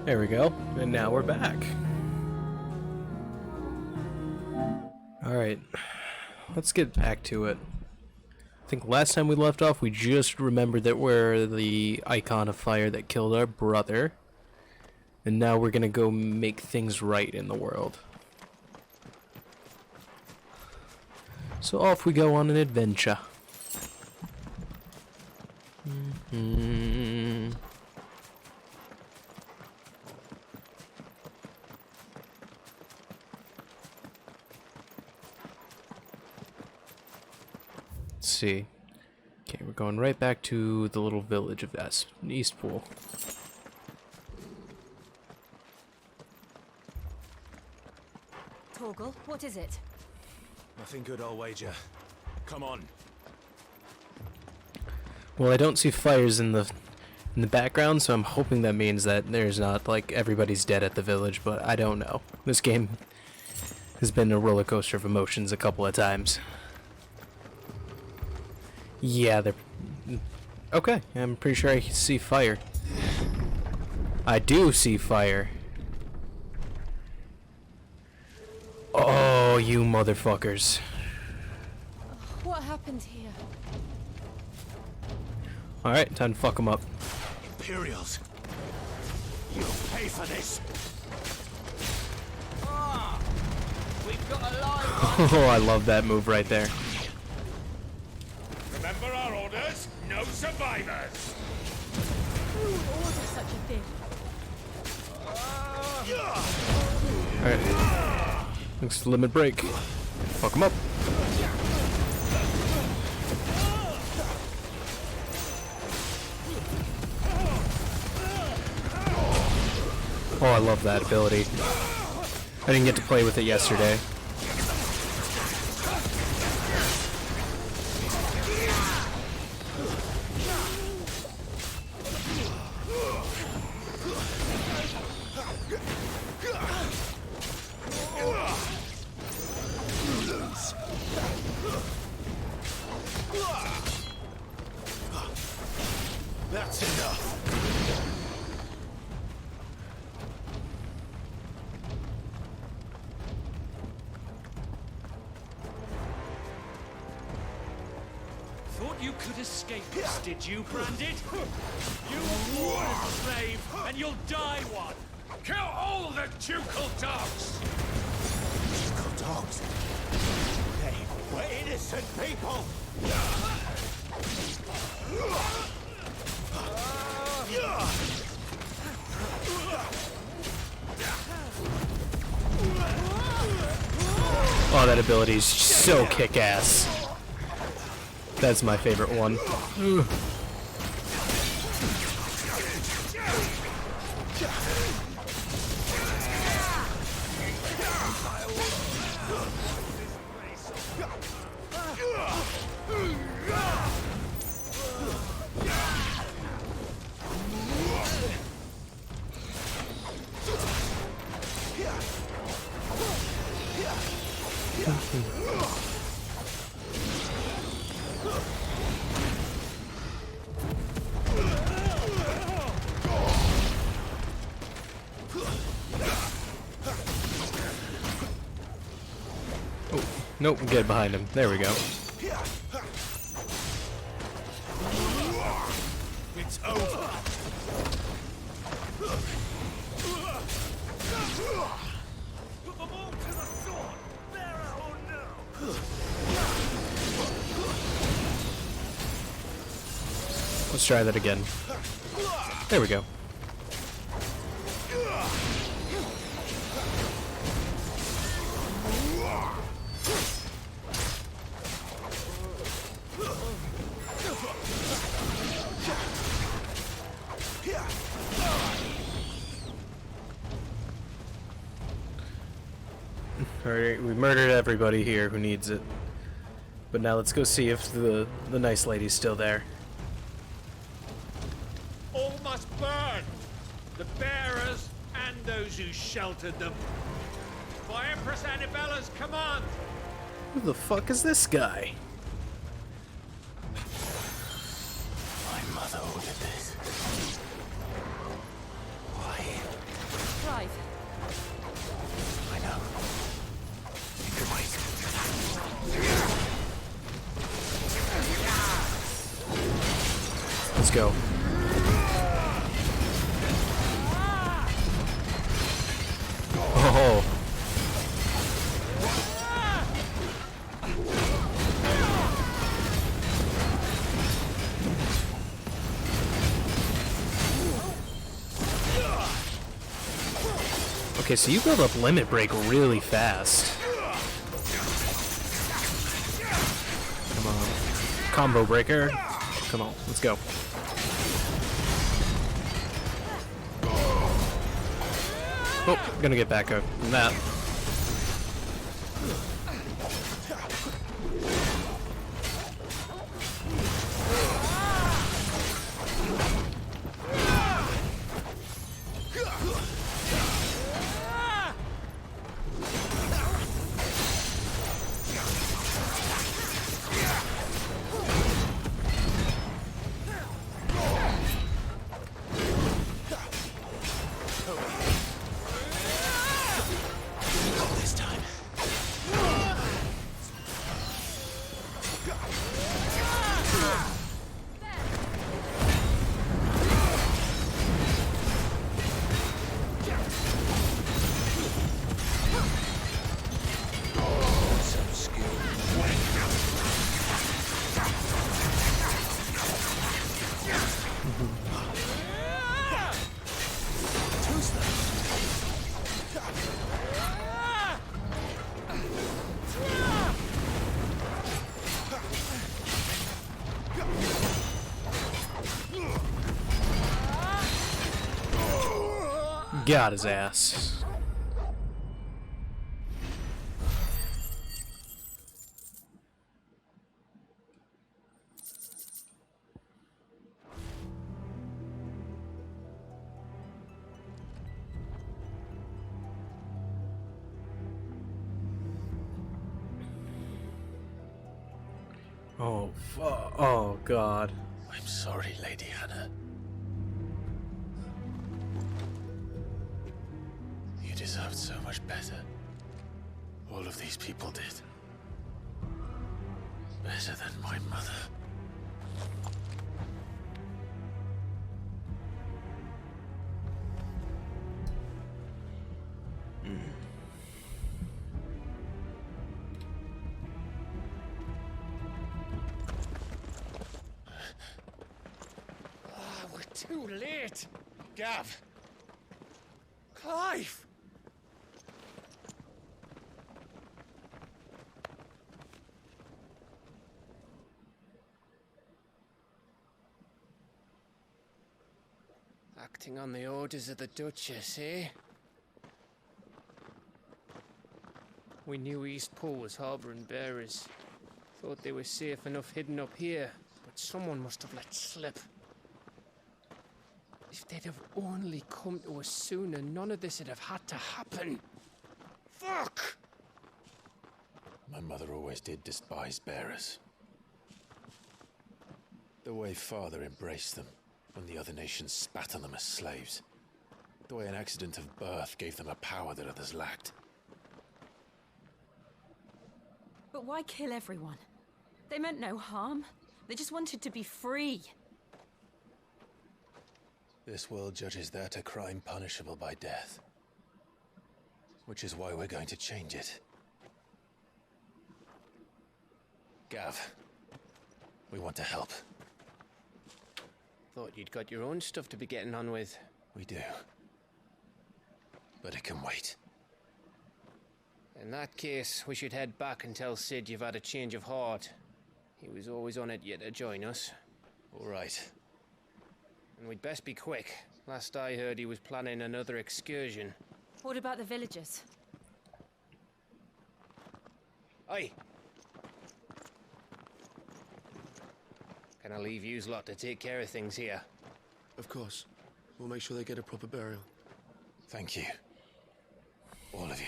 There we go. And now we're back. Alright. Let's get back to it. I think last time we left off, we just remembered that we're the icon of fire that killed our brother. And now we're gonna go make things right in the world. So off we go on an adventure. Let's see. Okay, we're going right back to the little village of Eastpool. Torgal, what is it? Nothing good, I'll wager. Come on. Well, I don't see fires in the background, so I'm hoping that means that there's not, like, everybody's dead at the village, but I don't know. This game has been a roller coaster of emotions a couple of times. Yeah, they're... Okay, I'm pretty sure I see fire. I do see fire. Oh, you motherfuckers. What happened here? Alright, time to fuck them up. Imperials! You'll pay for this! We've got a line. Oh, I love that move right there. Remember our orders? No survivors! Who would order such a thing? Alright. Next limit break. Fuck them up. Oh, I love that ability. I didn't get to play with it yesterday. That's enough! Thought you could escape this, did you, Branded? You were born as a slave, and you'll die one! Kill all the ducal dogs! Ducal dogs? They were innocent people! Oh, that ability is so kick-ass. That's my favorite one. Oh, nope, get behind him. There we go. It's over! Put them all to the sword! Bearer or no! Let's try that again. There we go. Alright, we murdered everybody here who needs it. But now let's go see if the nice lady's still there. All must burn! The bearers and those who sheltered them. By Empress Annabella's command! Who the fuck is this guy? My mother ordered this. Why? Let's go. Oh. Okay, so you build up limit break really fast. Come on. Combo breaker. Come on, let's go. Oh, I'm gonna get back up from that. Got his ass. Oh, oh God. I'm sorry, Lady Hannah. You deserved so much better. All of these people did. Better than my mother. We're too late. Gav. Clive. Acting on the orders of the Duchess, eh? We knew East Pool was harbouring bearers. Thought they were safe enough hidden up here, but someone must have let slip. If they'd have only come to us sooner, none of this would have had to happen. Fuck! My mother always did despise bearers. The way Father embraced them when the other nations spat on them as slaves. The way an accident of birth gave them a power that others lacked. But why kill everyone? They meant no harm. They just wanted to be free. This world judges that a crime punishable by death. Which is why we're going to change it. Gav, we want to help. Thought you'd got your own stuff to be getting on with. We do. But it can wait. In that case, we should head back and tell Sid you've had a change of heart. He was always on it yet to join us. All right. And we'd best be quick. Last I heard, he was planning another excursion. What about the villagers? Aye. Can I leave yous lot to take care of things here? Of course. We'll make sure they get a proper burial. Thank you. All of you.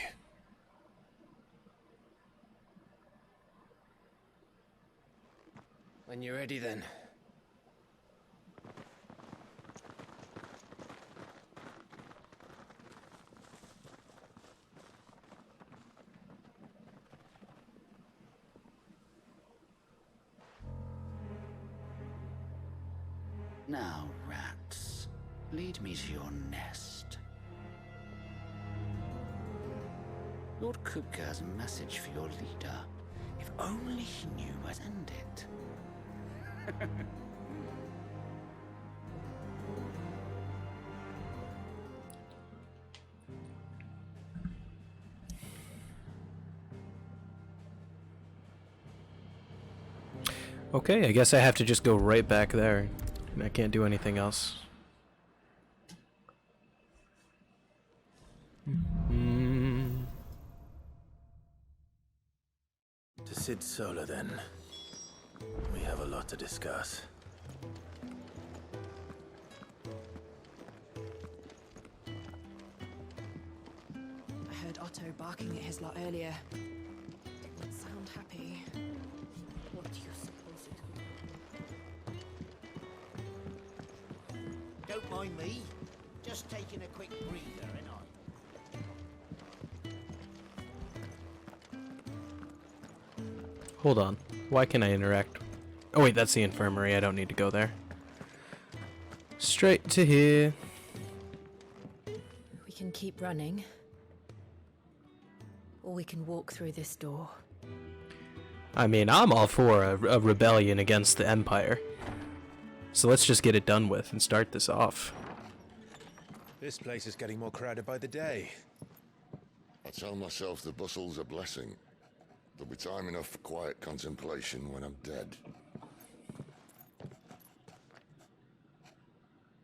When you're ready, then. Now, rats, lead me to your nest. Lord Kupka has a message for your leader. If only he knew where to send it. Okay, I guess I have to just go right back there. I can't do anything else. To Sid Solar, then. We have a lot to discuss. I heard Otto barking at his lot earlier. Didn't sound happy. What do you suppose it could be? Don't mind me. Just taking a quick breather, ain't I? Hold on. Why can I interact? Oh wait, that's the infirmary. I don't need to go there. Straight to here. We can keep running. Or we can walk through this door. I mean, I'm all for a rebellion against the Empire. So let's just get it done with and start this off. This place is getting more crowded by the day. I tell myself the bustle's a blessing. There'll be time enough for quiet contemplation when I'm dead.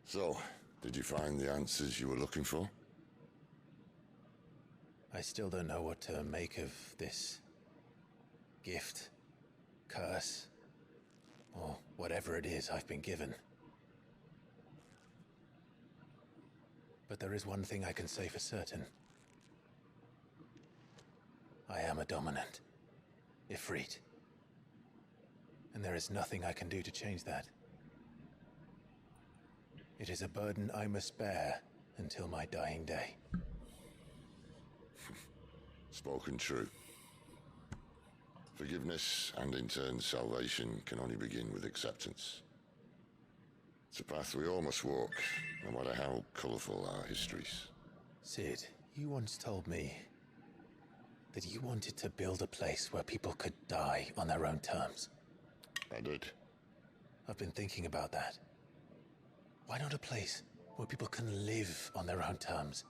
So, did you find the answers you were looking for? I still don't know what to make of this gift, curse, or whatever it is I've been given. But there is one thing I can say for certain. I am a dominant, Ifrit. And there is nothing I can do to change that. It is a burden I must bear until my dying day. Spoken true. Forgiveness and in turn salvation can only begin with acceptance. It's a path we all must walk, no matter how colourful our histories. Sid, you once told me that you wanted to build a place where people could die on their own terms. I did. I've been thinking about that. Why not a place where people can live on their own terms?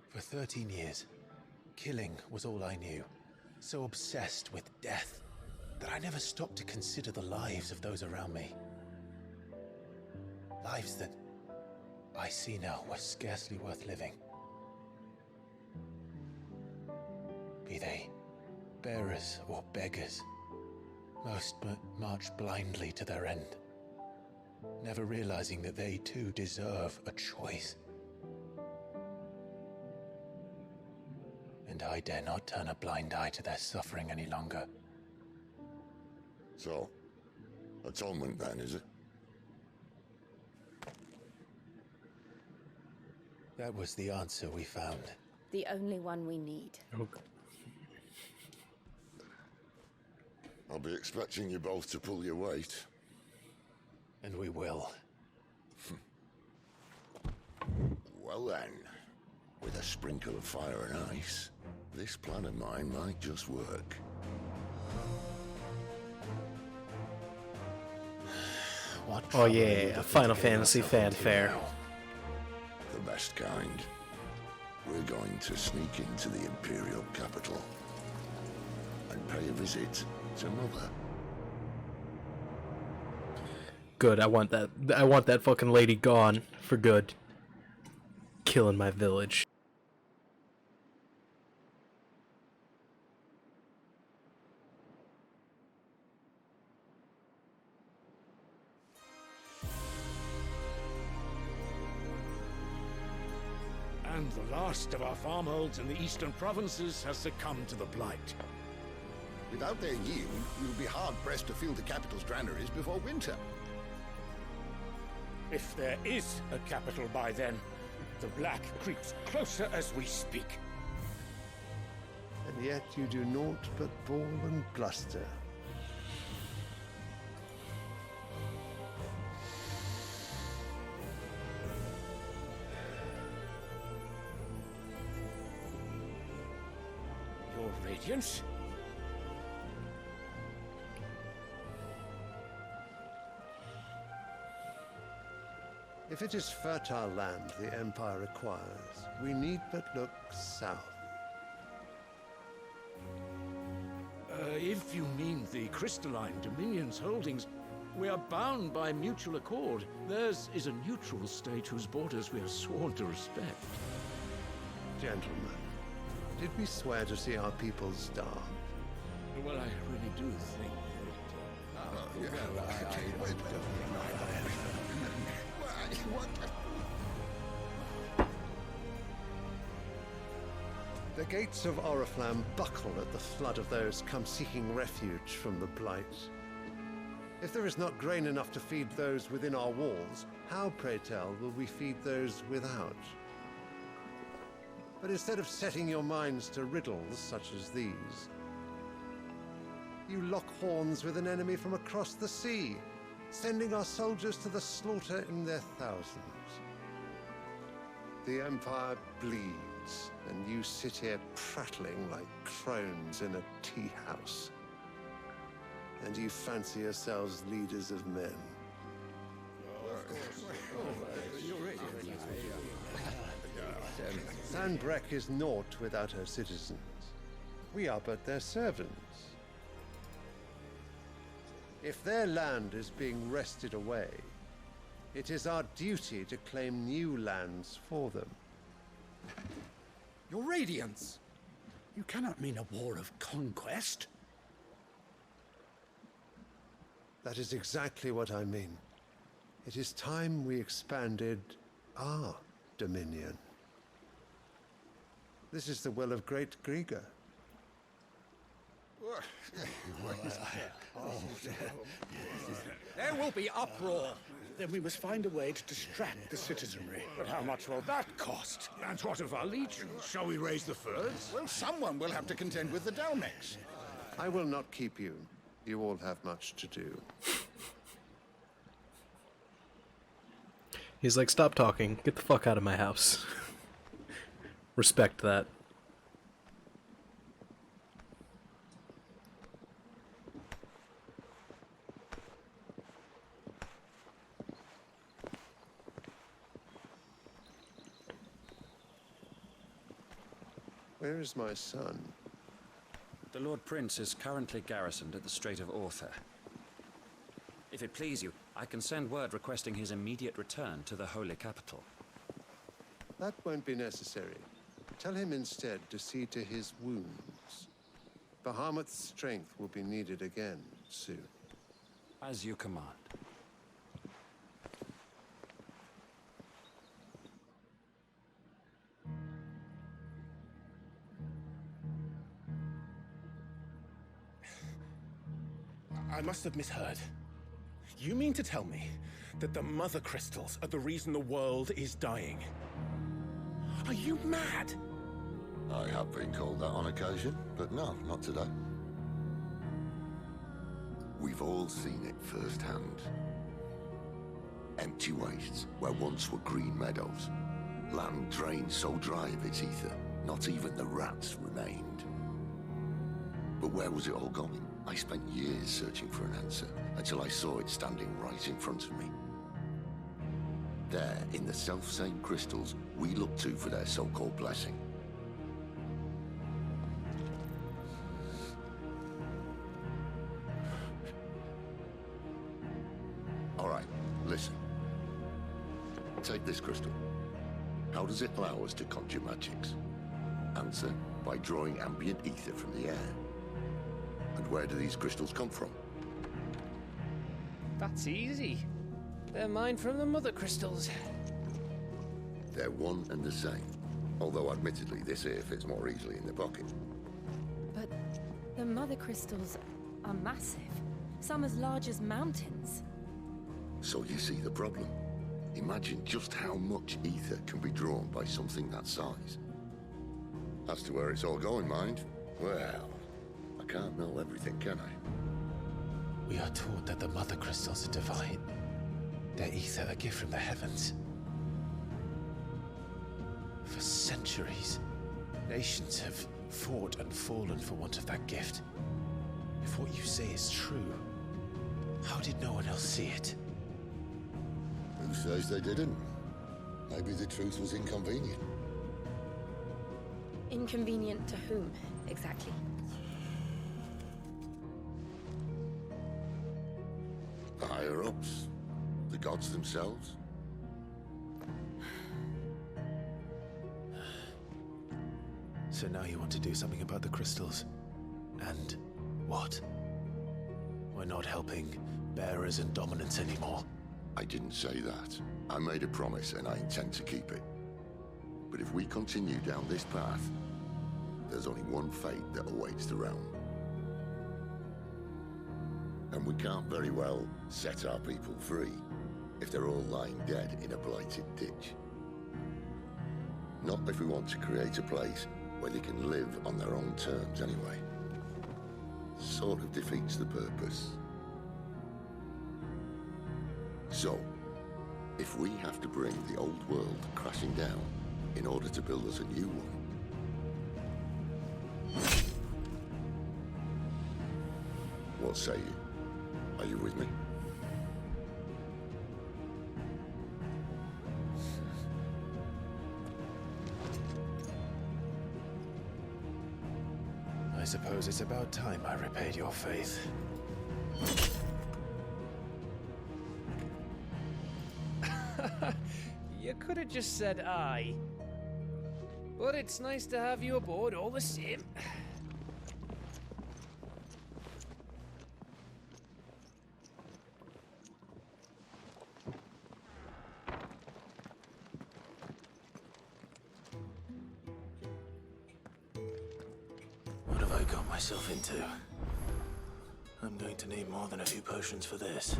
For 13 years, killing was all I knew. So obsessed with death that I never stopped to consider the lives of those around me. Lives that I see now were scarcely worth living. Be they bearers or beggars, most march blindly to their end, never realizing that they too deserve a choice. And I dare not turn a blind eye to their suffering any longer. So, atonement then, is it? That was the answer we found. The only one we need. Okay. I'll be expecting you both to pull your weight. And we will. Well then, with a sprinkle of fire and ice, this plan of mine might just work. What Oh trouble are you yeah, looking a Final to get Fantasy yourself into fanfare. now? The best kind. We're going to sneak into the Imperial capital and pay a visit to Mother. Good, I want that. I want that fucking lady gone for good. Killing my village. And the last of our farmholds in the eastern provinces has succumbed to the blight. Without their yield, you'll be hard-pressed to fill the capital's granaries before winter. If there is a capital by then, the black creeps closer as we speak. And yet you do naught but bawl and bluster. Radiance? If it is fertile land the Empire requires, we need but look south. If you mean the crystalline Dominion's holdings, we are bound by mutual accord. Theirs is a neutral state whose borders we are sworn to respect. Gentlemen, did we swear to see our people starve? Well, I really do think The gates of Oriflamme buckle at the flood of those come seeking refuge from the Blight. If there is not grain enough to feed those within our walls, how, pray tell, will we feed those without? But instead of setting your minds to riddles such as these, you lock horns with an enemy from across the sea, sending our soldiers to the slaughter in their thousands. The Empire bleeds, and you sit here prattling like crones in a tea house. And you fancy yourselves leaders of men. Sanbreque is naught without her citizens. We are but their servants. If their land is being wrested away, it is our duty to claim new lands for them. Your Radiance! You cannot mean a war of conquest. That is exactly what I mean. It is time we expanded our dominion. This is the will of great Grieger. There will be uproar. Then we must find a way to distract the citizenry. But how much will that cost? And what of our legions? Shall we raise the furs? Well, someone will have to contend with the Dalmex. I will not keep you. You all have much to do. He's like, stop talking. Get the fuck out of my house. Respect that. Where is my son? The Lord Prince is currently garrisoned at the Strait of Author. If it please you, I can send word requesting his immediate return to the Holy Capital. That won't be necessary. Tell him instead to see to his wounds. Bahamut's strength will be needed again soon. As you command. I must have misheard. You mean to tell me that the Mother Crystals are the reason the world is dying? Are you mad? I have been called that on occasion, but no, not today. We've all seen it firsthand. Empty wastes where once were green meadows. Land drained so dry of its ether, not even the rats remained. But where was it all going? I spent years searching for an answer, until I saw it standing right in front of me. There, in the self-same crystals we look to for their so-called blessing. All right, listen. Take this crystal. How does it allow us to conjure magics? Answer, by drawing ambient ether from the air. And where do these crystals come from? That's easy. They're mine from the Mother Crystals. They're one and the same. Although admittedly this here fits more easily in the pocket. But the Mother Crystals are massive. Some as large as mountains. So you see the problem. Imagine just how much ether can be drawn by something that size. As to where it's all going, mind? Well, I can't know everything, can I? We are taught that the Mother Crystals are divine. Their ether a gift from the heavens. For centuries, nations have fought and fallen for want of that gift. If what you say is true, how did no one else see it? Who says they didn't? Maybe the truth was inconvenient. Inconvenient to whom, exactly? The higher-ups? The gods themselves? So now you want to do something about the crystals. And what? We're not helping bearers and dominants anymore. I didn't say that. I made a promise and I intend to keep it. But if we continue down this path, there's only one fate that awaits the realm. And we can't very well set our people free if they're all lying dead in a blighted ditch. Not if we want to create a place where they can live on their own terms anyway. Sort of defeats the purpose. So, if we have to bring the old world crashing down in order to build us a new one, what say you? Are you with me? I suppose it's about time I repaid your faith. You could have just said aye. But it's nice to have you aboard all the same. What have I got myself into? I'm going to need more than a few potions for this.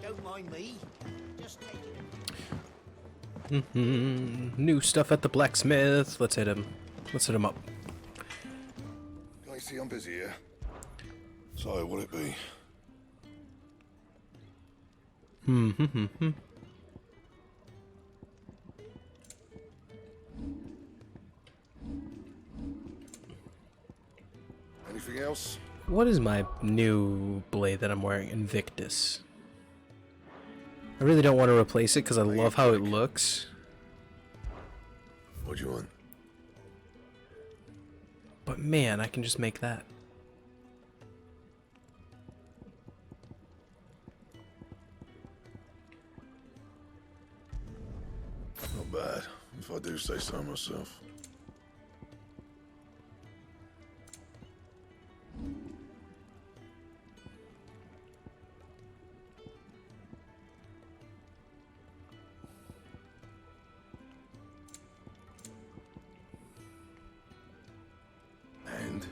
Don't mind me. Just taking New stuff at the blacksmith. Let's hit him. Let's hit him up. I see I'm busy here. So, what'll it be? Anything else? What is my new blade that I'm wearing? Invictus. I really don't want to replace it because I love how it looks. What do you want? But man, I can just make that. Not bad, if I do say so myself. And?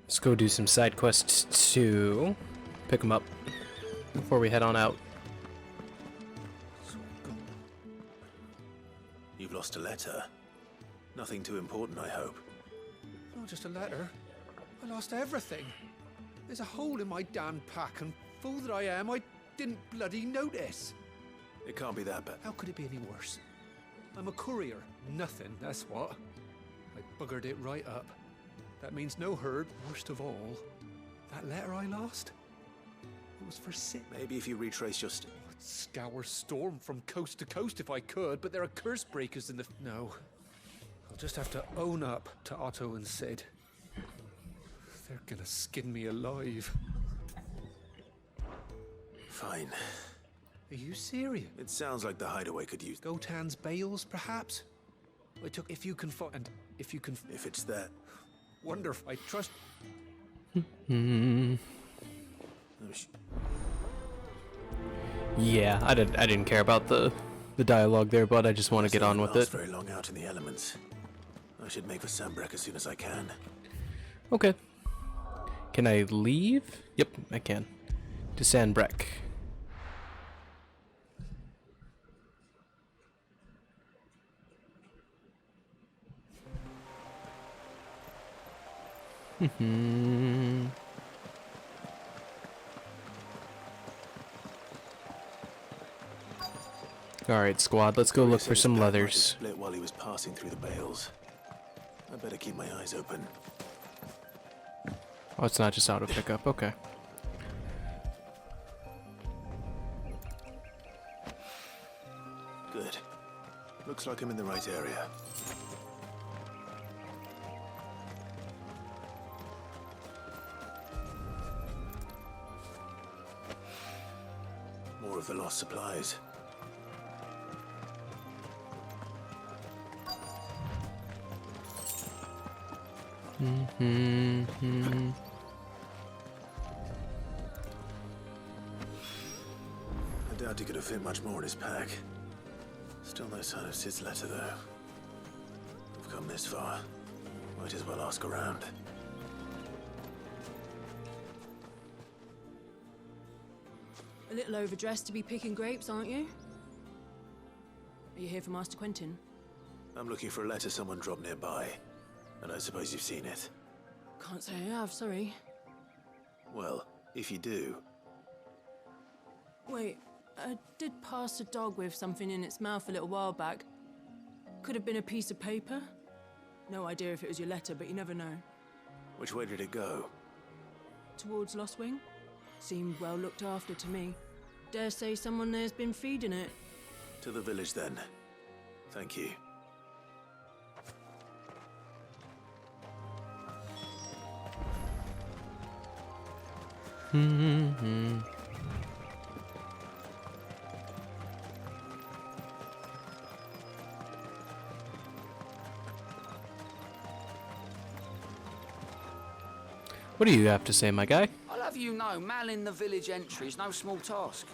Let's go do some side quests to pick them up before we head on out. You've lost a letter. Nothing too important, I hope. Not just a letter. I lost everything. There's a hole in my damn pack, and fool that I am, I didn't bloody notice. It can't be that bad. How could it be any worse? I'm a courier. Nothing, that's what. I buggered it right up. That means no hurt, worst of all. That letter I lost? It was for Sid. Maybe if you retrace your I'd scour Storm from coast to coast if I could, but there are curse breakers in the... No. I'll just have to own up to Otto and Sid. They're gonna skin me alive. Fine. Are you serious? It sounds like the hideaway could use... Gotan's bales, perhaps? I took if you can and if you can... If it's that... Wonder if I trust... Yeah, I didn't care about the dialogue there, but I just want to get on with it. Very long out in the elements. I should make for Sambrek as soon as I can. Okay. Can I leave? Yep, I can. To Sandbreck. Alright, squad, let's go look for some leathers. Split while he was passing through the bales. I better keep my eyes open. Oh, it's not just auto pickup. Okay. Good. Looks like I'm in the right area. More of the lost supplies. I doubt he could have fit much more in his pack. Still no sign of Sid's letter, though. We've come this far. Might as well ask around. A little overdressed to be picking grapes, aren't you? Are you here for Master Quentin? I'm looking for a letter someone dropped nearby. And I suppose you've seen it. Can't say I have, sorry. Well, if you do... Wait, I did pass a dog with something in its mouth a little while back. Could have been a piece of paper. No idea if it was your letter, but you never know. Which way did it go? Towards Lost Wing? Seemed well looked after to me. Dare say someone there's been feeding it. To the village, then. Thank you. What do you have to say, my guy? I'll have you know, manning the village entry is no small task.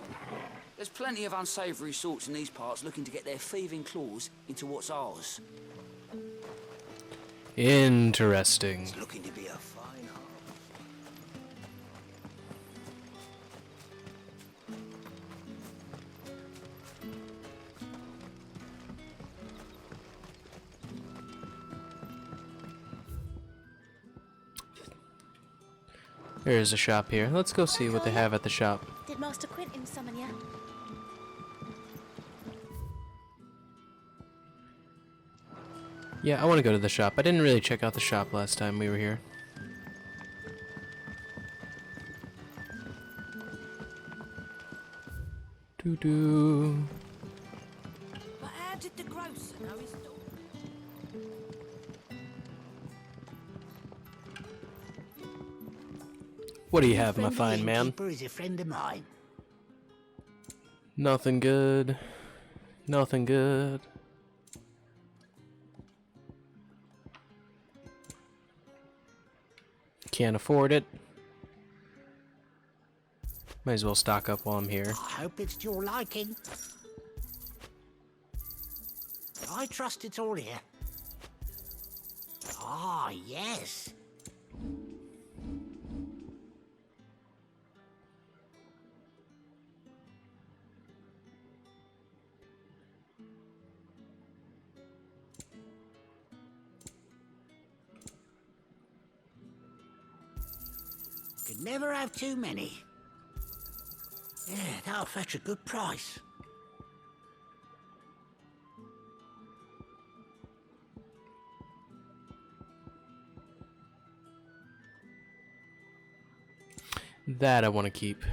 There's plenty of unsavoury sorts in these parts looking to get their thieving claws into what's ours. Interesting. It's looking to be a fine harbour. There's a shop here. Let's go see what they have at the shop. Did Master Quentin summon you? Yeah, I want to go to the shop. I didn't really check out the shop last time we were here. Doo-doo. But how did the grocer know his dog? What do you have, my fine man? Innkeeper is a friend of mine. Nothing good. Nothing good. Can't afford it. Might as well stock up while I'm here. I hope it's to your liking. I trust it's all here. Ah, yes. Could never have too many. Yeah, that'll fetch a good price. That I want to keep.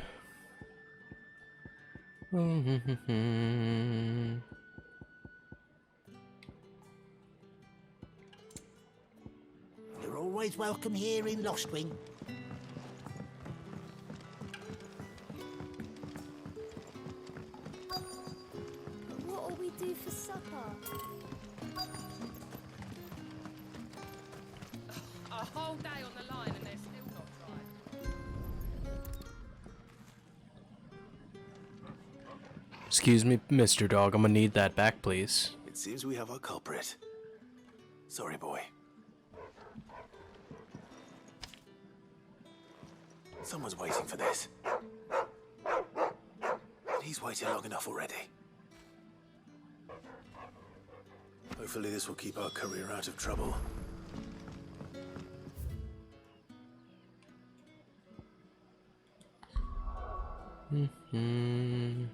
You're always welcome here in Lost Wing. What'll we do for supper? A whole day on the line and they're still not dry. Excuse me, Mr. Dog. I'm gonna need that back, please. It seems we have our culprit. Sorry, boy. Someone's waiting for this. And he's waited long enough already. Hopefully this will keep our courier out of trouble. Mm-hmm.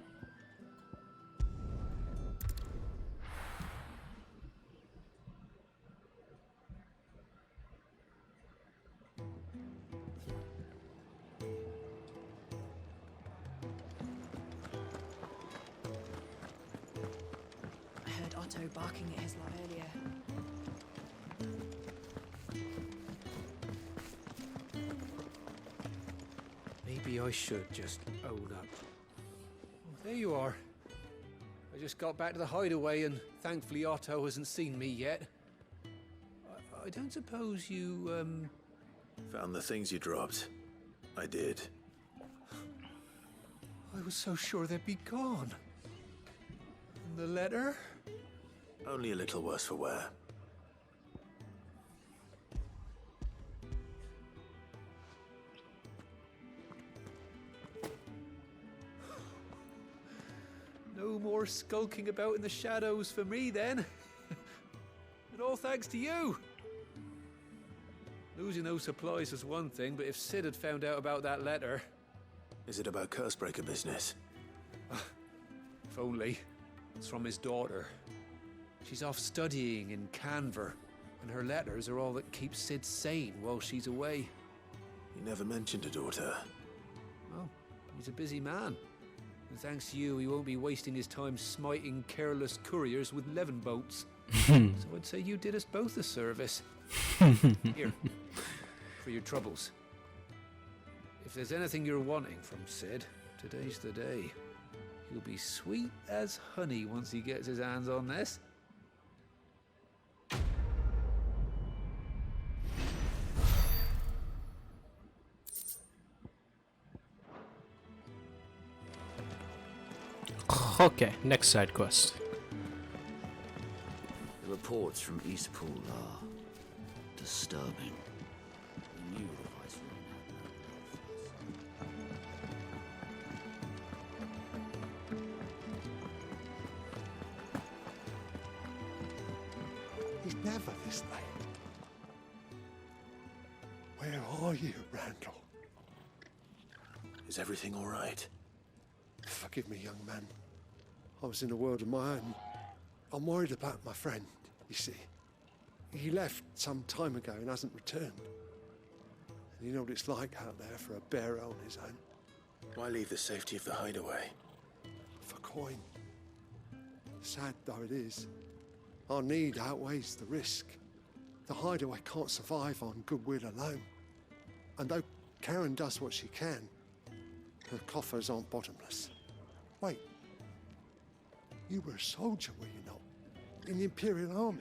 I heard Otto barking at his lot earlier. Maybe I should just own up. Oh, there you are. I just got back to the hideaway and thankfully Otto hasn't seen me yet. I don't suppose you, Found the things you dropped. I did. I was so sure they'd be gone. And the letter? Only a little worse for wear. No more skulking about in the shadows for me then. And all thanks to you. Losing those supplies was one thing, but if Sid had found out about that letter... Is it about Cursebreaker business? If only. It's from his daughter. She's off studying in Canver, and her letters are all that keeps Sid sane while she's away. You never mentioned a daughter. Well, he's a busy man. And thanks to you, he won't be wasting his time smiting careless couriers with levin bolts. So I'd say you did us both a service. Here, for your troubles. If there's anything you're wanting from Sid, today's the day. He'll be sweet as honey once he gets his hands on this. Okay, next side quest. The reports from Eastpool are disturbing. We knew the Viceroy had no love He's never this late. Where are you, Randall? Is everything all right? Forgive me, young man. I was in a world of my own. I'm worried about my friend, you see. He left some time ago and hasn't returned. And you know what it's like out there for a bearer on his own. Why leave the safety of the hideaway? For coin. Sad though it is, our need outweighs the risk. The hideaway can't survive on goodwill alone. And though Karen does what she can, her coffers aren't bottomless. Wait, you were a soldier, were you not? In the Imperial Army?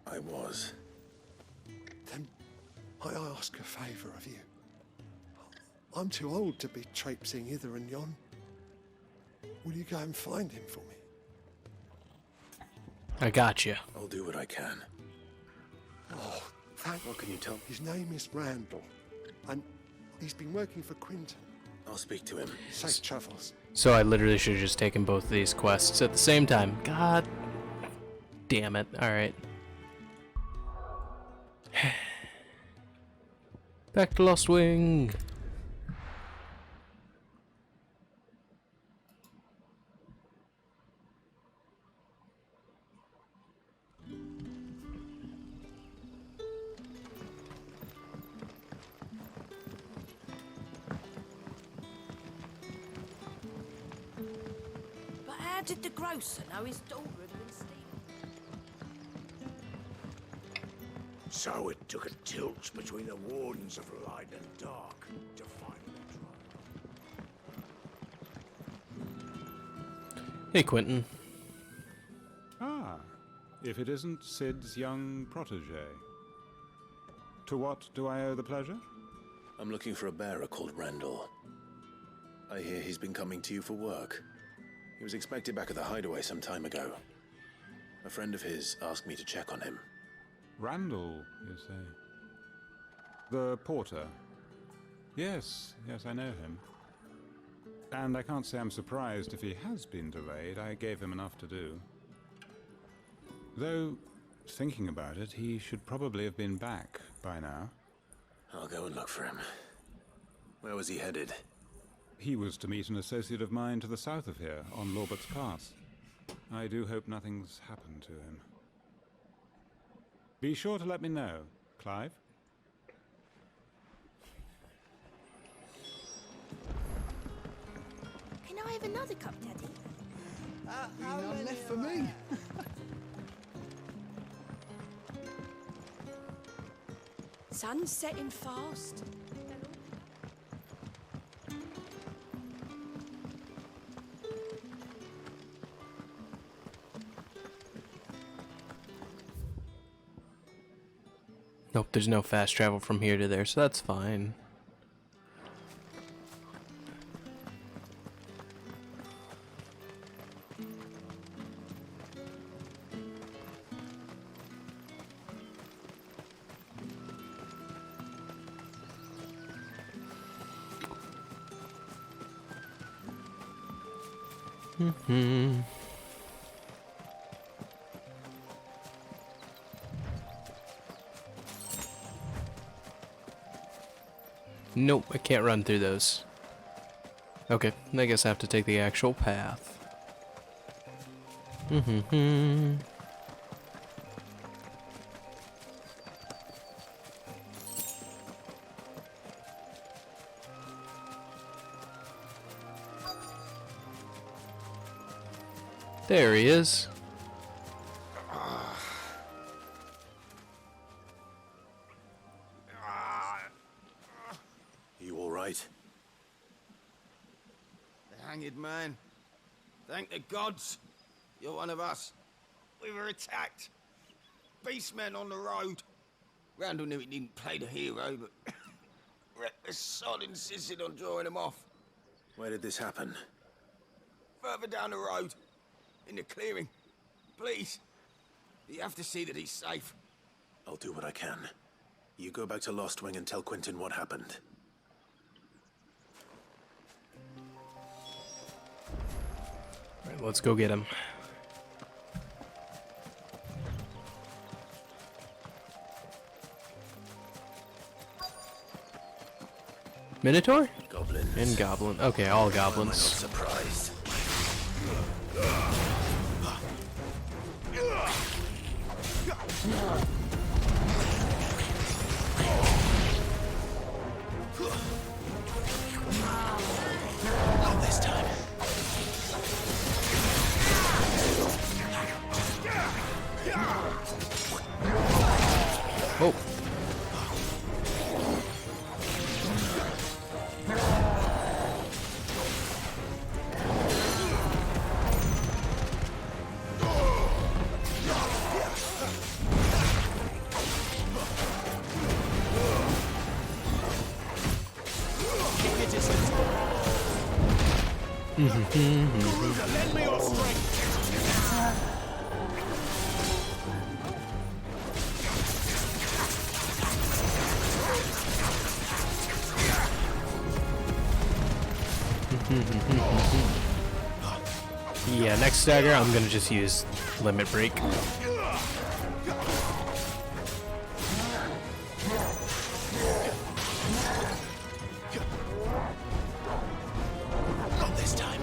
I was. Then I ask a favour of you. I'm too old to be traipsing hither and yon. Will you go and find him for me? I got you. I'll do what I can. Oh, thank What can you tell me? His name is Randall, and he's been working for Quinton. I'll speak to him. Safe travels. So I literally should have just taken both of these quests at the same time. God damn it. Alright. Back to Lost Wing. But how did the grocer know his daughter had been stealing? So it took a tilt between the Wardens of Light and Dark to find the Hey, Quentin. Ah, if it isn't Sid's young protege. To what do I owe the pleasure? I'm looking for a bearer called Randall. I hear he's been coming to you for work. He was expected back at the hideaway some time ago. A friend of his asked me to check on him. Randall, you say? The porter? Yes, I know him. And I can't say I'm surprised if he has been delayed. I gave him enough to do. Though, thinking about it, he should probably have been back by now. I'll go and look for him. Where was he headed? He was to meet an associate of mine to the south of here, on Lorbert's Pass. I do hope nothing's happened to him. Be sure to let me know, Clive. Can I have another cup, Daddy? None left for me. Sun's setting fast. Nope, there's no fast travel from here to there, so that's fine. Nope, I can't run through those. Okay, I guess I have to take the actual path. There he is. You all right? The hanged man. Thank the gods. You're one of us. We were attacked. Beastmen on the road. Randall knew he didn't play the hero, but reckless sod insisted on drawing him off. Where did this happen? Further down the road. In the clearing. Please. You have to see that he's safe. I'll do what I can. You go back to Lost Wing and tell Quentin what happened. Alright, let's go get him. Minotaur? Goblins. And goblin. Okay, all goblins. Not surprised. Not this time. Oh. Lend me your strength. Yeah, next dagger, I'm gonna just use Limit Break. Not this time.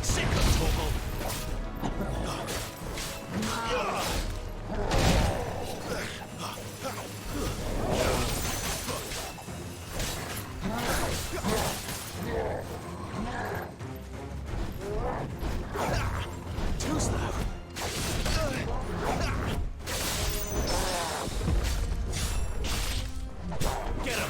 Sick of trouble. Too slow. Get him.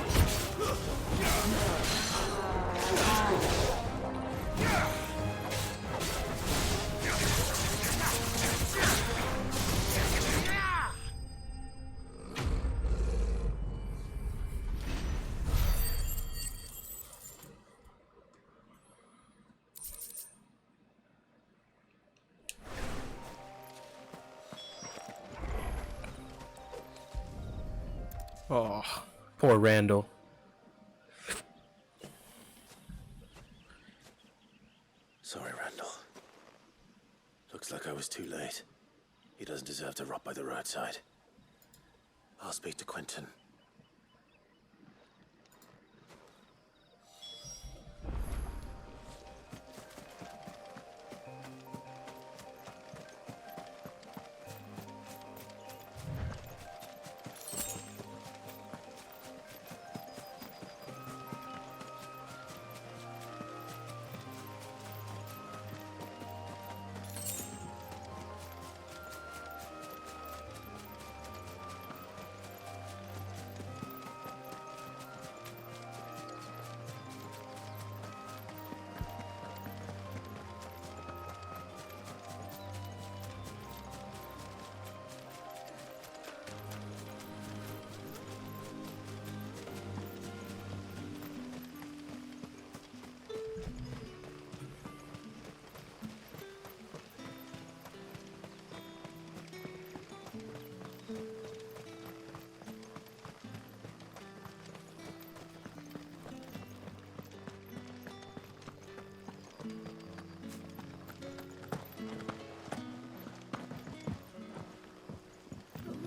Oh, poor Randall. Sorry, Randall. Looks like I was too late. He doesn't deserve to rot by the roadside. I'll speak to Quentin.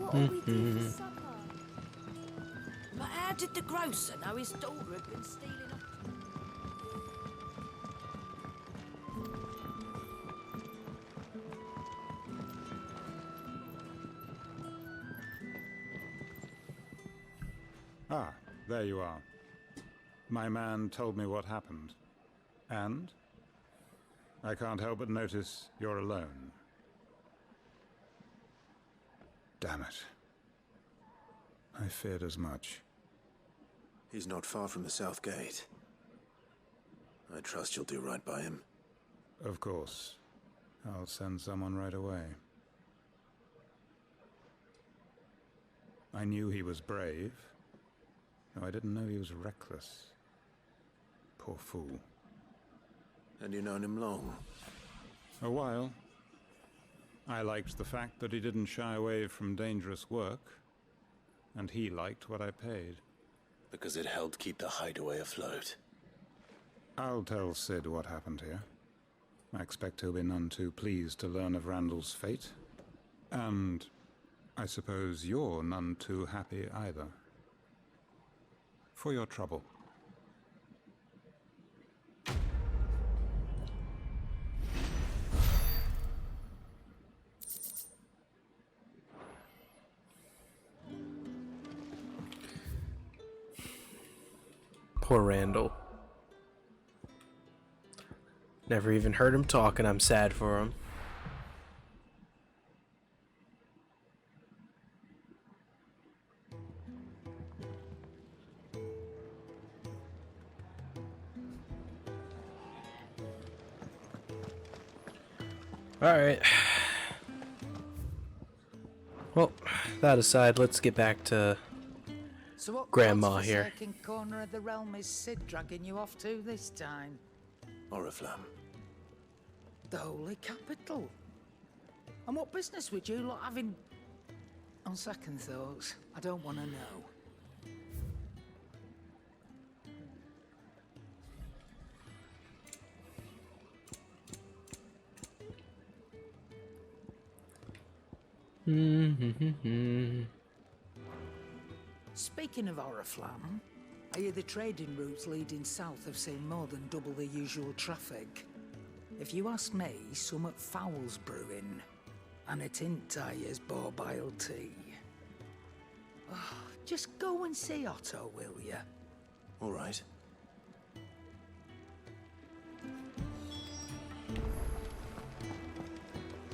What are we doing for supper? But how did the grocer know his daughter had been stealing up? Ah, there you are. My man told me what happened. And? I can't help but notice you're alone. Damn it. I feared as much. He's not far from the South Gate. I trust you'll do right by him. Of course. I'll send someone right away. I knew he was brave, though I didn't know he was reckless. Poor fool. And you've known him long? A while. I liked the fact that he didn't shy away from dangerous work, and he liked what I paid. Because it helped keep the hideaway afloat. I'll tell Sid what happened here. I expect he'll be none too pleased to learn of Randall's fate. And I suppose you're none too happy either. For your trouble. Poor Randall. Never even heard him talk, and I'm sad for him. Alright. Well, that aside, let's get back to So what Grandma here. godforsaken corner of the realm is Sid dragging you off to this time? Oriflamme. The Holy Capital. And what business would you lot have in... On second thoughts, I don't want to know. Speaking of Oriflamme, I hear the trading routes leading south have seen more than double the usual traffic. If you ask me, summat foul's brewing, and it ain't as borbile tea. Oh, just go and see Otto, will ya? All right.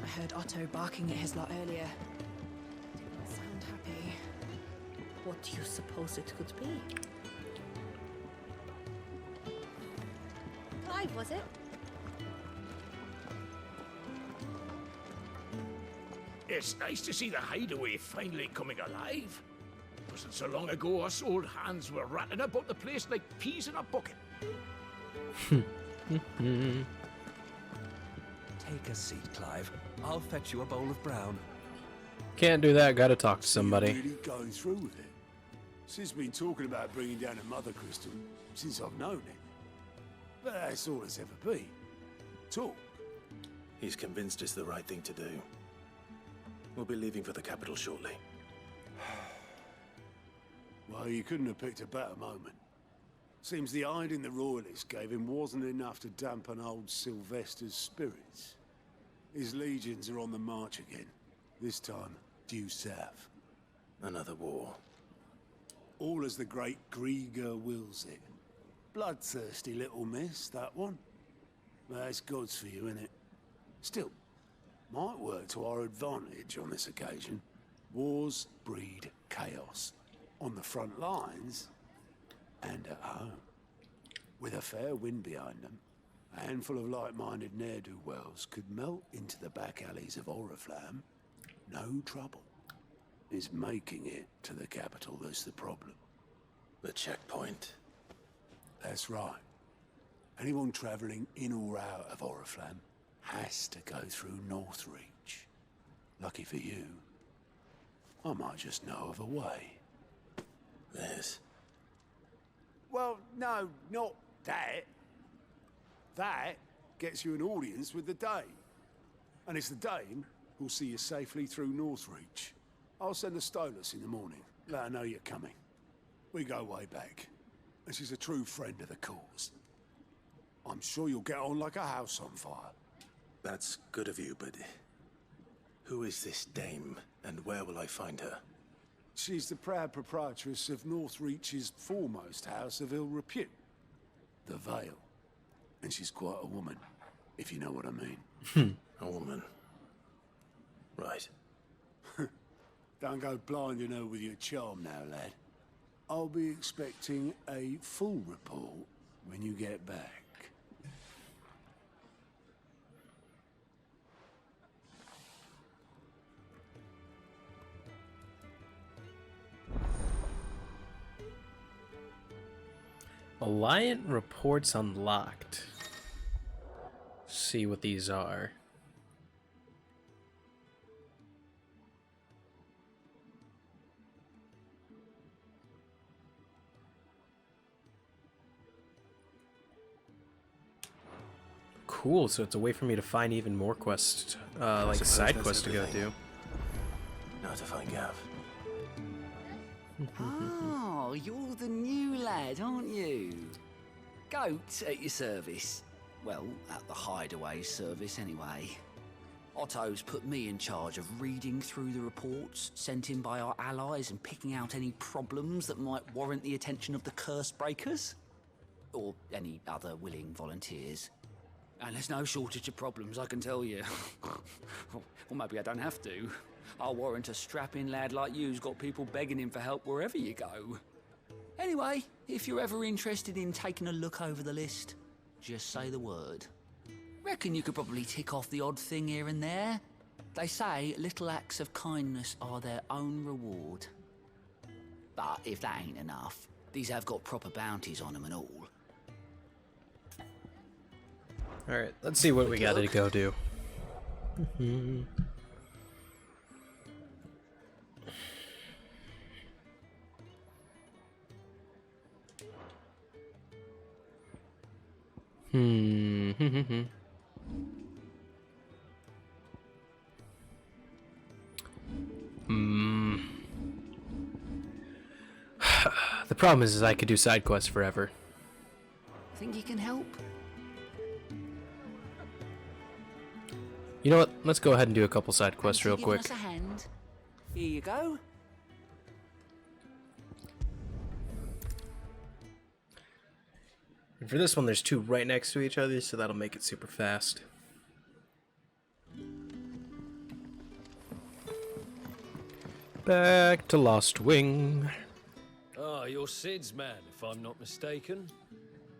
I heard Otto barking at his lot earlier. Didn't sound happy. What do you suppose it could be? Clive, was it? It's nice to see the hideaway finally coming alive. Wasn't so long ago us old hands were ratting about the place like peas in a bucket. Take a seat, Clive. I'll fetch you a bowl of brown. Can't do that, gotta talk to somebody. Really going through with it? Sid's been talking about bringing down a mother crystal since I've known it. But that's all it's ever been. Talk. He's convinced it's the right thing to do. We'll be leaving for the capital shortly. Well, you couldn't have picked a better moment. Seems the hiding the royalists gave him wasn't enough to dampen old Sylvester's spirits. His legions are on the march again, this time due south. Another war. All as the great Grieger wills it. Bloodthirsty little miss, that one. That's God's for you, innit? Still, might work to our advantage on this occasion. Wars breed chaos. On the front lines, and at home. With a fair wind behind them, a handful of like-minded ne'er-do-wells could melt into the back alleys of Oriflamme. No trouble. It's making it to the capital that's the problem. The checkpoint. That's right. Anyone travelling in or out of Oriflamme has to go through Northreach. Lucky for you, I might just know of a way. There's... Well, no, not that. That gets you an audience with the Dame. And it's the Dame who'll see you safely through Northreach. I'll send the Stolas in the morning, let her know you're coming. We go way back, and she's a true friend of the cause. I'm sure you'll get on like a house on fire. That's good of you, but... who is this Dame, and where will I find her? She's the proud proprietress of Northreach's foremost house of ill repute, the Vale. And she's quite a woman, if you know what I mean. A woman. Right. Don't go blinding her with your charm now, lad. I'll be expecting a full report when you get back. Alliant reports unlocked. See what these are. Cool, so it's a way for me to find even more quests, like side quests to go do. Now to find Gav. Oh, you're the new lad, aren't you? Goat at your service. Well, at the hideaway service, anyway. Otto's put me in charge of reading through the reports sent in by our allies and picking out any problems that might warrant the attention of the curse breakers. Or any other willing volunteers. And there's no shortage of problems, I can tell you. Or maybe I don't have to. I'll warrant a strapping lad like you's got people begging him for help wherever you go. Anyway, if you're ever interested in taking a look over the list, just say the word. Reckon you could probably tick off the odd thing here and there. They say little acts of kindness are their own reward. But if that ain't enough, these have got proper bounties on them and all. Alright, let's see what we gotta go do. The problem is I could do side quests forever. Think you can help? You know what? Let's go ahead and do a couple side quests real quick. Us a hand. Here you go. And for this one, there's two right next to each other, so that'll make it super fast. Back to Lost Wing. Ah, you're Sid's man, if I'm not mistaken.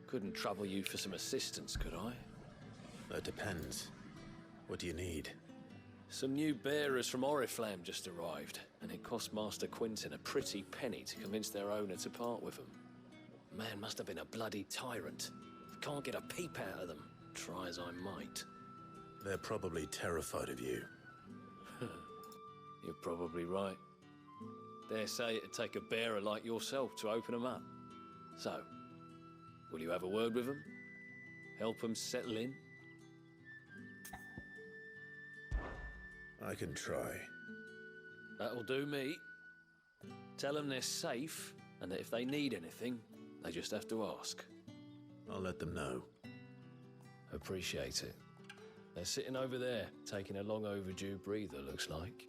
Couldn't trouble you for some assistance, could I? That depends. What do you need? Some new bearers from Oriflamme just arrived, and it cost Master Quinton a pretty penny to convince their owner to part with them. Man must have been a bloody tyrant. Can't get a peep out of them, try as I might. They're probably terrified of you. You're probably right. Dare say it'd take a bearer like yourself to open them up. So, will you have a word with them? Help them settle in? I can try. That'll do me. Tell them they're safe, and that if they need anything, they just have to ask. I'll let them know. Appreciate it. They're sitting over there, taking a long overdue breather, looks like.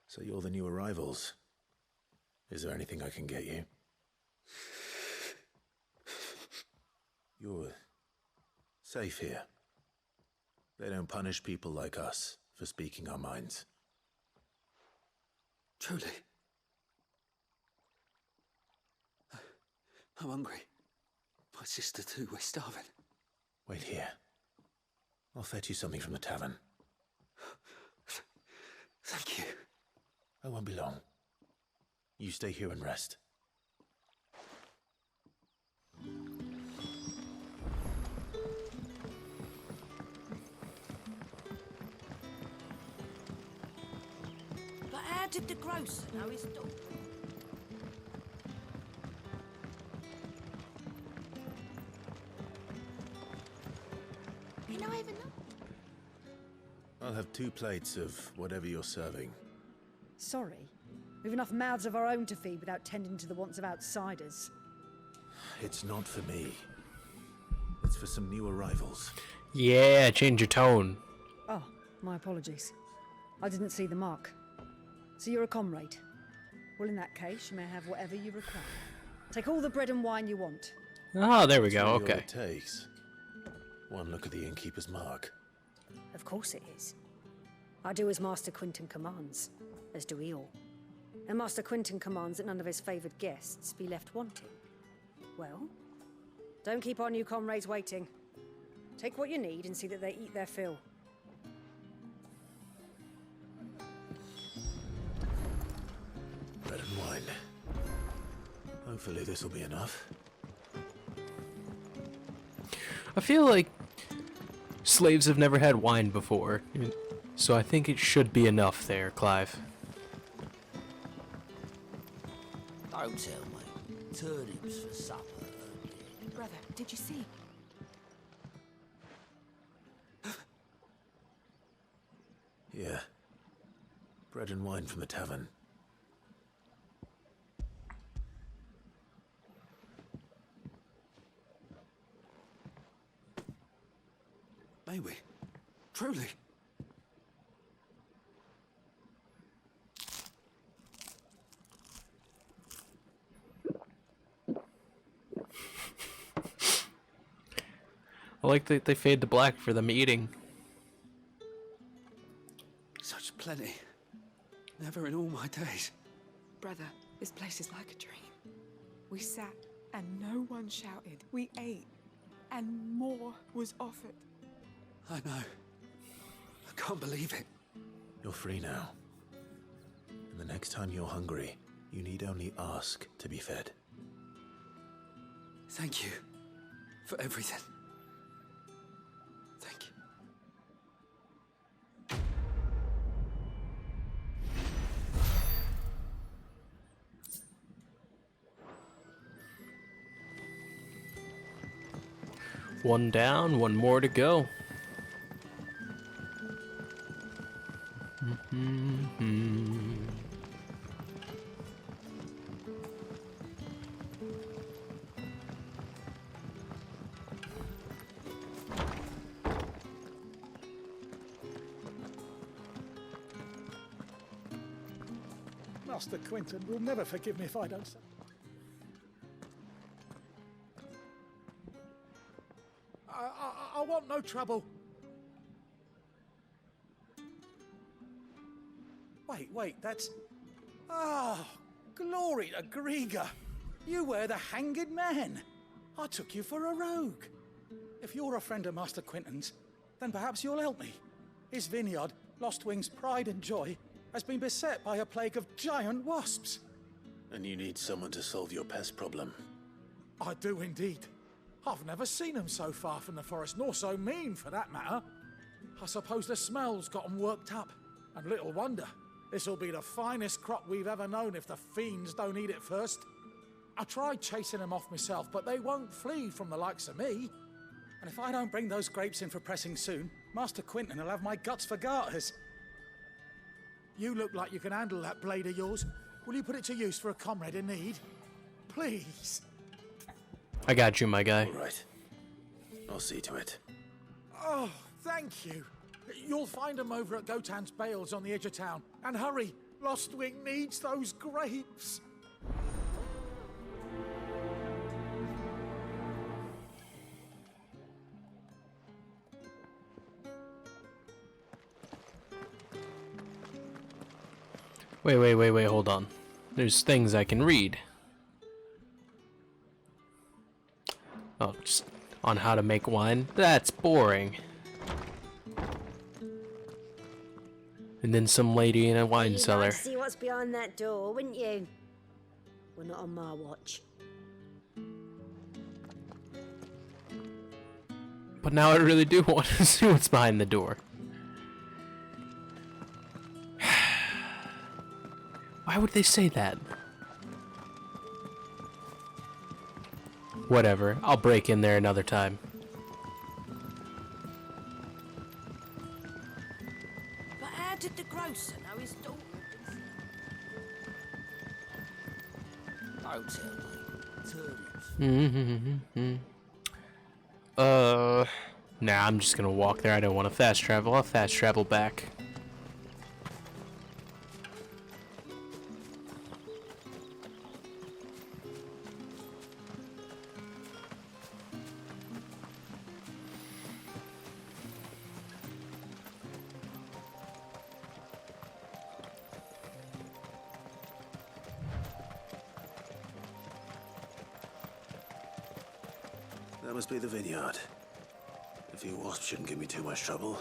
So you're the new arrivals. Is there anything I can get you? You're safe here. They don't punish people like us for speaking our minds. Truly. I'm hungry. My sister too, we're starving. Wait here. I'll fetch you something from the tavern. Thank you. I won't be long. You stay here and rest. But how did the grocer know his daughter? You not even know? I'll have 2 plates of whatever you're serving. Sorry. We've enough mouths of our own to feed without tending to the wants of outsiders. It's not for me. It's for some new arrivals. Yeah, change your tone. Oh, my apologies. I didn't see the mark. So you're a comrade. Well, in that case, you may have whatever you require. Take all the bread and wine you want. Ah, there we That's go, really all okay. it takes. One look at the innkeeper's mark. Of course it is. I do as Master Quinton commands, as do we all. And Master Quinton commands that none of his favoured guests be left wanting. Well, don't keep our new comrades waiting. Take what you need and see that they eat their fill. Bread and wine. Hopefully this'll be enough. I feel like slaves have never had wine before, so I think it should be enough there, Clive. Don't tell me. Turnips for supper. Brother, did you see? Yeah. Bread and wine from the tavern. May we? Truly? I like that they fade to black for them eating. Such plenty. Never in all my days. Brother, this place is like a dream. We sat and no one shouted. We ate and more was offered. I know. I can't believe it. You're free now. And the next time you're hungry, you need only ask to be fed. Thank you for everything. Thank you. One down, one more to go. Master Quinton will never forgive me if I don't say. I want no trouble. Wait, that's... Ah, glory to Griga. You were the hanged man. I took you for a rogue. If you're a friend of Master Quinton's, then perhaps you'll help me. His vineyard, Lostwing's pride and joy, has been beset by a plague of giant wasps. And you need someone to solve your pest problem. I do indeed. I've never seen them so far from the forest, nor so mean for that matter. I suppose the smell's got them worked up. And little wonder. This'll be the finest crop we've ever known if the fiends don't eat it first. I tried chasing them off myself, but they won't flee from the likes of me. And if I don't bring those grapes in for pressing soon, Master Quinton will have my guts for garters. You look like you can handle that blade of yours. Will you put it to use for a comrade in need? Please. I got you, my guy. All right. I'll see to it. Oh, thank you. You'll find them over at Gotan's Bales on the edge of town. And hurry, Lostwing needs those grapes. Wait, hold on. There's things I can read. Oh, just on how to make wine? That's boring. And then some lady in a wine cellar. You'd like to see what's behind that door, wouldn't you? Well, not on my watch. But now I really do want to see what's behind the door. Why would they say that? Whatever, I'll break in there another time. But how did the grocer know his daughter had been seen? Don't tell me. Nah, I'm just gonna walk there. I don't want to fast travel. I'll fast travel back. That must be the vineyard. A few wasps shouldn't give me too much trouble.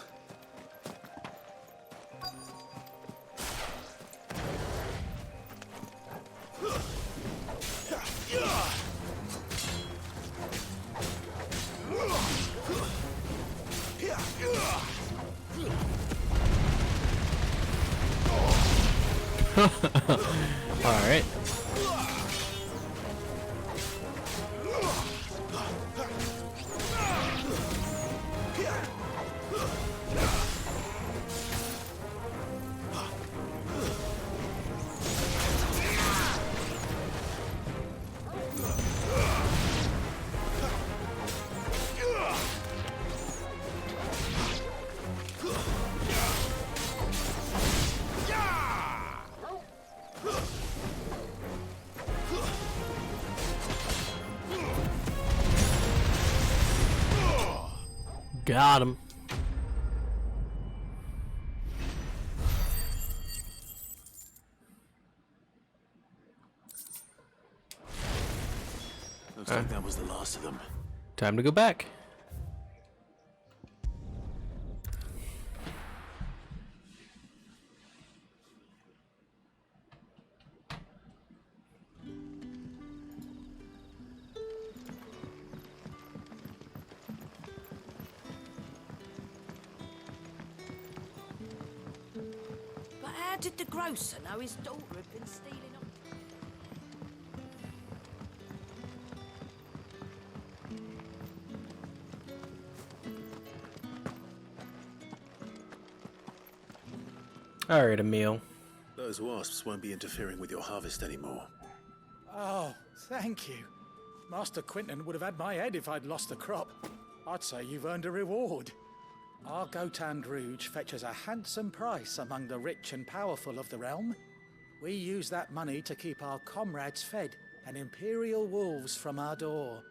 All right. Got him. Looks like that was the last of them. Time to go back. But how did the grocer know his daughter had been stealing up? All right, Emil. Those wasps won't be interfering with your harvest anymore. Oh, thank you. Master Quinton would have had my head if I'd lost the crop. I'd say you've earned a reward. Our Gotan Rouge fetches a handsome price among the rich and powerful of the realm. We use that money to keep our comrades fed and imperial wolves from our door.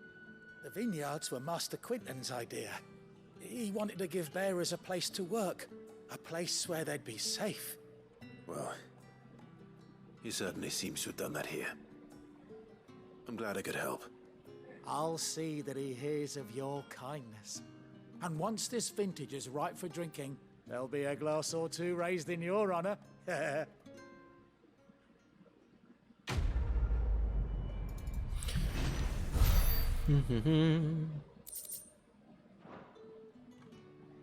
The vineyards were Master Quinton's idea. He wanted to give bearers a place to work, a place where they'd be safe. Well, he certainly seems to have done that here. I'm glad I could help. I'll see that he hears of your kindness. And once this vintage is ripe for drinking, There'll be a glass or two raised in your honor.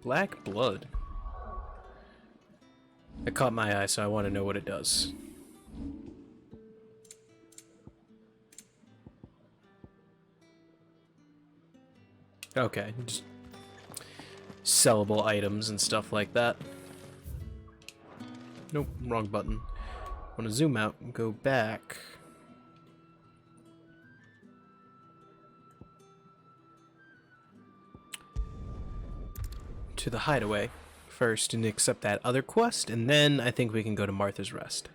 Black blood. It caught my eye, so I want to know what it does. Okay, just sellable items and stuff like that. Nope, wrong button. I want to zoom out and go back. To the hideaway first and accept that other quest, and then I think we can go to Martha's Rest.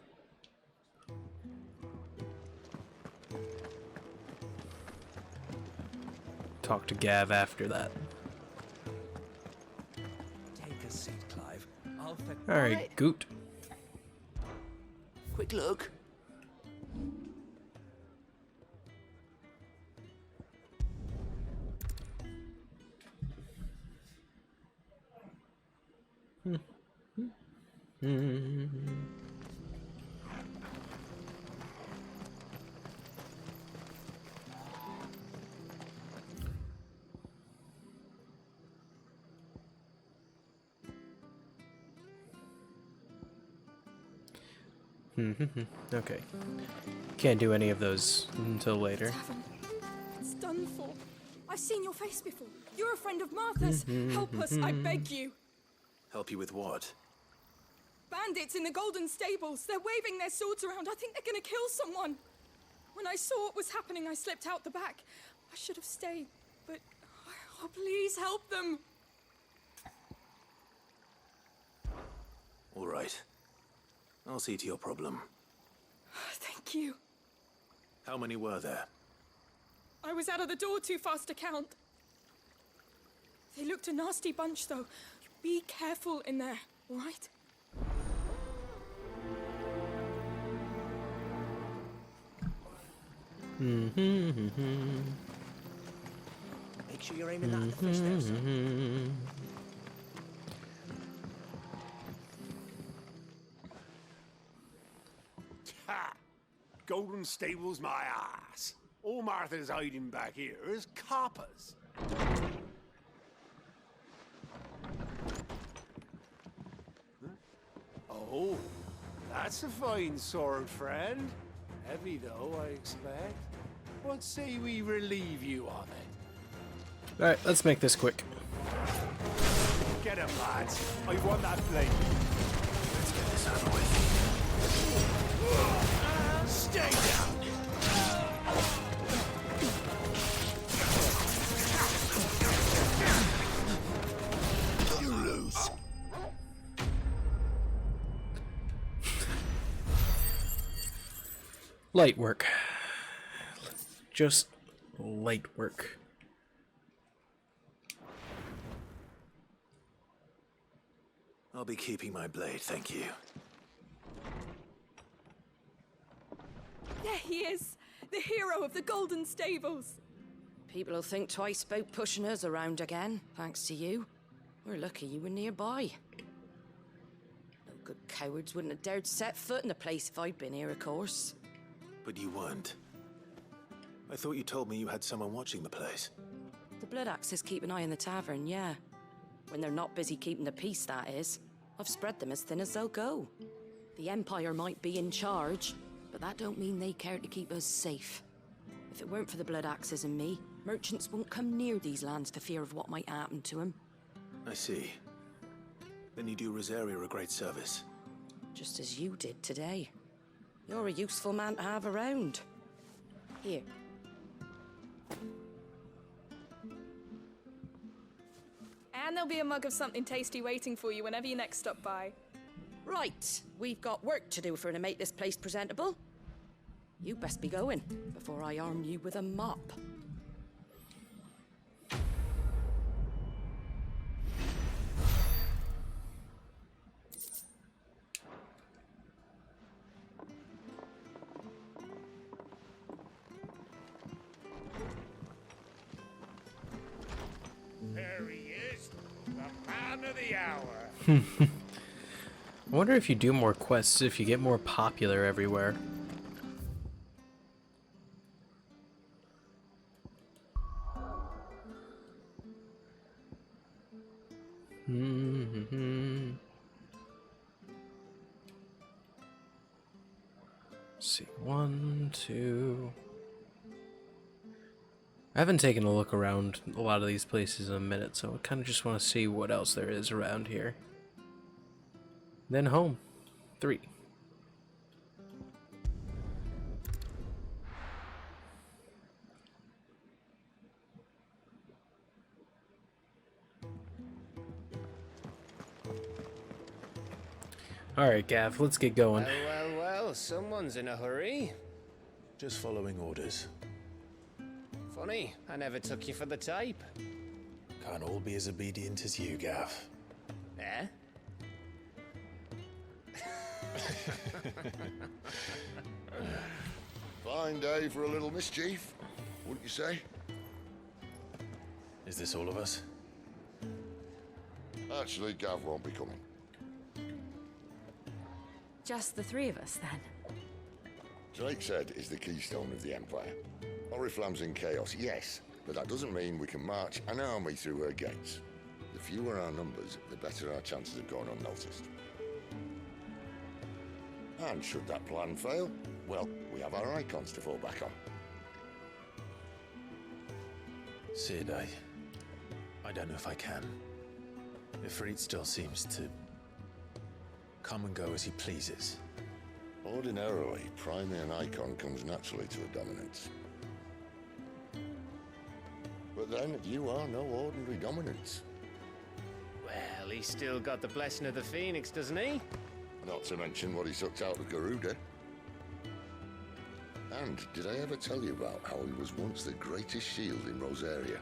Talk to Gav after that. Take a seat, Clive. I'll fetch. Alright, Goot. Quick look. Okay. Can't do any of those until later. Tavern. It's done for. I've seen your face before. You're a friend of Martha's. Help us, I beg you. Help you with what? Bandits in the Golden Stables. They're waving their swords around. I think they're gonna kill someone. When I saw what was happening, I slipped out the back. I should have stayed, but... Oh, please help them. All right. I'll see to your problem. Thank you. How many were there? I was out of the door too fast to count. They looked a nasty bunch, though. Be careful in there, all right? Make sure you're aiming that at the fish there, son. Ha! Golden Stables my ass. All Martha's hiding back here is coppers. Oh, that's a fine sword, friend. Heavy though, I expect. What say we relieve you of it? Alright, let's make this quick. Get him, lads. I want that blade. Let's get this over with. Stay down. You lose. Light work. Just light work. I'll be keeping my blade, thank you. There he is, the hero of the Golden Stables. People will think twice about pushing us around again, thanks to you. We're lucky you were nearby. No good cowards wouldn't have dared set foot in the place if I'd been here, of course. But you weren't. I thought you told me you had someone watching the place. The Blood Axes keep an eye on the tavern, yeah. When they're not busy keeping the peace, that is. I've spread them as thin as they'll go. The Empire might be in charge, but that don't mean they care to keep us safe. If it weren't for the Blood Axes and me, merchants won't come near these lands for fear of what might happen to them. I see. Then you do Rosaria a great service. Just as you did today. You're a useful man to have around. Here. And there'll be a mug of something tasty waiting for you whenever you next stop by. Right, we've got work to do for to make this place presentable. You best be going, before I arm you with a mop. There he is, the man of the hour. I wonder if you do more quests, if you get more popular everywhere. Let's see, 1, 2. I haven't taken a look around a lot of these places in a minute, so I kind of just want to see what else there is around here. Then home. 3. Alright, Gav, let's get going. Well, someone's in a hurry. Just following orders. Funny, I never took you for the type. Can't all be as obedient as you, Gav. Eh? Fine day for a little mischief, wouldn't you say? Is this all of us? Actually, Gav won't be coming. Just the 3 of us, then. Drake's Head is the keystone of the Empire. Oriflamme's in chaos, yes, but that doesn't mean we can march an army through her gates. The fewer our numbers, the better our chances of going unnoticed. And should that plan fail, well, we have our icons to fall back on. Sid, I don't know if I can. Ifrit still seems to come and go as he pleases. Ordinarily, priming an icon comes naturally to a dominance. But then, you are no ordinary dominance. Well, he's still got the blessing of the Phoenix, doesn't he? Not to mention what he sucked out of Garuda. And did I ever tell you about how he was once the greatest shield in Rosaria?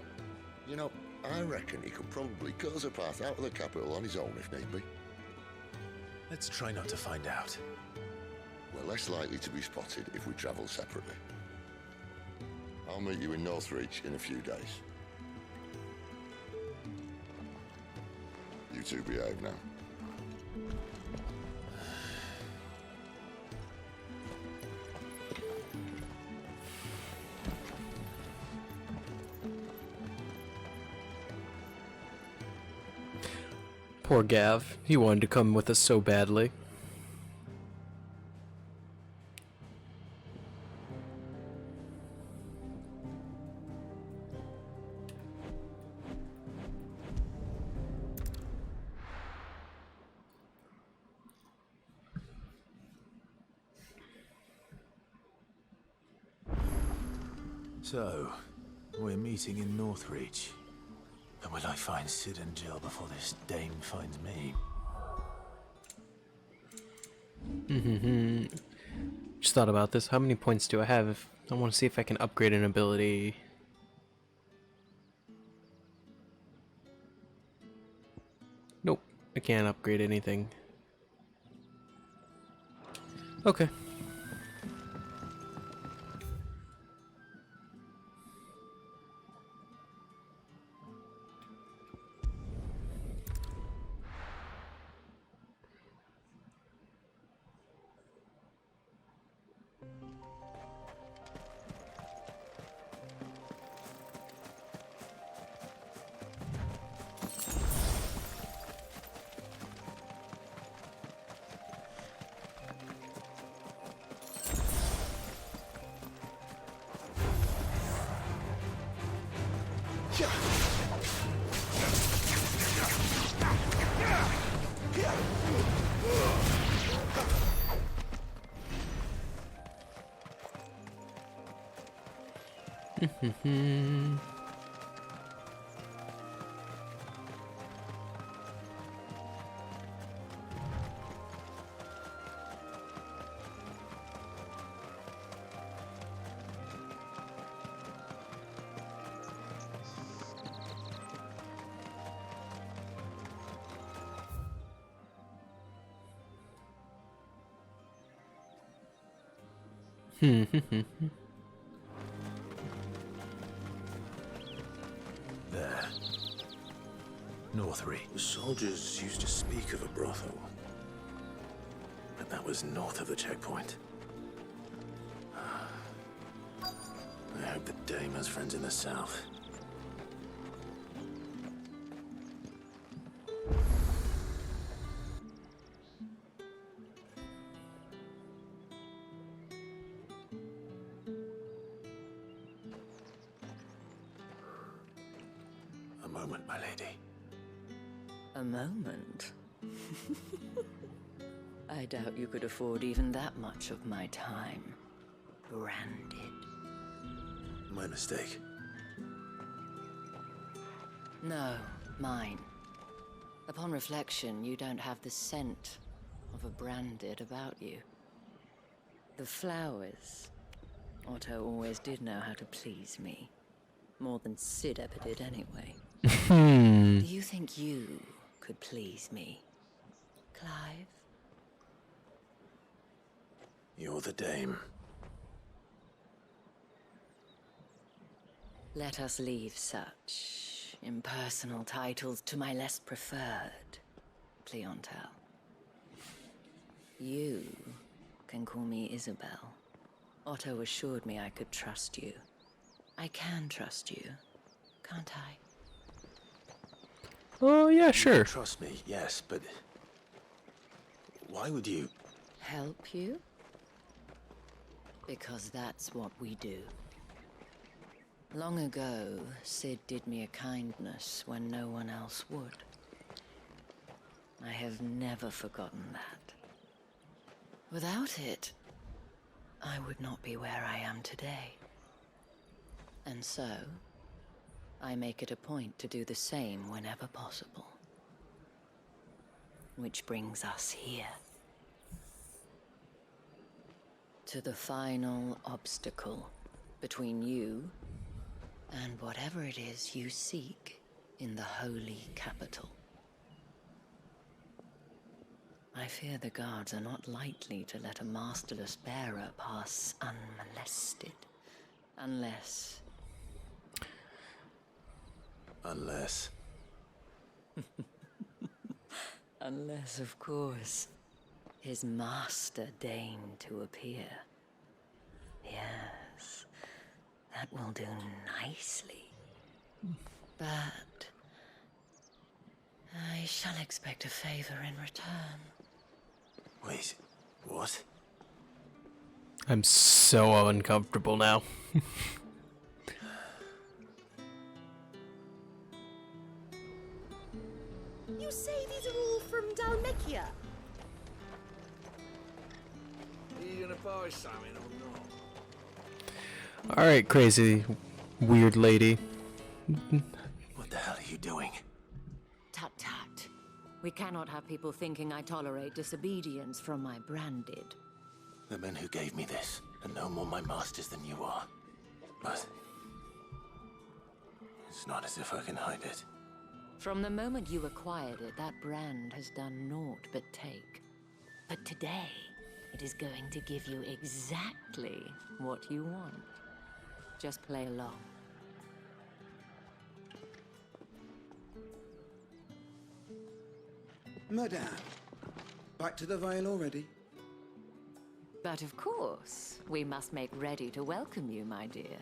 You know, I reckon he could probably cut us a path out of the capital on his own if need be. Let's try not to find out. We're less likely to be spotted if we travel separately. I'll meet you in Northreach in a few days. You two behave now. Poor Gav. He wanted to come with us so badly. So, we're meeting in Northreach. And will I find Sid and Jill before this dame finds me? Just thought about this. How many points do I have? I want to see if I can upgrade an ability. Nope, I can't upgrade anything. Okay. There. Northery. The soldiers used to speak of a brothel, but that was north of the checkpoint. I hope the dame has friends in the south. A moment, my lady. A moment? I doubt you could afford even that much of my time. Branded. My mistake. No, mine. Upon reflection, you don't have the scent of a branded about you. The flowers. Otto always did know how to please me. More than Sid ever did anyway. Do you think you could please me, Clive? You're the dame. Let us leave such impersonal titles to my less preferred clientele. You can call me Isabel. Otto assured me I could trust you. I can trust you, can't I? Oh, yeah, sure. Trust me, yes, but why would you? Help you? Because that's what we do. Long ago, Sid did me a kindness when no one else would. I have never forgotten that. Without it, I would not be where I am today. And so, I make it a point to do the same whenever possible. Which brings us here. To the final obstacle between you and whatever it is you seek in the holy capital. I fear the guards are not likely to let a masterless bearer pass unmolested. Unless... Unless, of course, his master deigned to appear. Yes, that will do nicely. But I shall expect a favor in return. Wait, what? I'm so uncomfortable now. You say these are all from Dalmekia? Are you gonna buy something or not? Alright, crazy, weird lady. What the hell are you doing? Tut tut. We cannot have people thinking I tolerate disobedience from my branded. The men who gave me this are no more my masters than you are. But it's not as if I can hide it. From the moment you acquired it, that brand has done naught but take. But today, it is going to give you exactly what you want. Just play along. Madame, back to the Vale already? But of course, we must make ready to welcome you, my dear.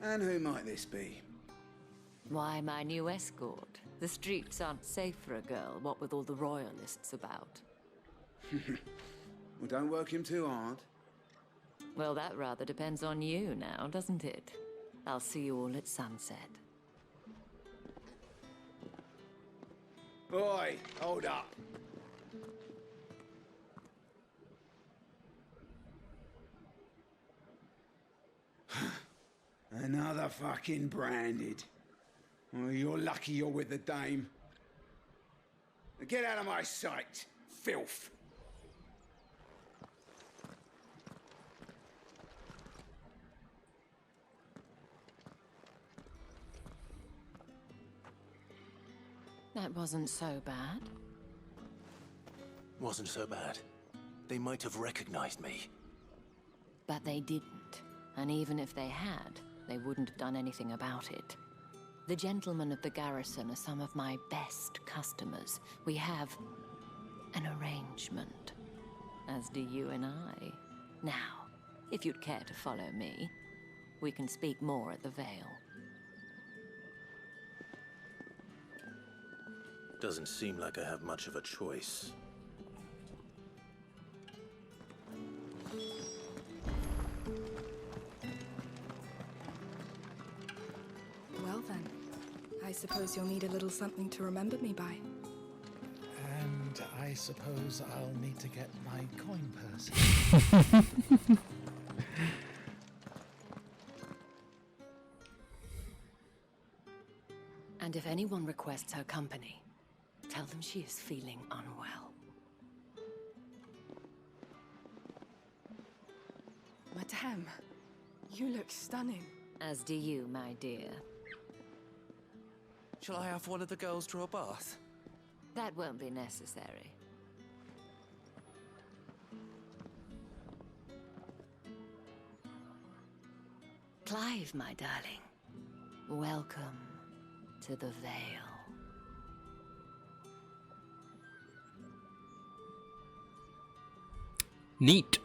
And who might this be? Why, my new escort. The streets aren't safe for a girl, what with all the royalists about. Well, don't work him too hard. Well, that rather depends on you now, doesn't it? I'll see you all at sunset. Boy, hold up. Another fucking branded. Well, you're lucky you're with the dame. Get out of my sight, filth. That wasn't so bad. Wasn't so bad. They might have recognized me. But they didn't. And even if they had, they wouldn't have done anything about it. The gentlemen of the garrison are some of my best customers. We have an arrangement, as do you and I. Now, if you'd care to follow me, we can speak more at the Vale. Doesn't seem like I have much of a choice. Well then, I suppose you'll need a little something to remember me by. And I suppose I'll need to get my coin purse. And if anyone requests her company, tell them she is feeling unwell. Madame, you look stunning. As do you, my dear. Shall I have one of the girls draw a bath? That won't be necessary. Clive, my darling. Welcome to the Vale. Neat.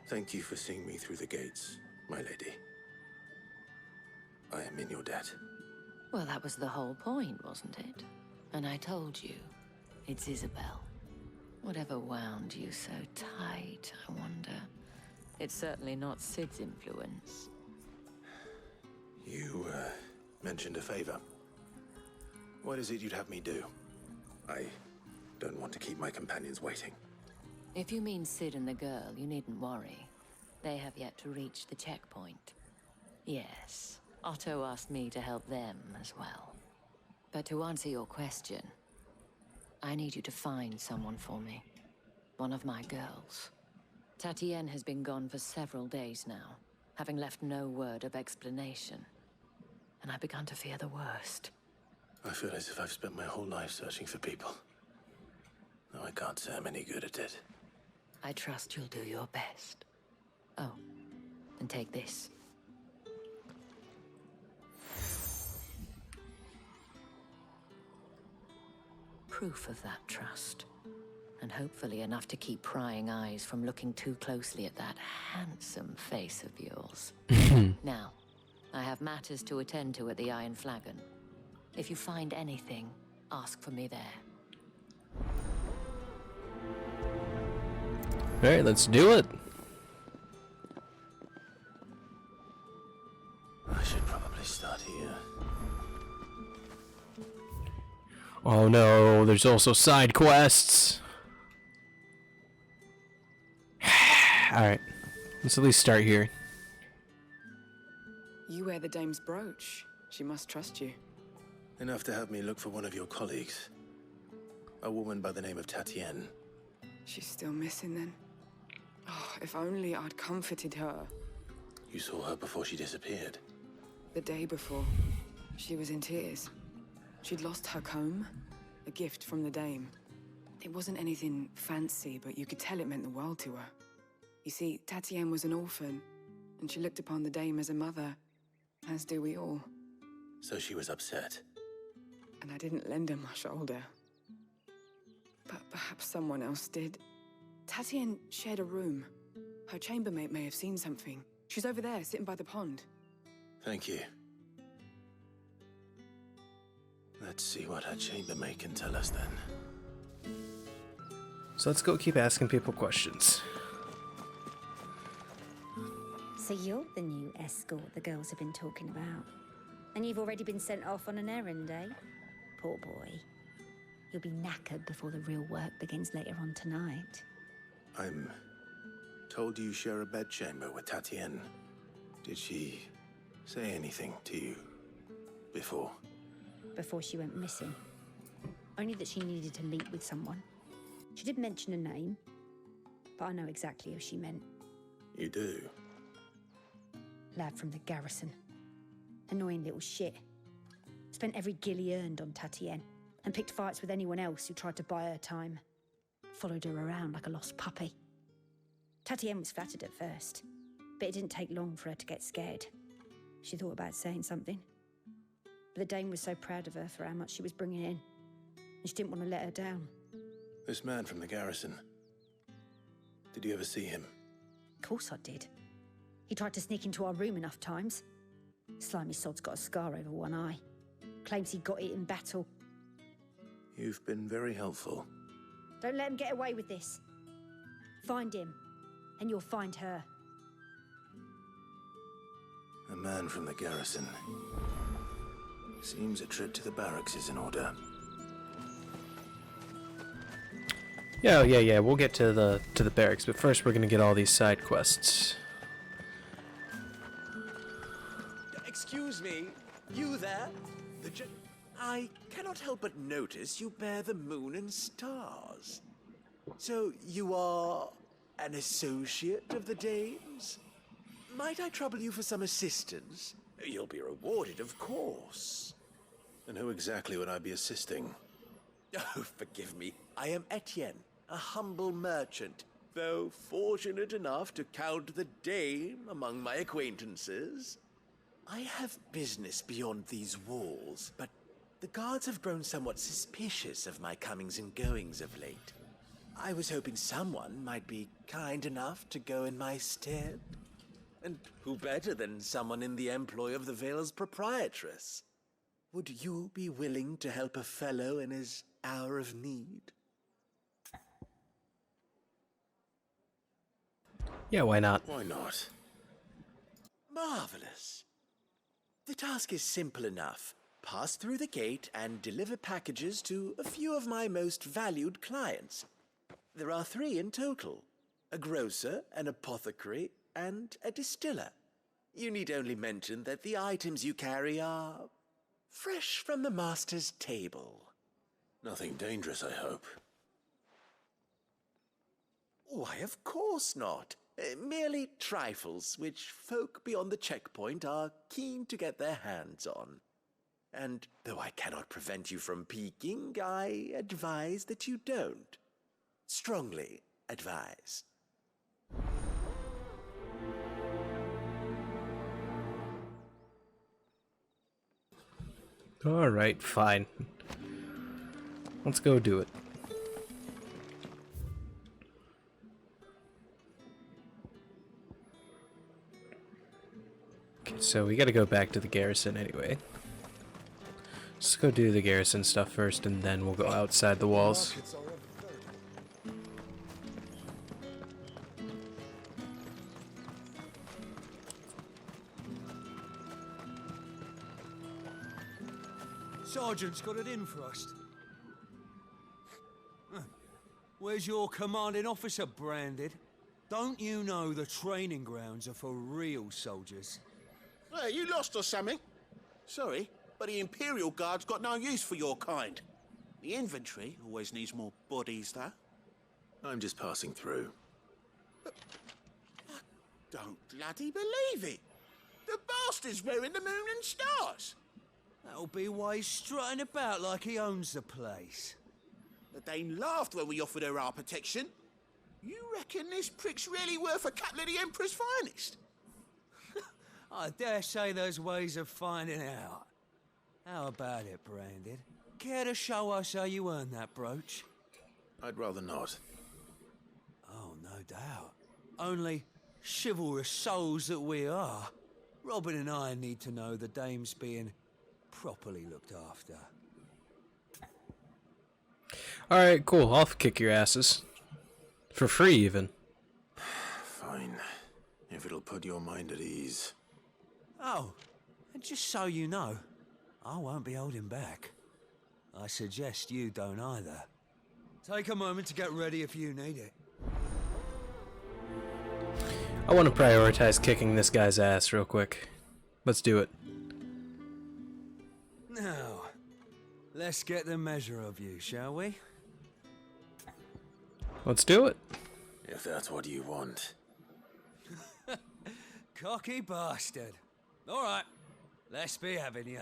Thank you for seeing me through the gates, my lady. I am in your debt. Well, that was the whole point, wasn't it? And I told you, it's Isabel. Whatever wound you so tight, I wonder. It's certainly not Sid's influence. You, mentioned a favor. What is it you'd have me do? I don't want to keep my companions waiting. If you mean Sid and the girl, you needn't worry. They have yet to reach the checkpoint. Yes, Otto asked me to help them as well. But to answer your question, I need you to find someone for me. One of my girls. Tatienne has been gone for several days now, having left no word of explanation. And I've begun to fear the worst. I feel as if I've spent my whole life searching for people. Though I can't say I'm any good at it. I trust you'll do your best. Oh, and take this. Proof of that trust. And hopefully enough to keep prying eyes from looking too closely at that handsome face of yours. Now, I have matters to attend to at the Iron Flagon. If you find anything, ask for me there. Alright, let's do it. I should probably start here. Oh no, there's also side quests. Alright, let's at least start here. You wear the dame's brooch. She must trust you. Enough to have me look for one of your colleagues. A woman by the name of Tatienne. She's still missing then. Oh, if only I'd comforted her. You saw her before she disappeared. The day before, she was in tears. She'd lost her comb, a gift from the dame. It wasn't anything fancy, but you could tell it meant the world to her. You see, Tatienne was an orphan, and she looked upon the dame as a mother, as do we all. So she was upset. And I didn't lend her my shoulder. But perhaps someone else did. Tatienne shared a room. Her chambermaid may have seen something. She's over there, sitting by the pond. Thank you. Let's see what her chambermaid can tell us then. So let's go keep asking people questions. So you're the new escort the girls have been talking about. And you've already been sent off on an errand, eh? Poor boy. You'll be knackered before the real work begins later on tonight. I'm told you share a bedchamber with Tatienne. Did she say anything to you before? Before she went missing. Only that she needed to meet with someone. She did mention a name, but I know exactly who she meant. You do? Lad from the garrison. Annoying little shit. Spent every gil he earned on Tatienne, and picked fights with anyone else who tried to buy her time. Followed her around like a lost puppy. Tatienne was flattered at first, but it didn't take long for her to get scared. She thought about saying something. But the Dame was so proud of her for how much she was bringing in, and she didn't want to let her down. This man from the garrison. Did you ever see him? Of course I did. He tried to sneak into our room enough times. Slimy sod's got a scar over one eye. Claims he got it in battle. You've been very helpful. Don't let him get away with this. Find him, and you'll find her. A man from the garrison. Seems a trip to the barracks is in order. Yeah. We'll get to the barracks, but first we're gonna get all these side quests. Excuse me, you there? I cannot help but notice you bear the moon and stars. So you are an associate of the Dame's? Might I trouble you for some assistance? You'll be rewarded, of course. And who exactly would I be assisting? Oh, forgive me. I am Etienne, a humble merchant, though fortunate enough to count the Dame among my acquaintances. I have business beyond these walls, but the guards have grown somewhat suspicious of my comings and goings of late. I was hoping someone might be kind enough to go in my stead. And who better than someone in the employ of the Vale's proprietress? Would you be willing to help a fellow in his hour of need? Yeah, why not? Why not? Marvelous. The task is simple enough. Pass through the gate and deliver packages to a few of my most valued clients. There are 3 in total: a grocer, an apothecary, and a distiller. You need only mention that the items you carry are fresh from the master's table. Nothing dangerous, I hope. Why, of course not. Merely trifles which folk beyond the checkpoint are keen to get their hands on. And though I cannot prevent you from peeking, I advise that you don't. Strongly advise. Alright, fine. Let's go do it. Okay, so we gotta go back to the garrison anyway. Let's go do the garrison stuff first, and then we'll go outside the walls. Sergeant's got it in for us. Where's your commanding officer branded? Don't you know the training grounds are for real soldiers? Hey, you lost or something? Sorry, but the Imperial Guard's got no use for your kind. The infantry always needs more bodies, though. I'm just passing through. I don't bloody believe it. The bastard's wearing the moon and stars. That'll be why he's strutting about like he owns the place. The Dane laughed when we offered her our protection. You reckon this prick's really worth a couple of the Emperor's finest? I dare say there's ways of finding out. How about it, Branded? Care to show us how you earned that brooch? I'd rather not. Oh, no doubt. Only chivalrous souls that we are, Robin and I need to know the Dame's being properly looked after. Alright, cool. I'll kick your asses. For free, even. Fine. If it'll put your mind at ease. Oh, and just so you know, I won't be holding back. I suggest you don't either. Take a moment to get ready if you need it. I want to prioritize kicking this guy's ass real quick. Let's do it. Now, let's get the measure of you, shall we? Let's do it. If that's what you want. Cocky bastard. All right, let's be having you.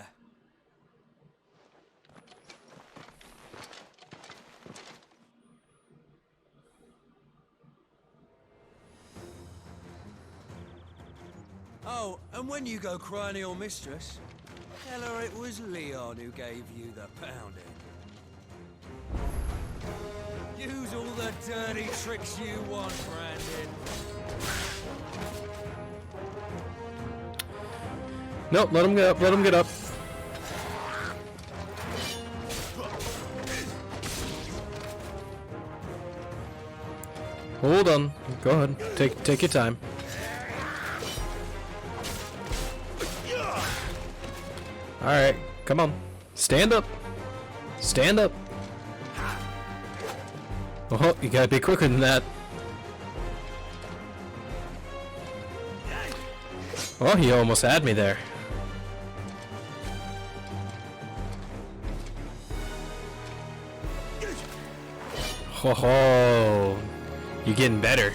Oh, and when you go crying to your mistress, tell her it was Leon who gave you the pounding. Use all the dirty tricks you want, Brandon. Nope, let him get up, let him get up. Hold on. Go ahead. Take your time. Alright, come on. Stand up. Stand up. Oh, you gotta be quicker than that. Oh, he almost had me there. Ho ho. You're getting better.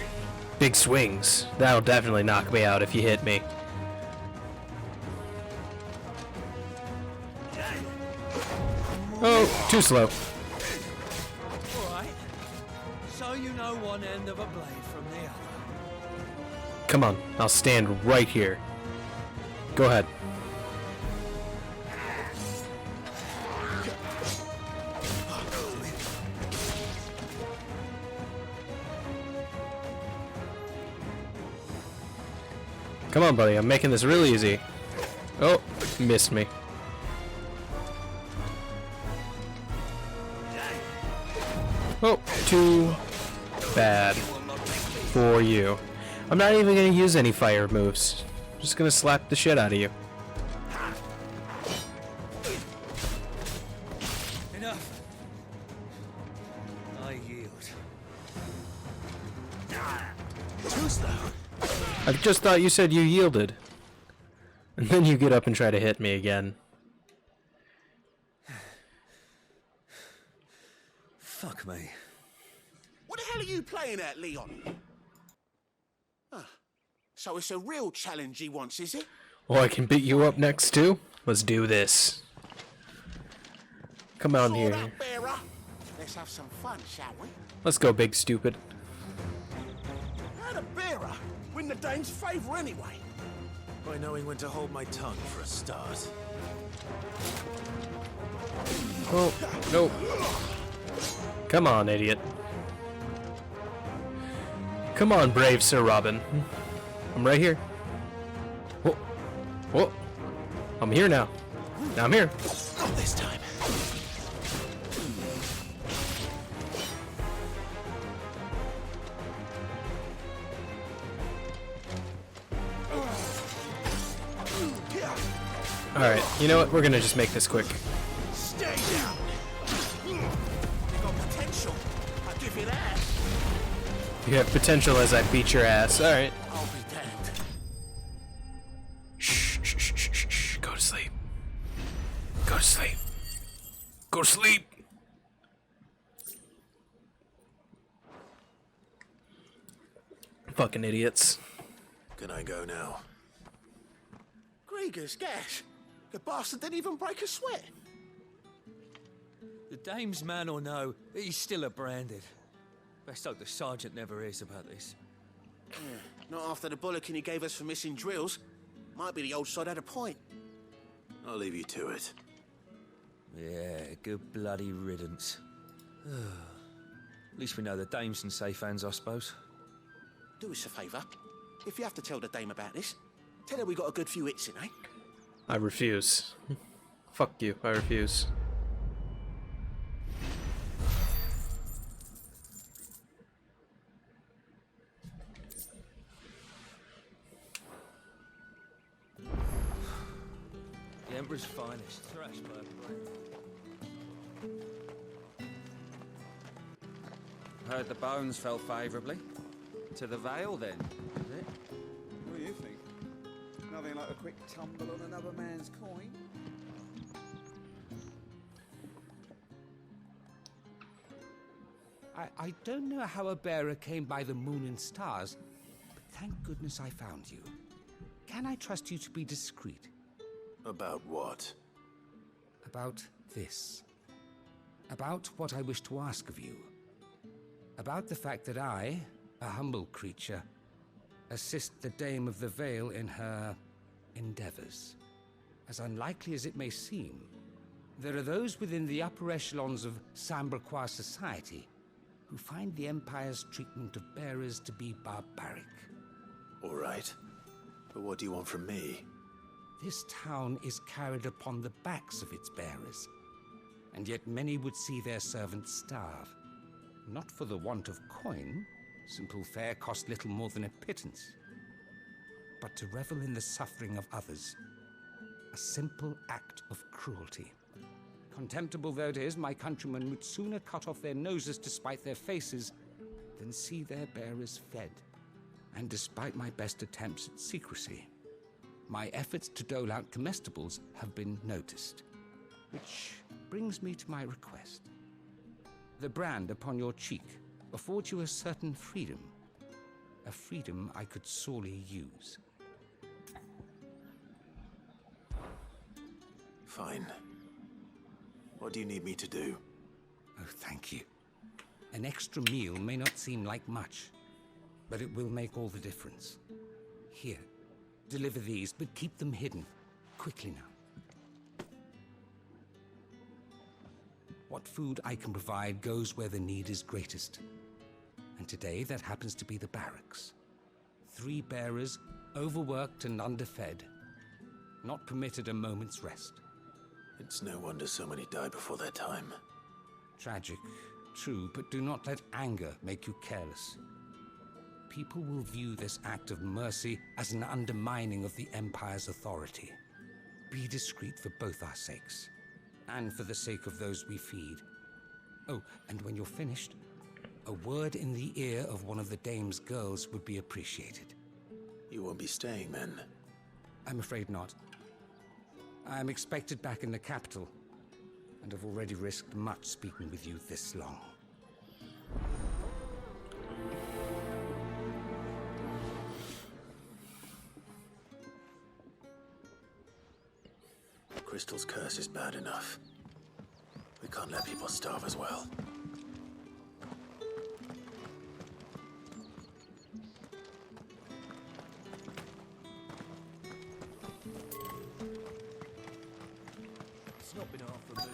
Big swings. That'll definitely knock me out if you hit me. Oh, too slow. Alright. So you know one end of a blade from the other. Come on, I'll stand right here. Go ahead. Come on, buddy, I'm making this real easy. Oh, missed me. Oh, too bad for you. I'm not even gonna use any fire moves. Just gonna slap the shit out of you. Enough. I yield. Too slow. I just thought you said you yielded. And then you get up and try to hit me again. Fuck me. What the hell are you playing at, Leon? Ah, so it's a real challenge he wants, is it? Oh, I can beat you up next too? Let's do this. Come on Sword here. up, bearer. Let's have some fun, shall we? Let's go, big stupid. How the bearer win the dame's favour anyway? By knowing when to hold my tongue for a start. Oh, no. Come on, idiot. Come on, brave Sir Robin. I'm right here. Whoa. Whoa. I'm here now. I'm here. Not this time. Alright, you know what? We're gonna just make this quick. Stay down. You got potential. I'll give you that. You have potential as I beat your ass. Alright. I'll be damned. Shh, shh, shh, shh, shh, shh. Go to sleep. Go to sleep. Go to sleep. Fucking idiots. Can I go now? Grieger's gas. The bastard didn't even break a sweat. The dame's man or no, he's still a branded. Best hope the sergeant never hears about this. Yeah, not after the bollocking he gave us for missing drills. Might be the old sod had a point. I'll leave you to it. Yeah, good bloody riddance. At least we know the dame's in safe hands, I suppose. Do us a favour. If you have to tell the dame about this, tell her we got a good few hits in, eh? I refuse. Fuck you, I refuse. The Emperor's finest, Thrashburg blade. Heard the bones fell favourably. To the Vale, then, is it? What do you think? Nothing like a quick tumble on another man's coin. I don't know how a bearer came by the moon and stars, but thank goodness I found you. Can I trust you to be discreet? About what? About this. About what I wish to ask of you. About the fact that I, a humble creature, assist the Dame of the Vale in her endeavors. As unlikely as it may seem, there are those within the upper echelons of Samberquois society who find the Empire's treatment of bearers to be barbaric. All right. But what do you want from me? This town is carried upon the backs of its bearers, and yet many would see their servants starve. Not for the want of coin, simple fare cost little more than a pittance, but to revel in the suffering of others, a simple act of cruelty. Contemptible though it is, my countrymen would sooner cut off their noses to spite their faces than see their bearers fed. And despite my best attempts at secrecy, my efforts to dole out comestibles have been noticed. Which brings me to my request. The brand upon your cheek affords you a certain freedom. A freedom I could sorely use. Fine. What do you need me to do? Oh, thank you. An extra meal may not seem like much, but it will make all the difference. Here, deliver these, but keep them hidden. Quickly now. What food I can provide goes where the need is greatest. And today, that happens to be the barracks. 3 bearers, overworked and underfed, not permitted a moment's rest. It's no wonder so many die before their time. Tragic, true, but do not let anger make you careless. People will view this act of mercy as an undermining of the Empire's authority. Be discreet for both our sakes, and for the sake of those we feed. Oh, and when you're finished, a word in the ear of one of the Dame's girls would be appreciated. You won't be staying then? I'm afraid not. I'm expected back in the capital, and have already risked much speaking with you this long. Crystal's curse is bad enough. We can't let people starve as well. It's not been half removed.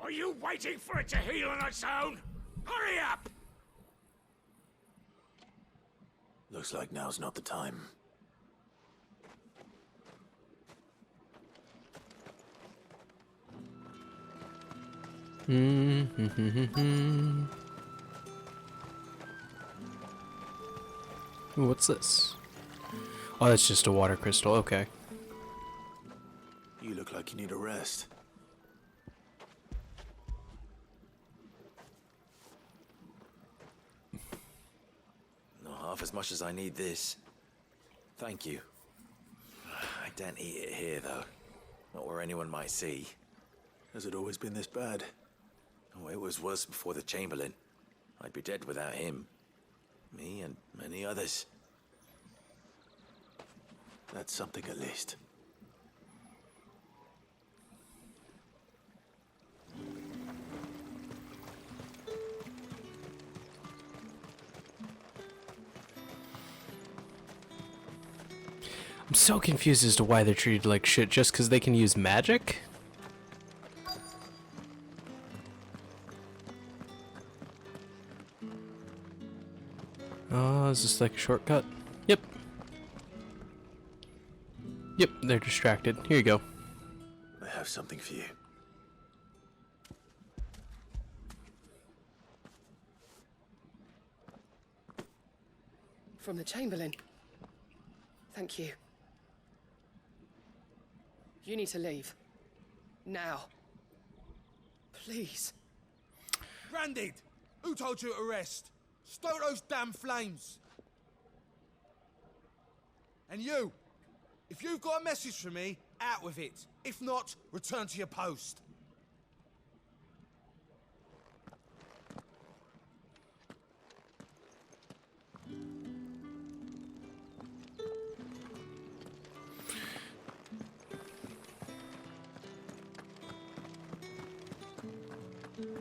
Are you waiting for it to heal on its own? Hurry up! Looks like now's not the time. Ooh, what's this? Oh, that's just a water crystal, okay. You look like you need a rest. Not half as much as I need this. Thank you. I don't eat it here, though. Not where anyone might see. Has it always been this bad? Oh, it was worse before the Chamberlain. I'd be dead without him. Me and many others. That's something at least. I'm so confused as to why they're treated like shit just because they can use magic? Oh, is this like a shortcut? Yep. Yep, they're distracted. Here you go. I have something for you. From the Chamberlain. Thank you. You need to leave. Now. Please. Branded! Who told you to rest? Stoke those damn flames! And you! If you've got a message for me, out with it. If not, return to your post. Enough!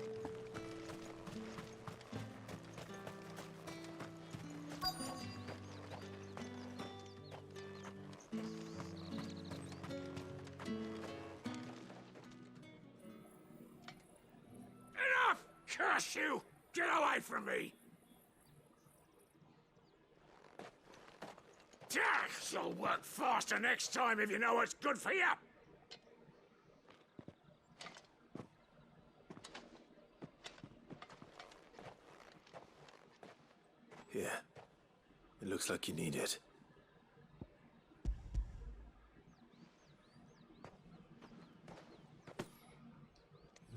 Curse you! Get away from me! You'll work faster next time if you know what's good for you! Here. It looks like you need it.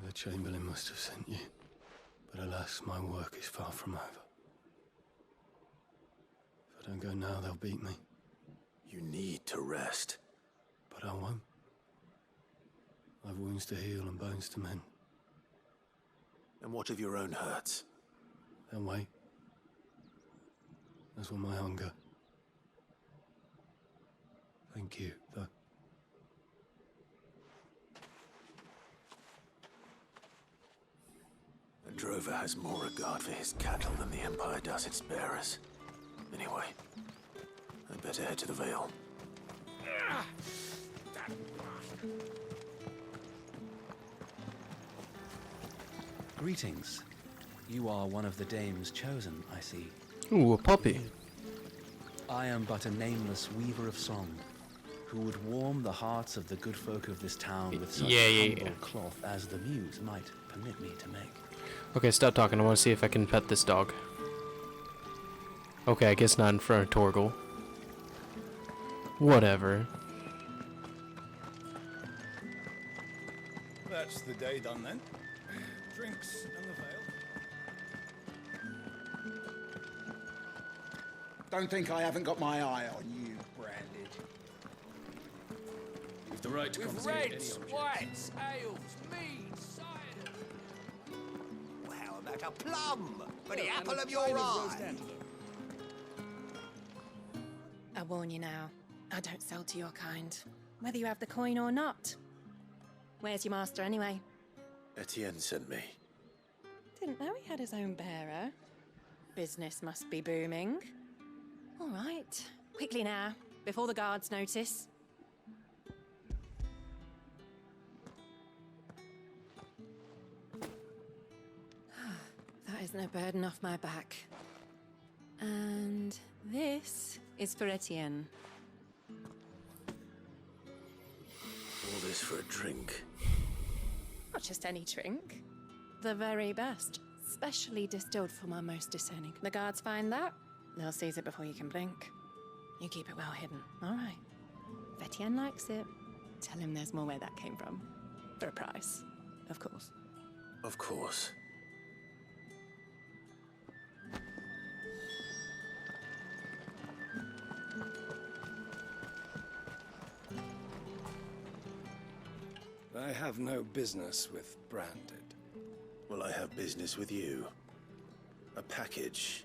The Chamberlain must have sent you, but alas, my work is far from over. If I don't go now, they'll beat me. You need to rest. But I won't. I've wounds to heal and bones to mend. And what of your own hurts? They'll wait. As will my hunger. Thank you, though. A drover has more regard for his cattle than the Empire does its bearers. Anyway, I'd better head to the Vale. Greetings. You are one of the dames chosen, I see. Ooh, a puppy. I am but a nameless weaver of song, who would warm the hearts of the good folk of this town with such humble cloth as the muse might permit me to make. Okay, stop talking. I want to see if I can pet this dog. Okay, I guess not in front of Torgal. Whatever. That's the day done then. Drinks and the Vale. Don't think I haven't got my eye on you, Branded. With the right to With confiscate reds, any object. whites, ales, meads, cider. Well, how about a plum for the apple of your eye? I warn you now, I don't sell to your kind, whether you have the coin or not. Where's your master anyway? Etienne sent me. Didn't know he had his own bearer. Business must be booming. All right, quickly now, before the guards notice. That is no burden off my back. And this is for Etienne. All this for a drink. Not just any drink. The very best. Specially distilled for my most discerning. The guards find that, they'll seize it before you can blink. You keep it well hidden, all right? If Etienne likes it, tell him there's more where that came from. For a price, of course. Of course. I have no business with Branded. Well, I have business with you. A package.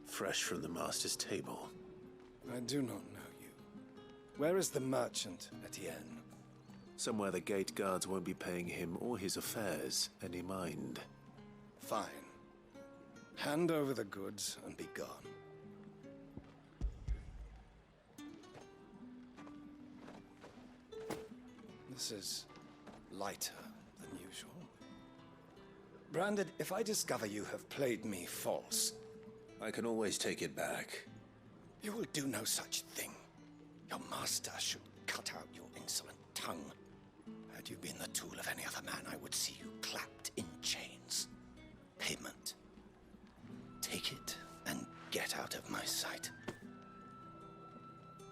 Fresh from the Master's table. I do not know you. Where is the merchant, Etienne? Somewhere the gate guards won't be paying him or his affairs any mind. Fine. Hand over the goods and be gone. This is lighter than usual. Branded, if I discover you have played me false... I can always take it back. You will do no such thing. Your master should cut out your insolent tongue. Had you been the tool of any other man, I would see you clapped in chains. Payment. Take it and get out of my sight.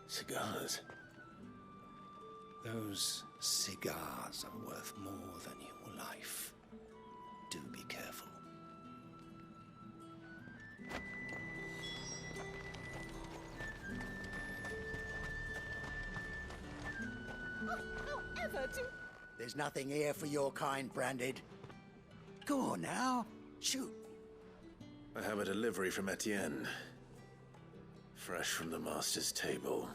Cigars? Those cigars are worth more than your life. Do be careful. There's nothing here for your kind, Branded. Go on now, shoot. I have a delivery from Etienne. Fresh from the Master's table.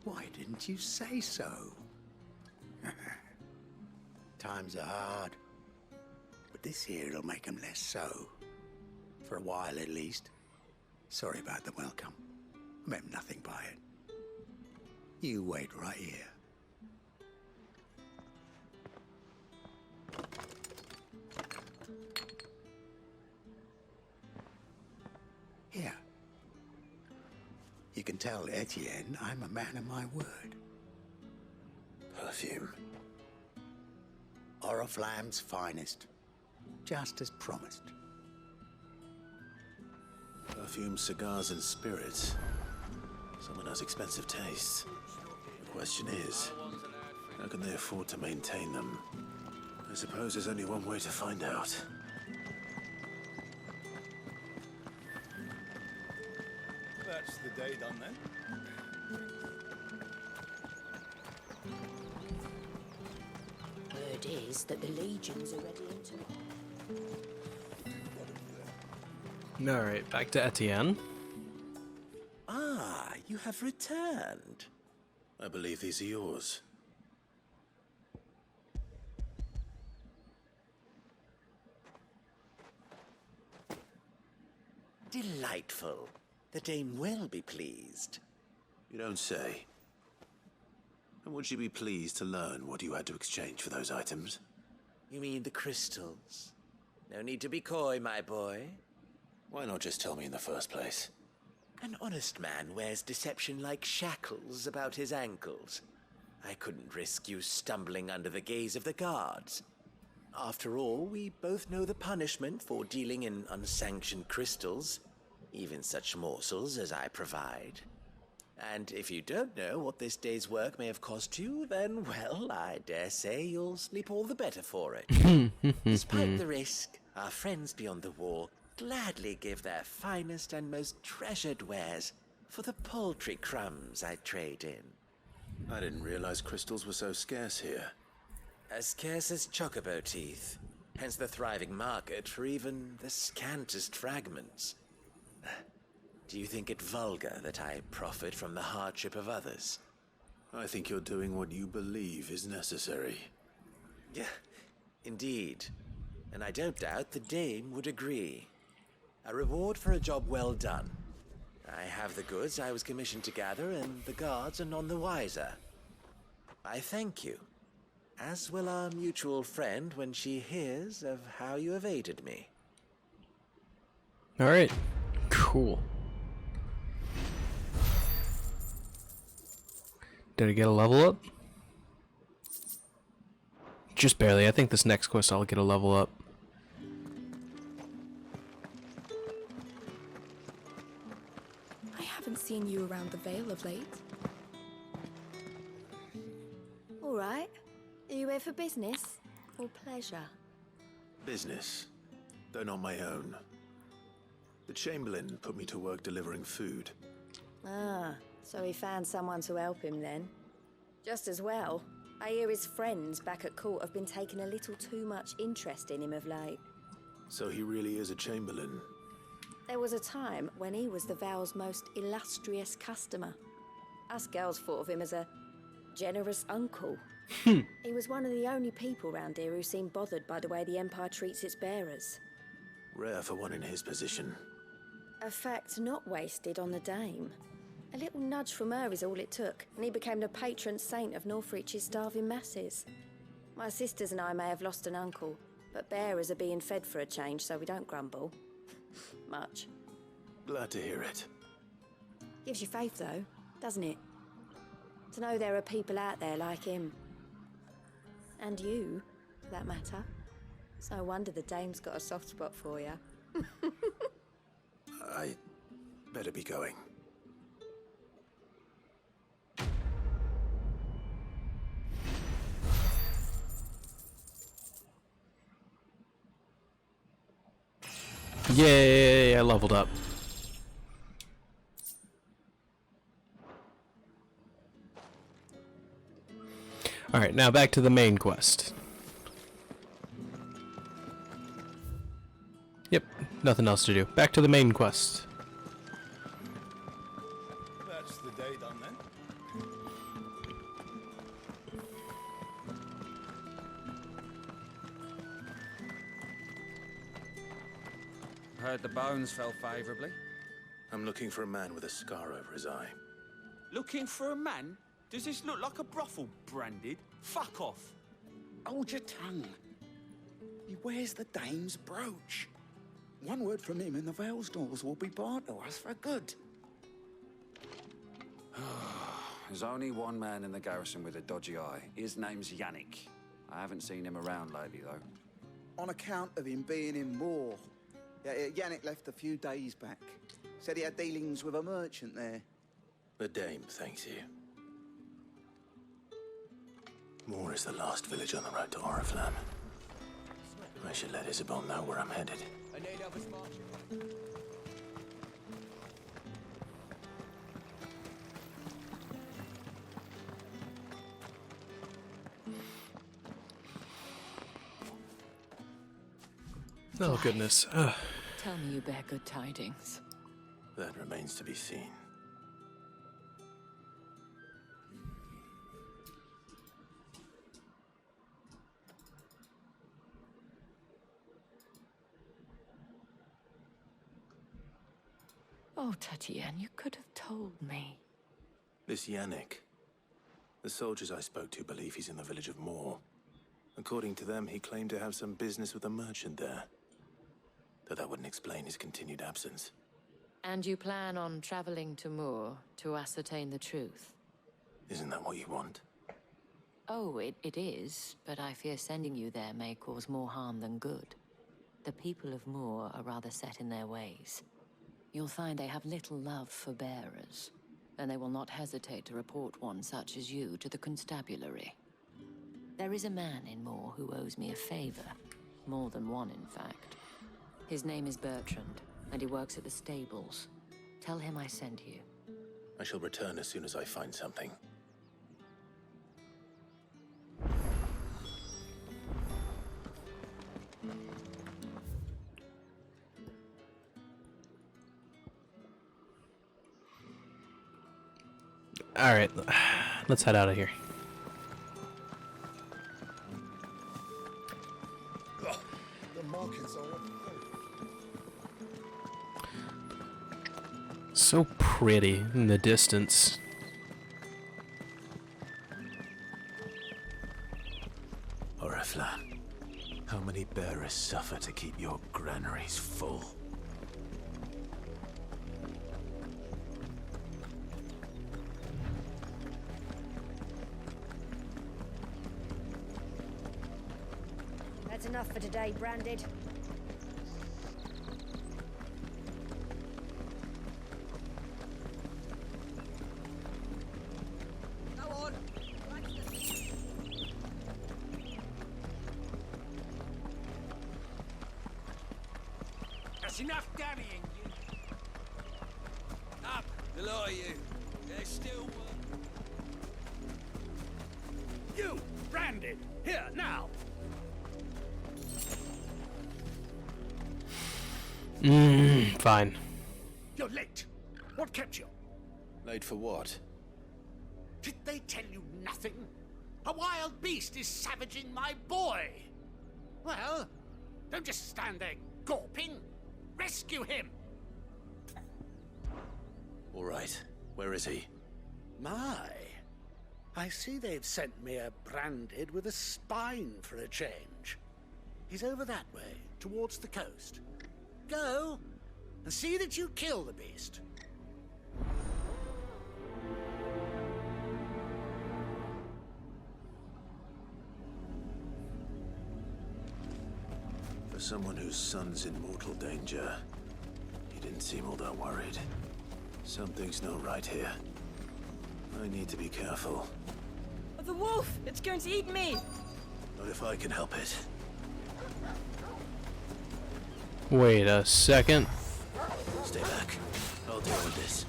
Why didn't you say so? Times are hard. But this here'll make 'em less so. For a while at least. Sorry about the welcome. I meant nothing by it. You wait right here. Here. You can tell Etienne I'm a man of my word. Perfume. Oriflamme's finest. Just as promised. Perfume, cigars, and spirits. Someone has expensive tastes. The question is, how can they afford to maintain them? I suppose there's only one way to find out. That's the day done then. Word is that the legions are ready into Alright, back to Etienne. Ah, you have returned. I believe these are yours. Delightful. The dame will be pleased. You don't say. And would she be pleased to learn what you had to exchange for those items? You mean the crystals? No need to be coy, my boy. Why not just tell me in the first place? An honest man wears deception like shackles about his ankles. I couldn't risk you stumbling under the gaze of the guards. After all, we both know the punishment for dealing in unsanctioned crystals, even such morsels as I provide. And if you don't know what this day's work may have cost you, then, well, I dare say you'll sleep all the better for it. Despite the risk, our friends beyond the wall gladly give their finest and most treasured wares for the paltry crumbs I trade in. I didn't realize crystals were so scarce here. As scarce as chocobo teeth, hence the thriving market for even the scantest fragments. Do you think it vulgar that I profit from the hardship of others? I think you're doing what you believe is necessary. Yeah, indeed. And I don't doubt the dame would agree. A reward for a job well done. I have the goods I was commissioned to gather, and the guards are none the wiser. I thank you, as will our mutual friend when she hears of how you have aided me. Alright, cool. Did I get a level up? Just barely. I think this next quest I'll get a level up. I haven't seen you around the Vale of late. All right. Are you here for business or pleasure? Business, though not my own. The Chamberlain put me to work delivering food. Ah, so he found someone to help him then. Just as well. I hear his friends back at court have been taking a little too much interest in him of late. So he really is a Chamberlain. There was a time when he was the Vale's most illustrious customer. Us girls thought of him as a generous uncle. He was one of the only people round here who seemed bothered by the way the Empire treats its bearers. Rare for one in his position. A fact not wasted on the dame. A little nudge from her is all it took, and he became the patron saint of Northreach's starving masses. My sisters and I may have lost an uncle, but bearers are being fed for a change, so we don't grumble. Much. Glad to hear it. Gives you faith, though, doesn't it? To know there are people out there like him. And you, for that matter. It's no wonder the dame's got a soft spot for you. I better be going. Yay, I leveled up. Alright, now back to the main quest. Yep, nothing else to do. Back to the main quest. That's the day done then. Heard the bones fell favourably. I'm looking for a man with a scar over his eye. Looking for a man? Does this look like a brothel, Branded? Fuck off. Hold your tongue. He wears the dame's brooch. One word from him and the Vale's doors will be barred to us for good. There's only one man in the garrison with a dodgy eye. His name's Yannick. I haven't seen him around lately, though. On account of him being in Moor. Yeah, Yannick left a few days back. Said he had dealings with a merchant there. The dame thanks you. Moor is the last village on the road to Oriflamme. I should let Isabel know where I'm headed. Oh, goodness. Tell me you bear good tidings. That remains to be seen. Oh, Tatienne, you could have told me. This Yannick. The soldiers I spoke to believe he's in the village of Moor. According to them, he claimed to have some business with a merchant there. Though that wouldn't explain his continued absence. And you plan on traveling to Moor to ascertain the truth? Isn't that what you want? Oh, it is, but I fear sending you there may cause more harm than good. The people of Moor are rather set in their ways. You'll find they have little love for bearers, and they will not hesitate to report one such as you to the constabulary. There is a man in Moor who owes me a favor. More than one, in fact. His name is Bertrand, and he works at the stables. Tell him I sent you. I shall return as soon as I find something. Alright, let's head out of here. The markets are So pretty in the distance. Oriflamme, how many bearers suffer to keep your granaries full? That's enough for today, Branded. Go on. That's enough daddying, you. Up, the lot of you. There's still work. You, Branded, here, now. Fine. You're late. What kept you? Late for what? Did they tell you nothing? A wild beast is savaging my boy. Well, don't just stand there gawping. Rescue him. All right. Where is he? My. I see they've sent me a Branded with a spine for a change. He's over that way, towards the coast. Go, and see that you kill the beast. For someone whose son's in mortal danger, he didn't seem all that worried. Something's not right here. I need to be careful. The wolf! It's going to eat me! Not if I can help it. Wait a second. Stay back. I'll deal with this.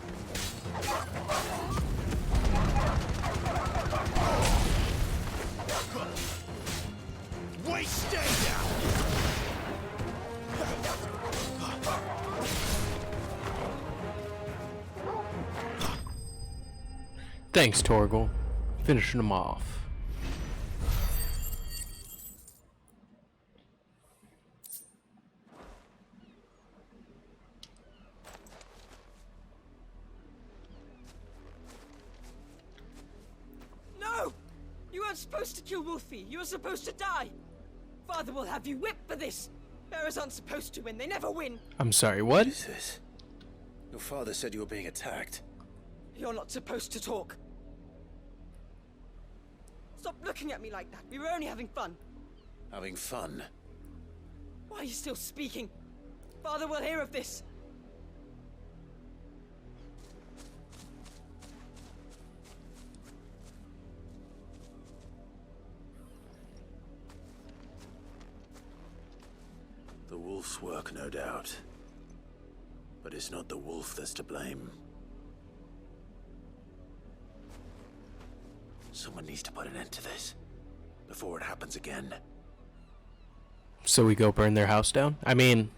Wait, stay down! Thanks, Torgal. Finishing them off. No! You weren't supposed to kill Wolfie. You were supposed to die. Father will have you whipped for this. Bearers aren't supposed to win. They never win. I'm sorry, what? What is this? Your father said you were being attacked. You're not supposed to talk. Stop looking at me like that. We were only having fun. Having fun? Why are you still speaking? Father will hear of this. The wolf's work, no doubt. But it's not the wolf that's to blame. Someone needs to put an end to this before it happens again. So we go burn their house down? I mean,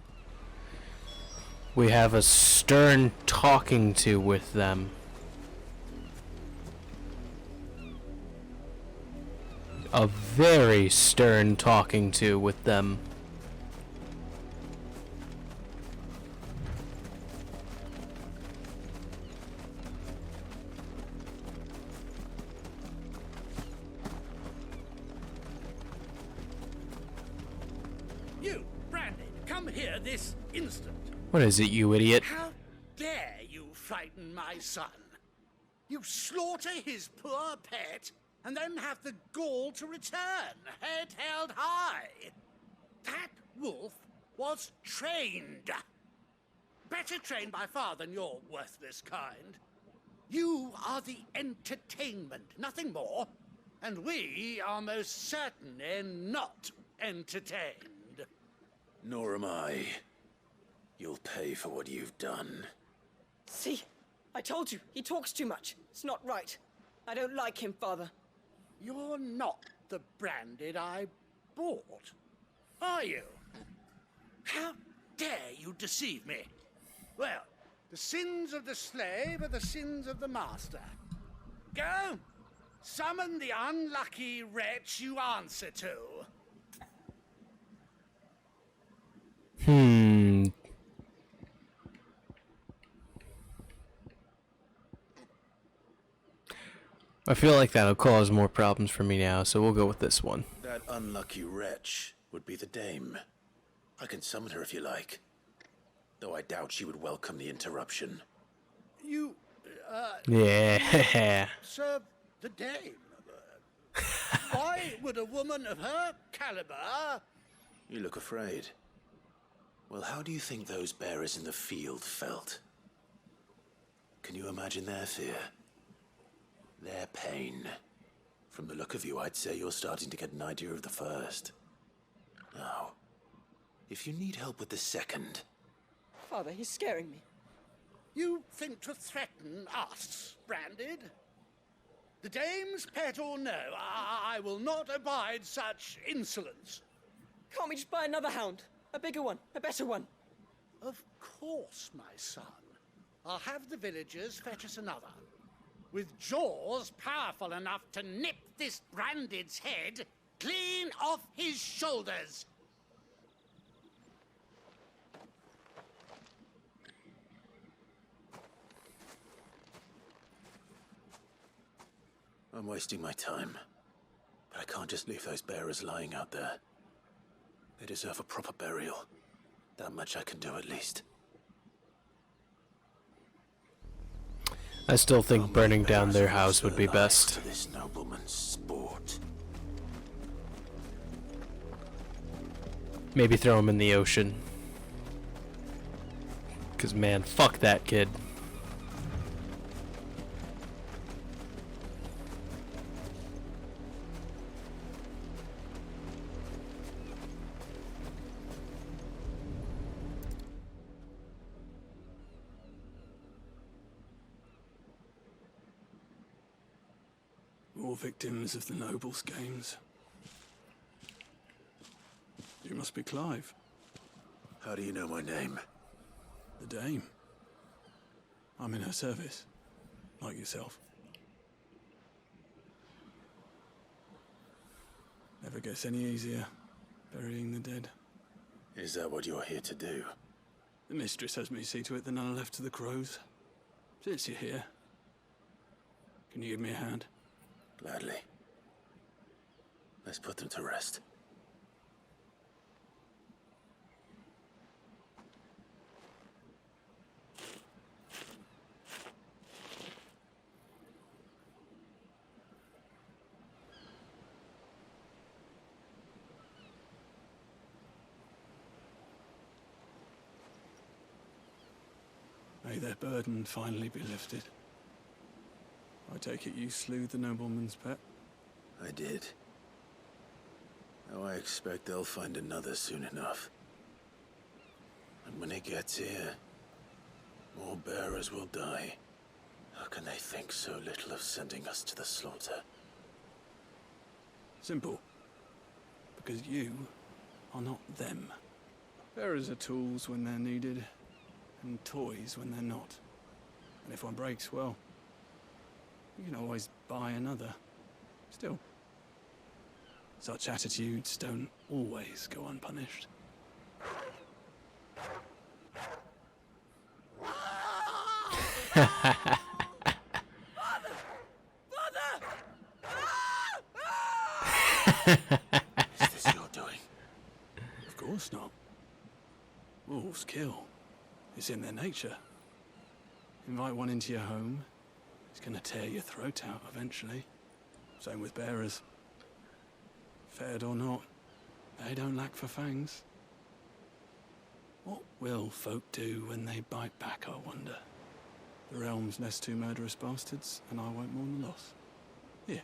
we have a stern talking to with them. A very stern talking to with them. You, Brandy, come here this instant. What is it, you idiot? How dare you frighten my son? You slaughter his poor pet, and then have the gall to return, head held high. That wolf was trained. Better trained by far than your worthless kind. You are the entertainment, nothing more. And we are most certainly not entertained. Nor am I. You'll pay for what you've done. See? I told you. He talks too much. It's not right. I don't like him, Father. You're not the Branded I bought, are you? How dare you deceive me? Well, the sins of the slave are the sins of the master. Go, summon the unlucky wretch you answer to. I feel like that'll cause more problems for me now, so we'll go with this one. That unlucky wretch would be the dame. I can summon her if you like. Though I doubt she would welcome the interruption. You, Yeah. serve the dame. Why would a woman of her caliber... You look afraid. Well, how do you think those bearers in the field felt? Can you imagine their fear? Their pain. From the look of you, I'd say you're starting to get an idea of the first. Now, if you need help with the second... Father, he's scaring me. You think to threaten us, Branded? The dame's pet or no, I will not abide such insolence. Can't we just buy another hound? A bigger one, a better one. Of course, my son. I'll have the villagers fetch us another. With jaws powerful enough to nip this Branded's head clean off his shoulders. I'm wasting my time. But I can't just leave those bearers lying out there. They deserve a proper burial. That much I can do at least. I still think burning down their house would be best. To this nobleman's sport. Maybe throw him in the ocean. 'Cause man, fuck that kid. All victims of the nobles' games. You must be Clive. How do you know my name? The Dame. I'm in her service, like yourself. Never gets any easier, burying the dead. Is that what you're here to do? The mistress has me see to it that none are left to the crows. Since you're here, can you give me a hand? Gladly. Let's put them to rest. May their burden finally be lifted. I take it you slew the nobleman's pet? I did. Now I expect they'll find another soon enough. And when it gets here, more bearers will die. How can they think so little of sending us to the slaughter? Simple. Because you are not them. Bearers are tools when they're needed, and toys when they're not. And if one breaks, well, you can always buy another. Still, such attitudes don't always go unpunished. Is this your doing? Of course not. Wolves kill. It's in their nature. Invite one into your home, it's gonna tear your throat out eventually. Same with bearers. Fed or not, they don't lack for fangs. What will folk do when they bite back, I wonder? The realm's nest two murderous bastards, and I won't mourn the loss. Here.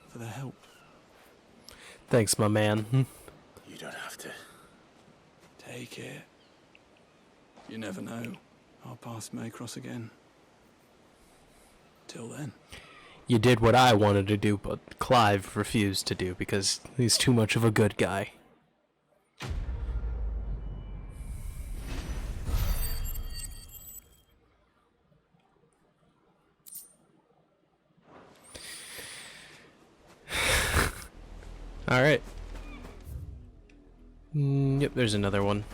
For their help. Thanks, my man. You don't have to. Take it. You never know. Our paths may cross again. Till then. You did what I wanted to do, but Clive refused to do because he's too much of a good guy. Alright. Yep, there's another one.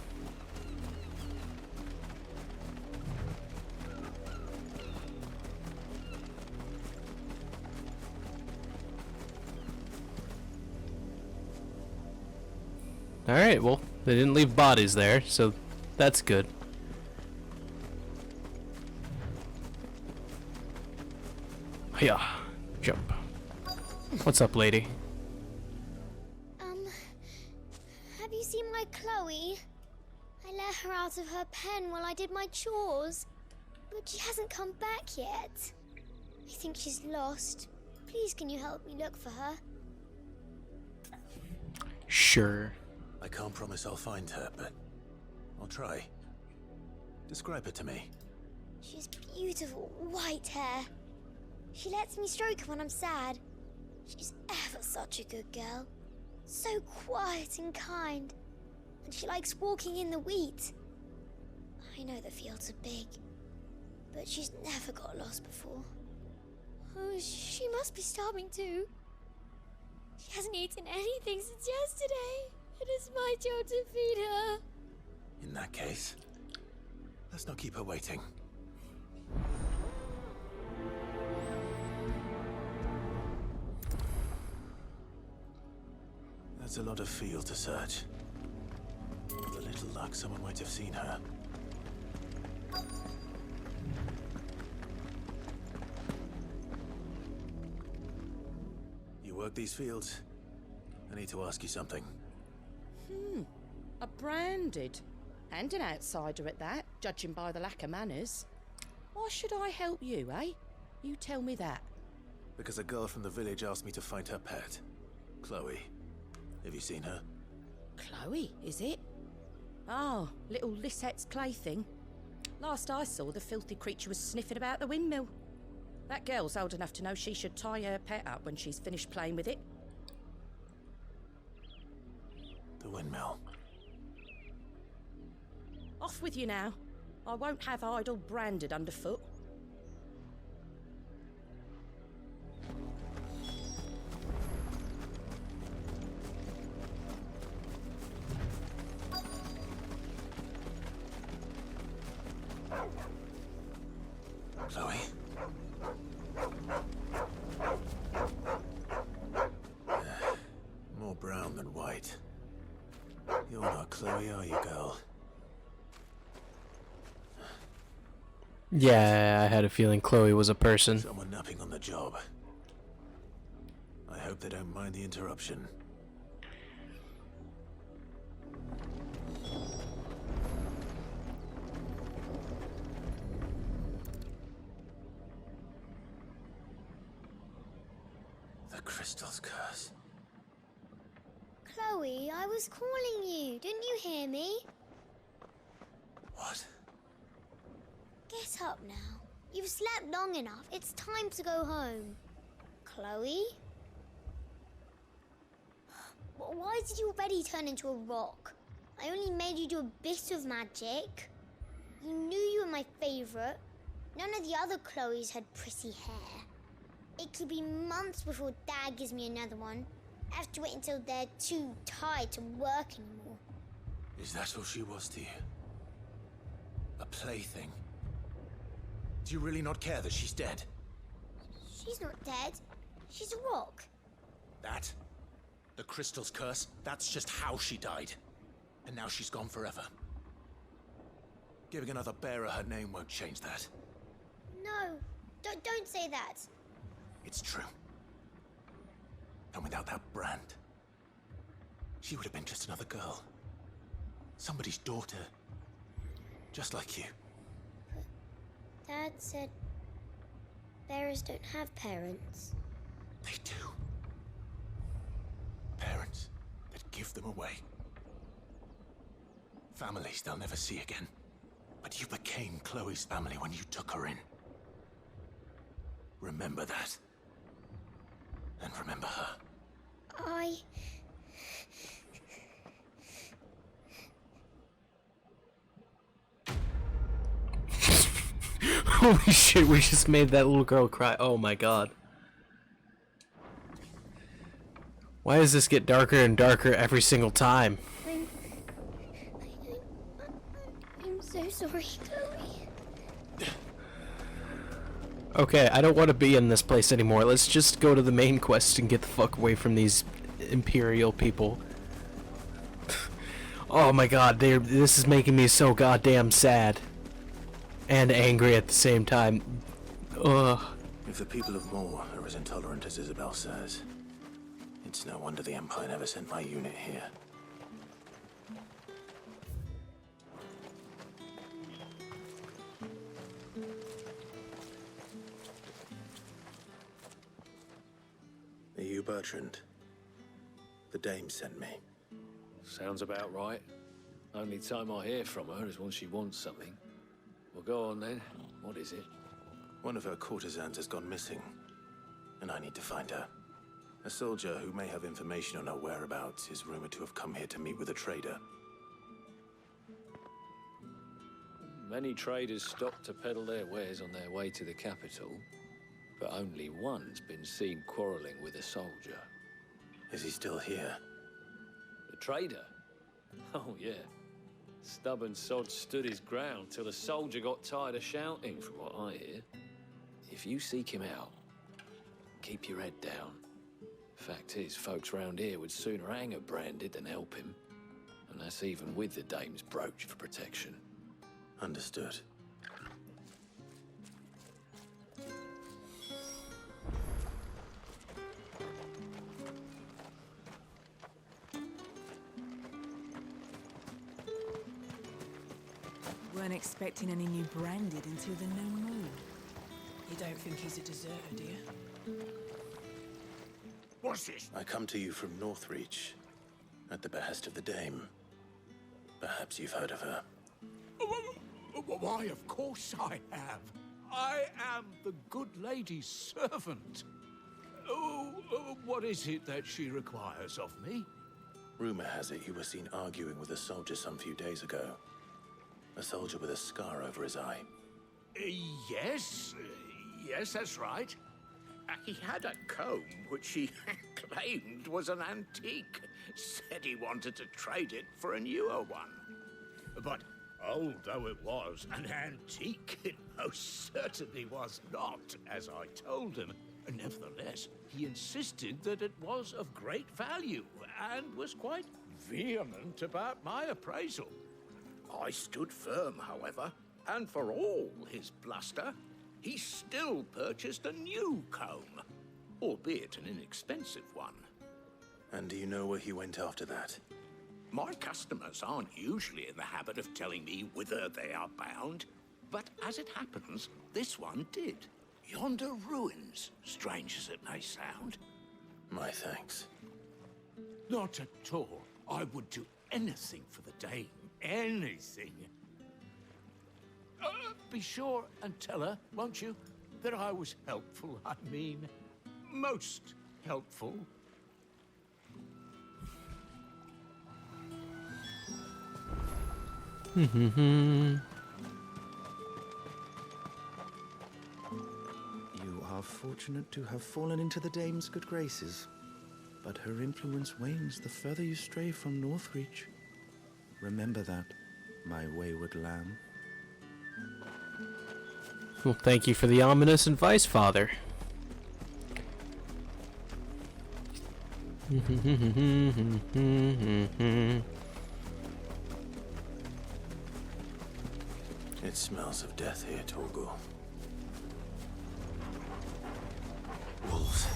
Alright, well, they didn't leave bodies there, so that's good. Yeah, jump. What's up, lady? Have you seen my Chloe? I let her out of her pen while I did my chores, but she hasn't come back yet. I think she's lost. Please, can you help me look for her? Sure. I can't promise I'll find her, but I'll try. Describe her to me. She's beautiful white hair. She lets me stroke her when I'm sad. She's ever such a good girl. So quiet and kind. And she likes walking in the wheat. I know the fields are big, but she's never got lost before. Oh, she must be starving too. She hasn't eaten anything since yesterday. It is my job to feed her. In that case, let's not keep her waiting. That's a lot of field to search. With a little luck, someone might have seen her. You work these fields? I need to ask you something. A branded. And an outsider at that, judging by the lack of manners. Why should I help you, eh? You tell me that. Because a girl from the village asked me to find her pet, Chloe. Have you seen her? Chloe, is it? Oh, little Lisette's plaything. Last I saw, the filthy creature was sniffing about the windmill. That girl's old enough to know she should tie her pet up when she's finished playing with it. The windmill. Off with you now. I won't have idle branded underfoot. Chloe are you, girl? Yeah, I had a feeling Chloe was a person. Someone napping on the job. I hope they don't mind the interruption. The crystal's curse. Chloe, I was calling you. Didn't you hear me? What? Get up now. You've slept long enough. It's time to go home. Chloe? Why did you already turn into a rock? I only made you do a bit of magic. You knew you were my favorite. None of the other Chloes had pretty hair. It could be months before Dad gives me another one. I have to wait until they're too tired to work anymore. Is that all she was to you? A plaything? Do you really not care that she's dead? She's not dead. She's a rock. That? The crystal's curse? That's just how she died. And now she's gone forever. Giving another bearer her name won't change that. No, don't say that. It's true. And without that brand, she would have been just another girl. Somebody's daughter. Just like you. Dad said bearers don't have parents. They do. Parents that give them away. Families they'll never see again. But you became Chloe's family when you took her in. Remember that. And remember her. Holy shit, we just made that little girl cry. Oh my god. Why does this get darker and darker every single time? I'm so sorry, Chloe. Okay, I don't want to be in this place anymore. Let's just go to the main quest and get the fuck away from these Imperial people. Oh my god, this is making me so goddamn sad. And angry at the same time. Ugh. If the people of Moor are as intolerant as Isabel says, it's no wonder the Empire never sent my unit here. Are you Bertrand? The dame sent me. Sounds about right. Only time I hear from her is when she wants something. Well, go on then. What is it? One of her courtesans has gone missing, and I need to find her. A soldier who may have information on her whereabouts is rumored to have come here to meet with a trader. Many traders stop to peddle their wares on their way to the capital, but only one's been seen quarreling with a soldier. Is he still here? The trader? Oh, yeah. Stubborn sod stood his ground till the soldier got tired of shouting, from what I hear. If you seek him out, keep your head down. Fact is, folks round here would sooner hang a branded than help him. And that's even with the dame's brooch for protection. Understood. Weren't expecting any new branded until the new moon. You don't think he's a deserter, do you? What's this? I come to you from Northreach, at the behest of the dame. Perhaps you've heard of her. Why, of course I have. I am the good lady's servant. What is it that she requires of me? Rumor has it you were seen arguing with a soldier some few days ago. A soldier with a scar over his eye. Yes, that's right. He had a comb which he claimed was an antique. Said he wanted to trade it for a newer one. But old though it was, an antique it most certainly was not, as I told him. Nevertheless, he insisted that it was of great value and was quite vehement about my appraisal. I stood firm, however, and for all his bluster, he still purchased a new comb, albeit an inexpensive one. And do you know where he went after that? My customers aren't usually in the habit of telling me whither they are bound, but as it happens, this one did. Yonder ruins, strange as it may sound. My thanks. Not at all. I would do anything for the dame. Anything. Be sure and tell her, won't you, that I was helpful. I mean, most helpful. You are fortunate to have fallen into the dame's good graces, but her influence wanes the further you stray from Northreach. Remember that, my wayward lamb. Well, thank you for the ominous advice, Father. It smells of death here, Torgul. Wolves.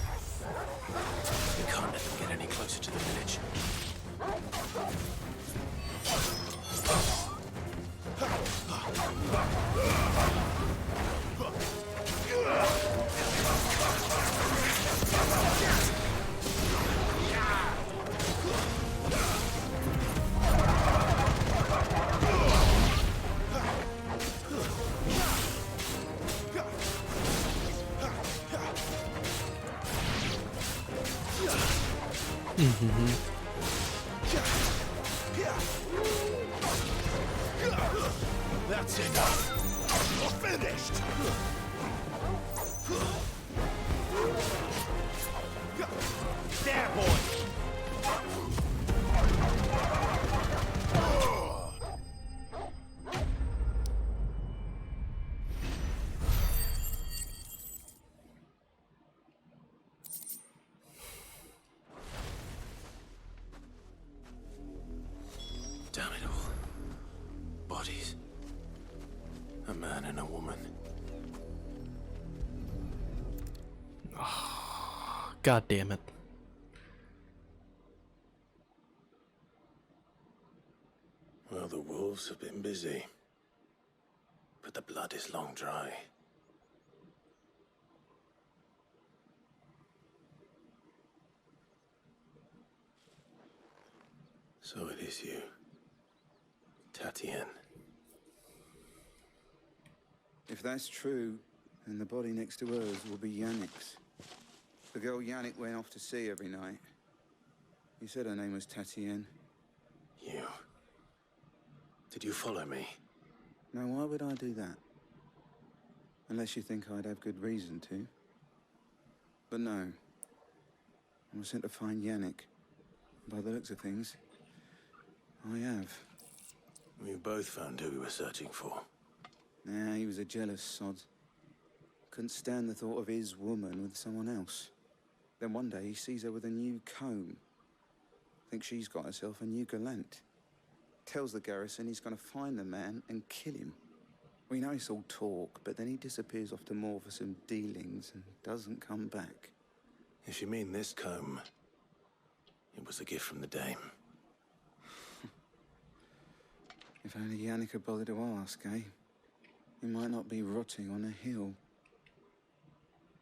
We can't let them get any closer to the village. That's enough. You're finished. There, boy. Damn it all. Bodies. A man and a woman. God damn it. Well, the wolves have been busy. But the blood is long dry. So it is you, Tatienne. If that's true, then the body next to hers will be Yannick's. The girl Yannick went off to see every night. You said her name was Tatienne. You. Did you follow me? Now, why would I do that? Unless you think I'd have good reason to. But no. I was sent to find Yannick. By the looks of things, I have. We both found who we were searching for. Nah, he was a jealous sod. Couldn't stand the thought of his woman with someone else. Then one day he sees her with a new comb. Thinks she's got herself a new gallant. Tells the garrison he's gonna find the man and kill him. We know it's all talk, but then he disappears off to Moor for some dealings and doesn't come back. If you mean this comb, it was a gift from the dame. If only Yannick had bothered to ask, eh? He might not be rotting on a hill.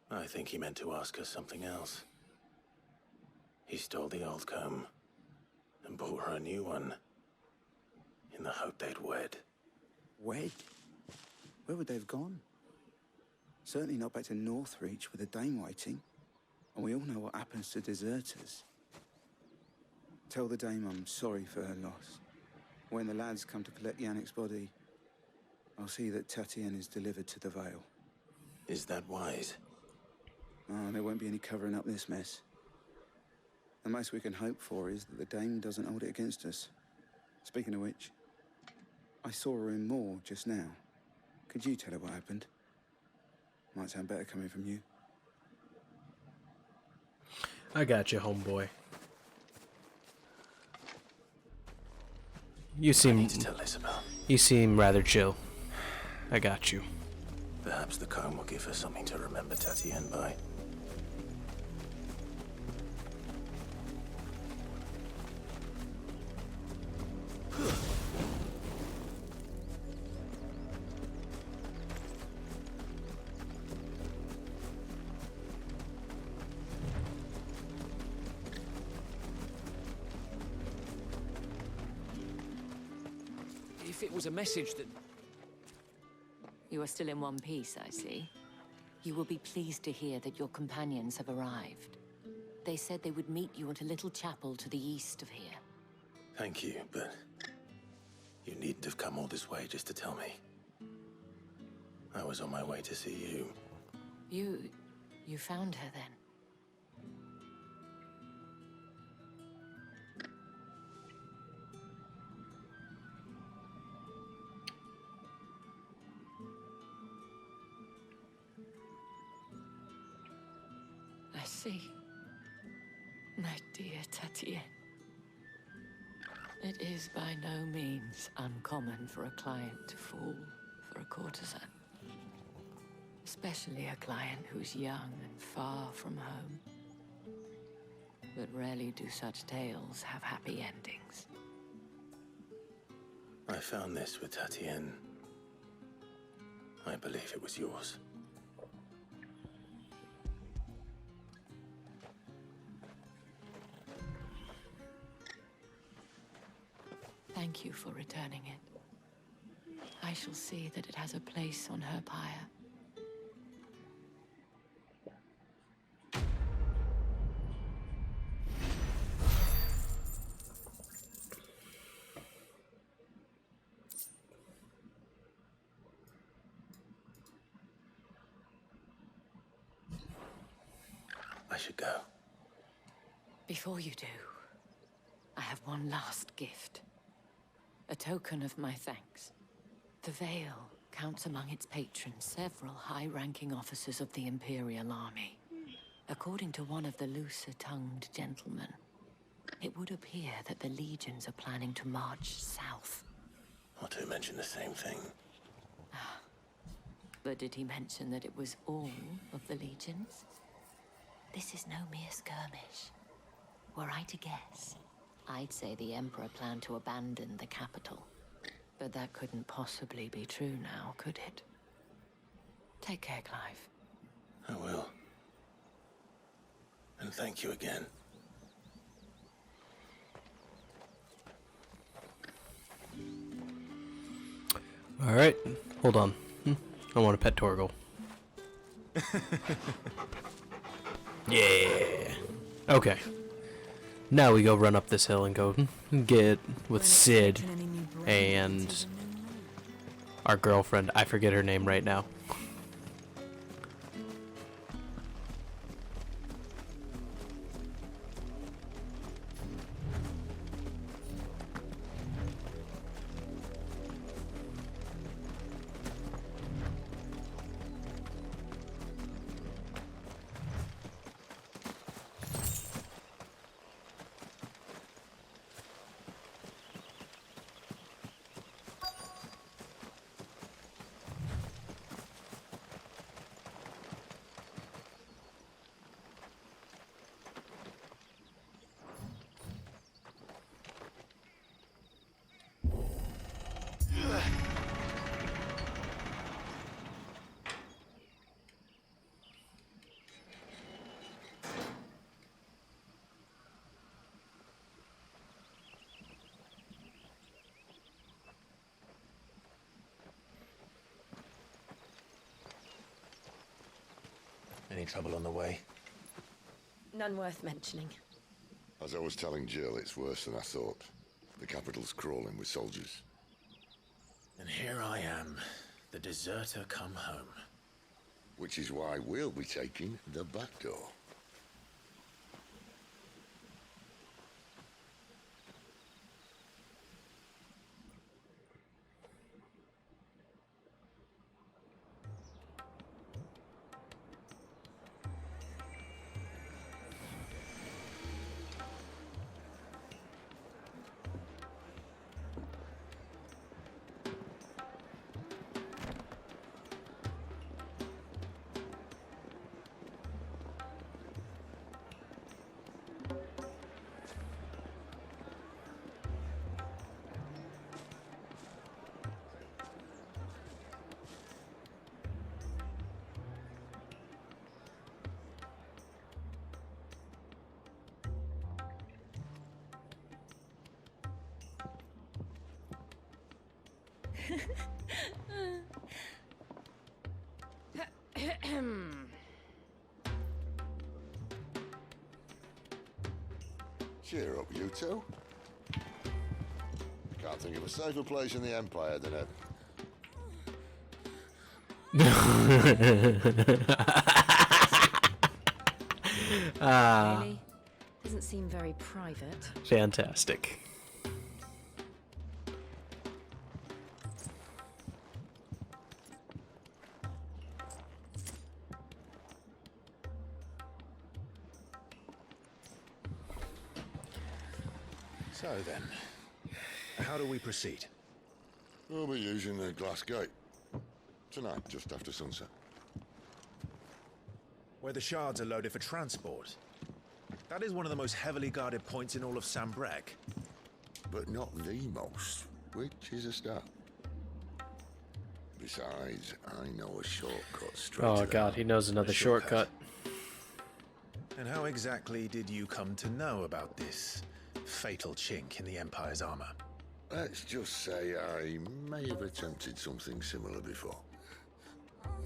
I think he meant to ask her something else. He stole the old comb and bought her a new one in the hope they'd wed. Wed? Where would they have gone? Certainly not back to Northreach with a dame waiting. And we all know what happens to deserters. Tell the dame I'm sorry for her loss. When the lads come to collect Yannick's body, I'll see that Tatienne is delivered to the Vale. Is that wise? Oh, there won't be any covering up this mess. The most we can hope for is that the dame doesn't hold it against us. Speaking of which, I saw her in Moor just now. Could you tell her what happened? Might sound better coming from you. I got you, homeboy. You seem... I need to tell Isabel. You seem rather chill. I got you. Perhaps the comb will give her something to remember Tatienne by. If it was a message that... You are still in one piece, I see. You will be pleased to hear that your companions have arrived. They said they would meet you at a little chapel to the east of here. Thank you, but you needn't have come all this way just to tell me. I was on my way to see you. You found her then? I see. My dear Tatienne. It is by no means uncommon for a client to fall for a courtesan. Especially a client who's young and far from home. But rarely do such tales have happy endings. I found this with Tatienne. I believe it was yours. Thank you for returning it. I shall see that it has a place on her pyre. I should go. Before you do, I have one last gift. A token of my thanks. The Vale counts among its patrons several high-ranking officers of the Imperial Army. According to one of the looser-tongued gentlemen, it would appear that the legions are planning to march south. Or to mention the same thing. But did he mention that it was all of the legions? This is no mere skirmish. Were I to guess, I'd say the Emperor planned to abandon the capital. But that couldn't possibly be true now, could it? Take care, Clive. I will. And thank you again. Alright, hold on. I want to pet Torgal. Yeah. Okay. Now we go run up this hill and go get with Sid and our girlfriend. I forget her name right now. Any trouble on the way? None worth mentioning. As I was telling Jill, it's worse than I thought. The capital's crawling with soldiers. And here I am, the deserter come home. Which is why we'll be taking the back door. Cheer up, you two. Can't think of a safer place in the Empire than a... Really? Doesn't seem very private. Fantastic. So then, how do we proceed? We'll be using the glass gate. Tonight, just after sunset. Where the shards are loaded for transport. That is one of the most heavily guarded points in all of Sambrek. But not the most, which is a start. Besides, I know a shortcut straight Oh to god, he knows another shortcut. And how exactly did you come to know about this fatal chink in the Empire's armor? Let's just say I may have attempted something similar before.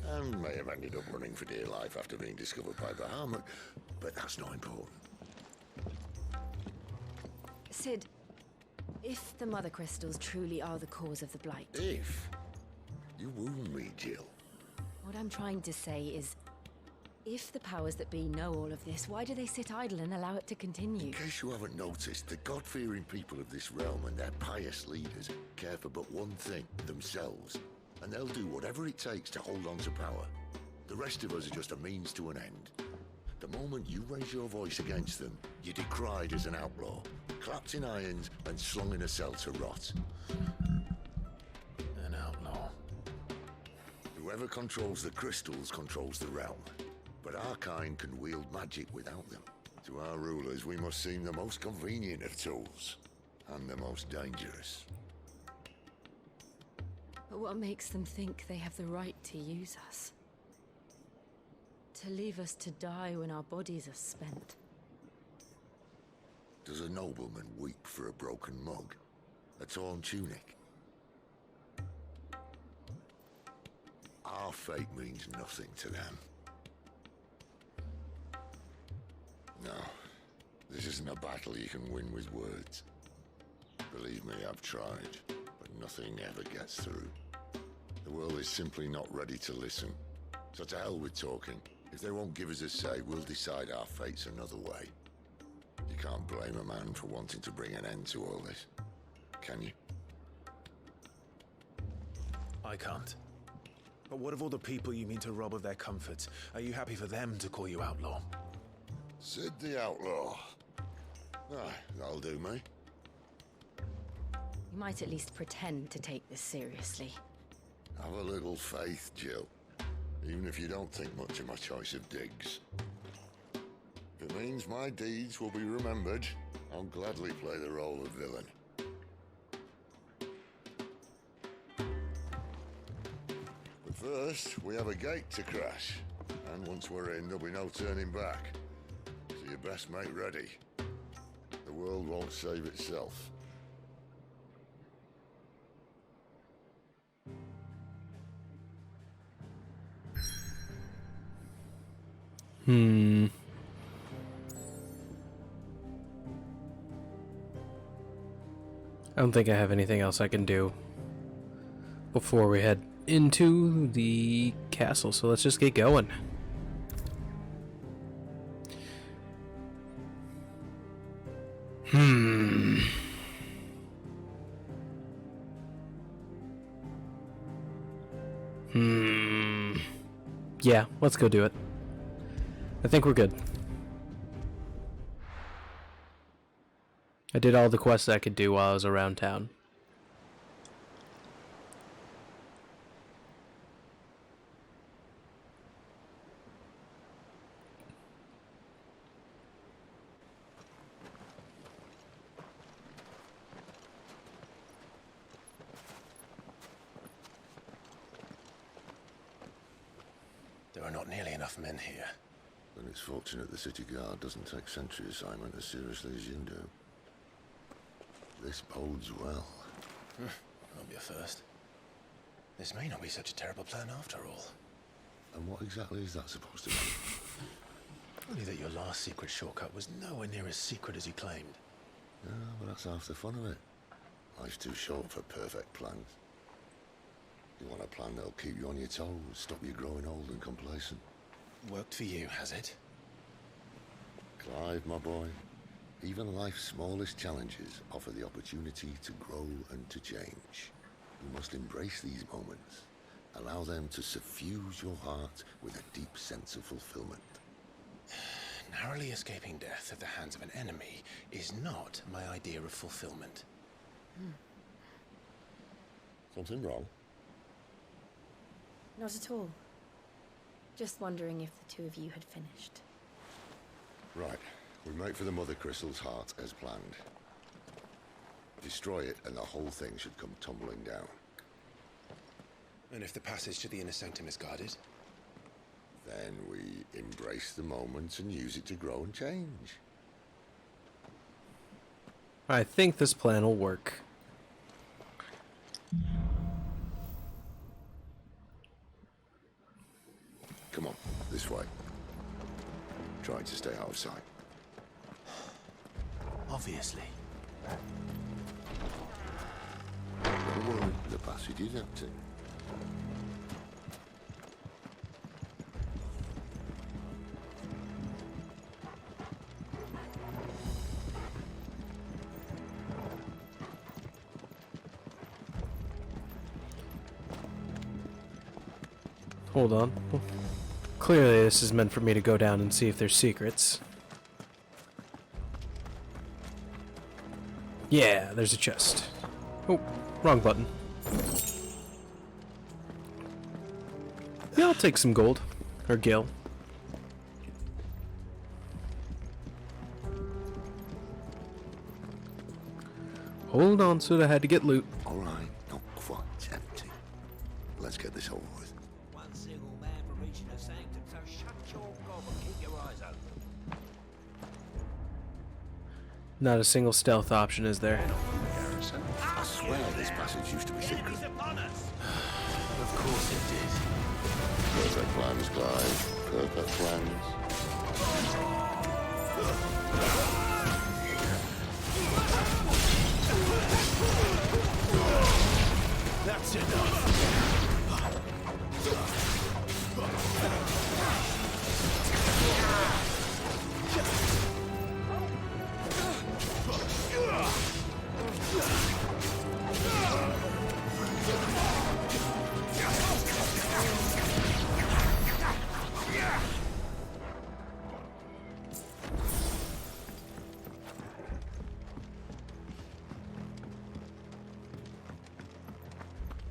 And may have ended up running for dear life after being discovered by Bahamut, but that's not important. Sid, if the Mother Crystals truly are the cause of the Blight... If? You wound me, Jill. What I'm trying to say is, if the powers that be know all of this, why do they sit idle and allow it to continue? In case you haven't noticed, the God-fearing people of this realm and their pious leaders care for but one thing, themselves. And they'll do whatever it takes to hold on to power. The rest of us are just a means to an end. The moment you raise your voice against them, you're decried as an outlaw, clapped in irons and slung in a cell to rot. An outlaw. Whoever controls the crystals controls the realm. But our kind can wield magic without them. To our rulers, we must seem the most convenient of tools, and the most dangerous. But what makes them think they have the right to use us? To leave us to die when our bodies are spent? Does a nobleman weep for a broken mug? A torn tunic? Our fate means nothing to them. No, this isn't a battle you can win with words. Believe me, I've tried, but nothing ever gets through. The world is simply not ready to listen. So to hell with talking. If they won't give us a say, we'll decide our fates another way. You can't blame a man for wanting to bring an end to all this, can you? I can't. But what of all the people you mean to rob of their comforts? Are you happy for them to call you outlaw? Sid the Outlaw. Ah, that'll do me. You might at least pretend to take this seriously. Have a little faith, Jill. Even if you don't think much of my choice of digs. If it means my deeds will be remembered, I'll gladly play the role of villain. But first, we have a gate to crash. And once we're in, there'll be no turning back. So you best make ready. The world won't save itself. I don't think I have anything else I can do before we head into the castle, so let's just get going. Yeah, let's go do it. I think we're good. I did all the quests I could do while I was around town. There are not nearly enough men here. Then it's fortunate the city guard doesn't take sentry assignment as seriously as you do. This bodes well. That'll be a first. This may not be such a terrible plan after all. And what exactly is that supposed to mean? Only that your last secret shortcut was nowhere near as secret as you claimed. Yeah, but that's half the fun of it. Life's too short for perfect plans. You want a plan that'll keep you on your toes, stop you growing old and complacent. Worked for you, has it? Clive, my boy, even life's smallest challenges offer the opportunity to grow and to change. You must embrace these moments. Allow them to suffuse your heart with a deep sense of fulfillment. Narrowly escaping death at the hands of an enemy is not my idea of fulfillment. Something wrong? Not at all. Just wondering if the two of you had finished. Right. We make for the Mother Crystal's heart as planned. Destroy it and the whole thing should come tumbling down. And if the passage to the inner sanctum is guarded? Then we embrace the moment and use it to grow and change. I think this plan will work. Come on, this way. Try to stay out of sight. Obviously. Don't worry, the passage is empty. Hold on. Clearly this is meant for me to go down and see if there's secrets. Yeah, there's a chest. Oh, wrong button. Yeah, I'll take some gold. Or gil. Hold on, so I had to get loot. Alright, not quite empty. Let's get this over with. One single man for reaching the sanctum, so shut your gob and keep your eyes open. Not a single stealth option, is there? I swear this passage used to be secret. Of course it did. Perfect plans, Clive. Perfect plans. That's enough.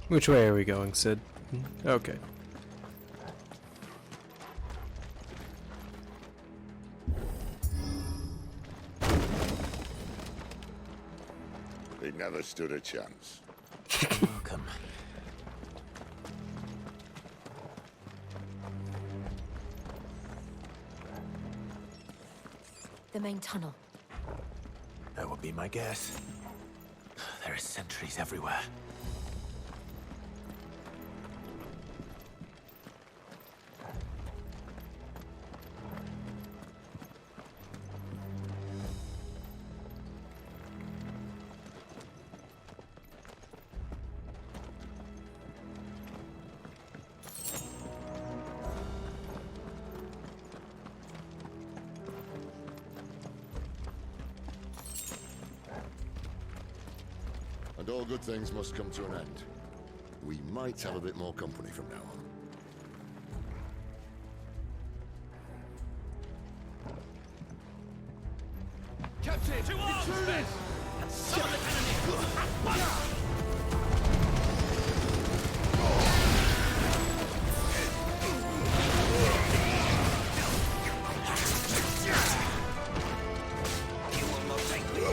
Which way are we going, Sid? Okay. They never stood a chance. Welcome. The main tunnel. That would be my guess. There are sentries everywhere. And all good things must come to an end. We might have a bit more company from now on. Captain, to arms, men! And summon the cannoneers at once! You will not take me.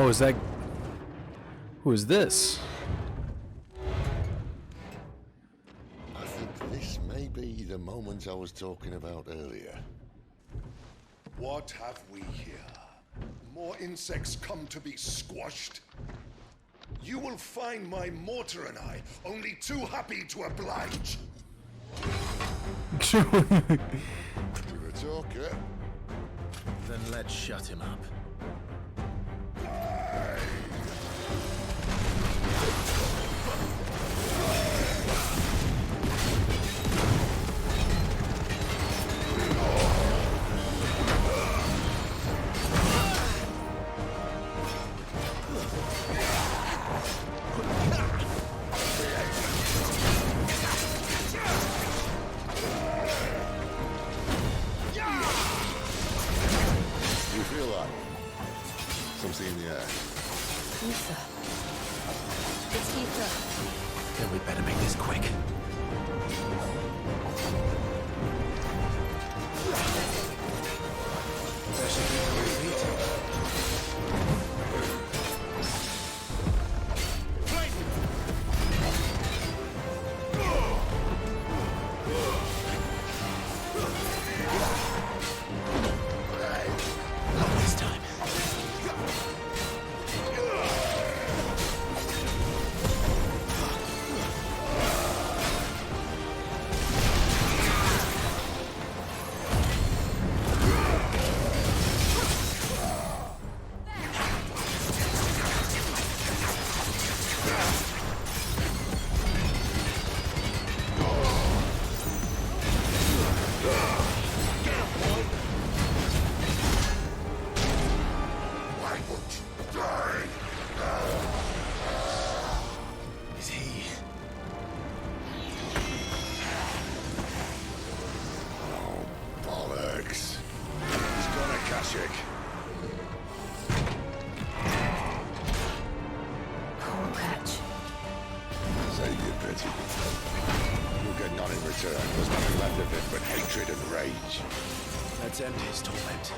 Oh, is that... Who is this? I think this may be the moment I was talking about earlier. What have we here? More insects come to be squashed? You will find my mortar and I only too happy to oblige. You're a talker. Then let's shut him up. You feel that? Something in the air. Ether. It's ether. Then we better make this quick. That should be complete. Not this time. Is he? Oh, bollocks. He's got a Kashyyyk. Cool catch. Save your pity. You'll get none in return. There's nothing left of it but hatred and rage. Let's end his torment.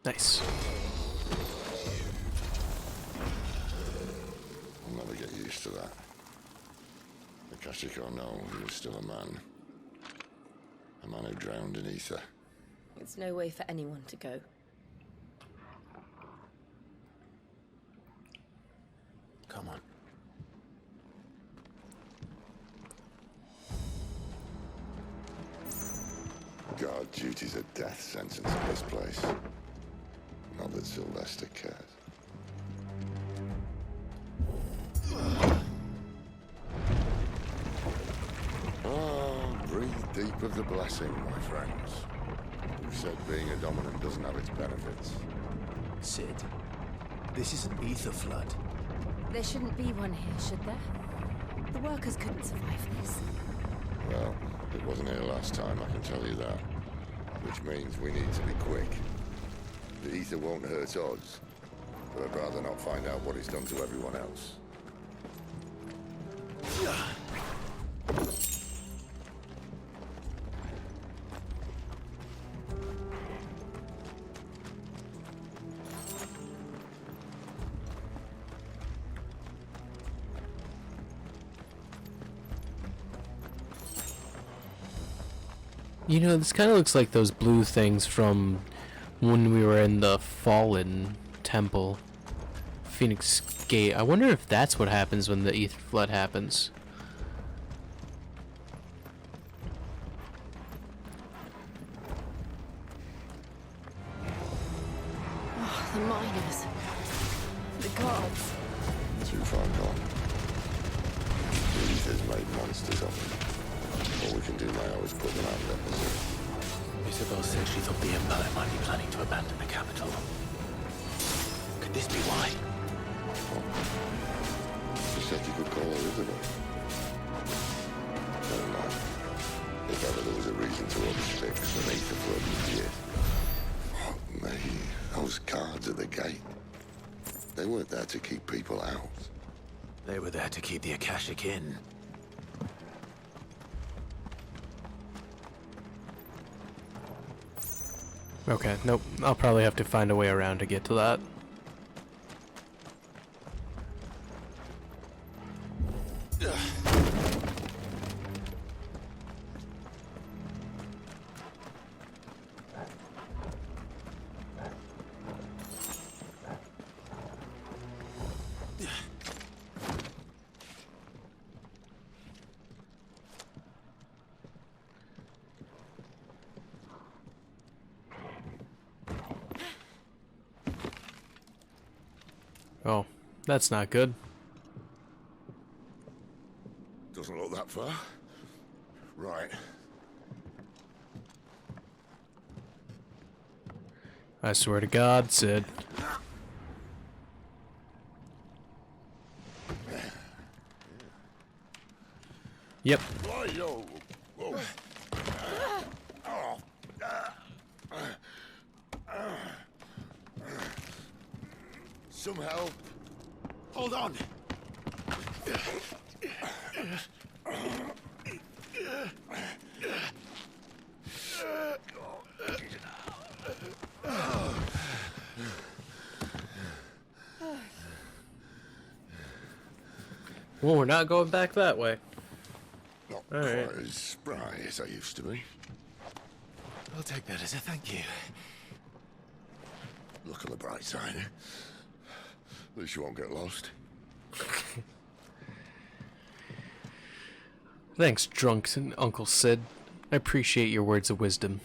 Nice. I'll never get used to that. Akashic or no, he was still a man. A man who drowned in ether. It's no way for anyone to go. Come on. Guard duty's a death sentence in this place. Not that Sylvester cares. Oh, breathe deep of the blessing, my friends. Who said being a dominant doesn't have its benefits? Sid, this is an ether flood. There shouldn't be one here, should there? The workers couldn't survive this. Well, it wasn't here last time, I can tell you that. Which means we need to be quick. The ether won't hurt us, but I'd rather not find out what it's done to everyone else. You know, this kind of looks like those blue things from when we were in the Fallen Temple. Phoenix Gate. I wonder if that's what happens when the ether flood happens. Oh, the miners. The guards. Too far gone. The ether's made monsters of them. All we can do now is put them out of their misery. Isabel said she thought the Empire might be planning to abandon the capital. Could this be why? She said you could call her Isabel. Never mind. If ever there was a reason to fix an ether flood this year. Fuck me. Those guards at the gate. They weren't there to keep people out. They were there to keep the Akashic in. Okay, nope. I'll probably have to find a way around to get to that. Oh, that's not good. Doesn't look that far. Right. I swear to God, Sid. Yep. Whoa. Some help. Hold on. Well, we're not going back that way. Not All right. quite as spry as I used to be. I'll take that as a thank you. Look on the bright side. At least you won't get lost. Thanks, drunks and Uncle Sid. I appreciate your words of wisdom.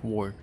War.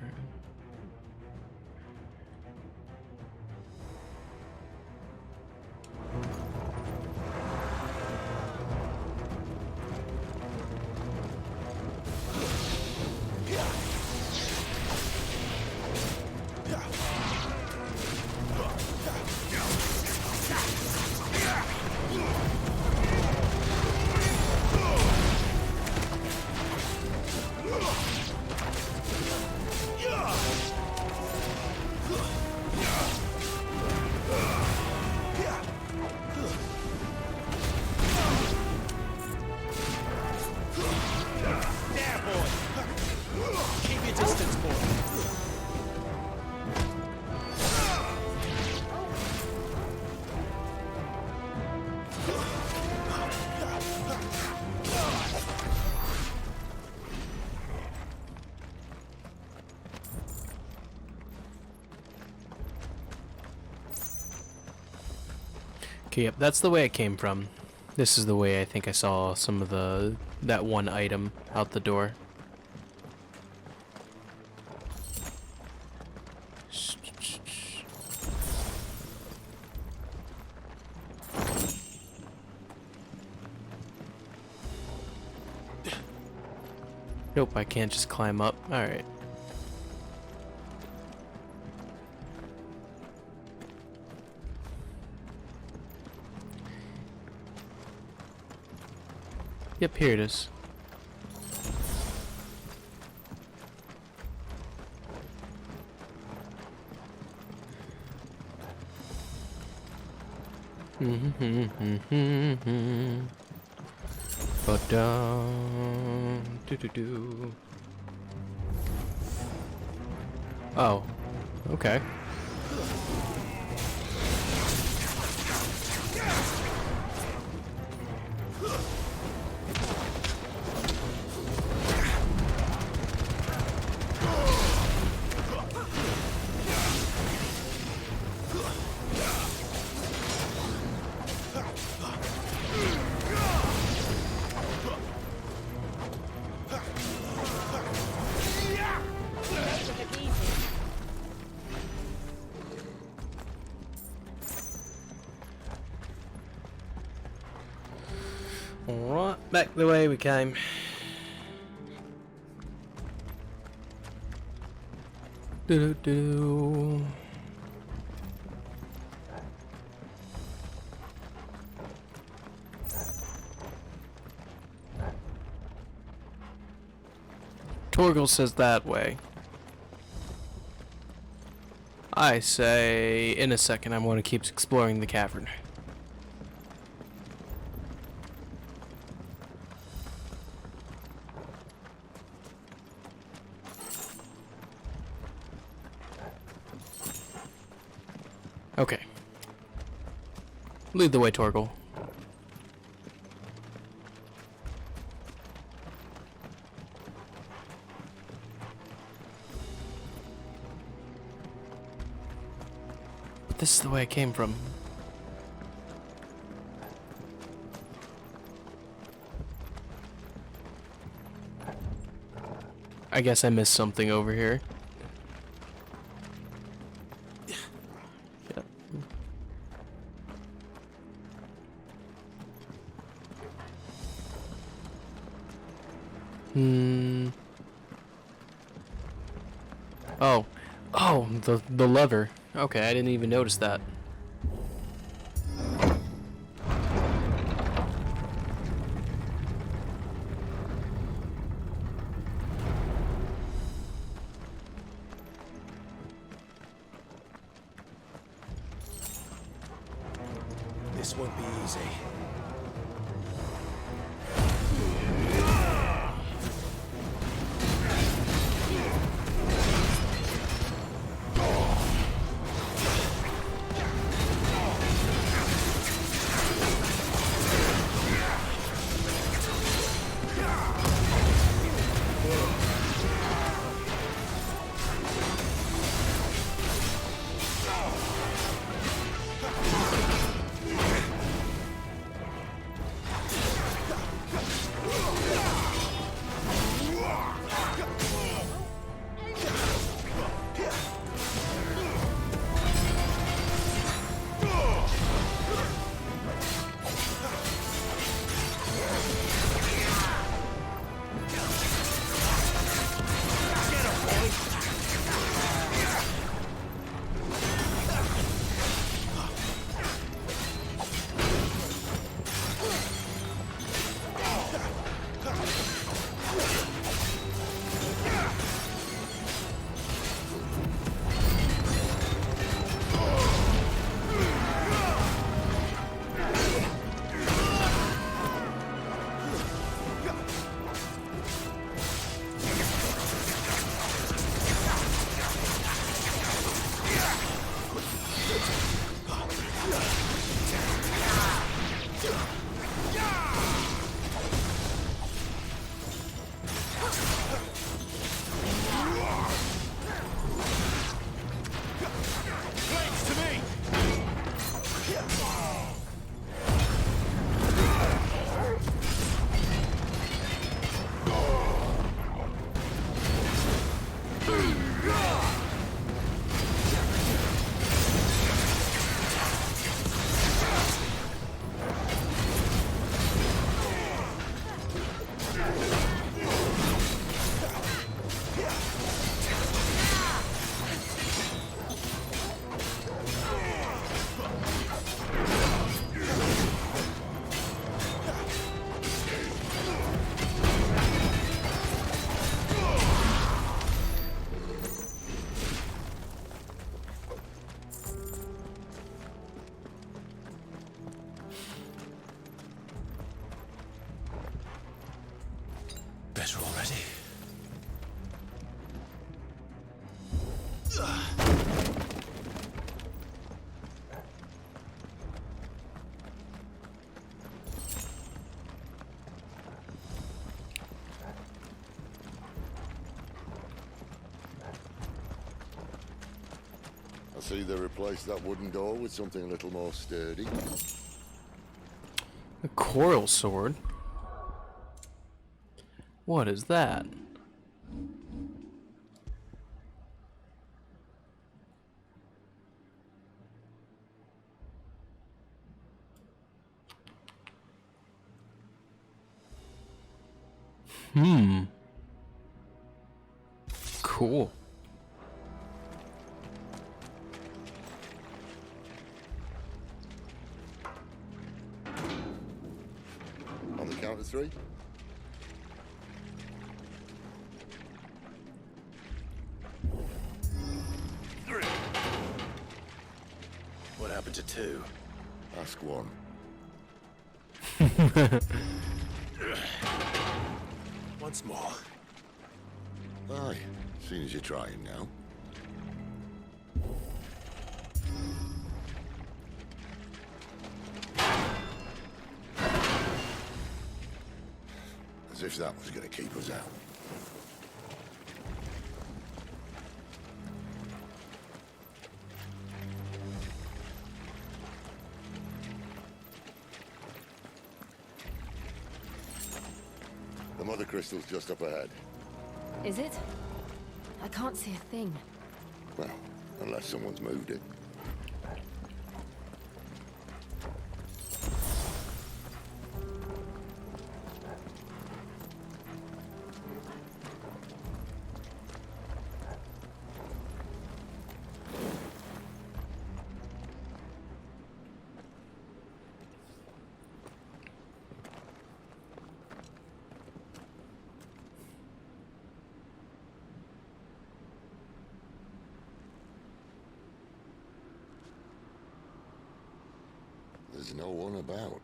Okay, yep, that's the way it came from. This is the way I think I saw some of that one item out the door. Nope, I can't just climb up. Alright. Yep, here it is. But do. Oh, okay. Alright, back the way we came. Do. Torgal says that way. I say in a second I want to keep exploring the cavern. Okay. Lead the way, Torgal. But this is the way I came from. I guess I missed something over here. Oh, the lever. Okay, I didn't even notice that. This won't be easy. see they replaced that wooden door with something a little more sturdy. A coral sword? What is that? Cool. On the count of 3. What happened to 2? Ask 1. Once more. Aye, seeing as you're trying now. As if that was going to keep us out. The mother crystal's just up ahead. Is it? I can't see a thing. Well, unless someone's moved it. There's no one about.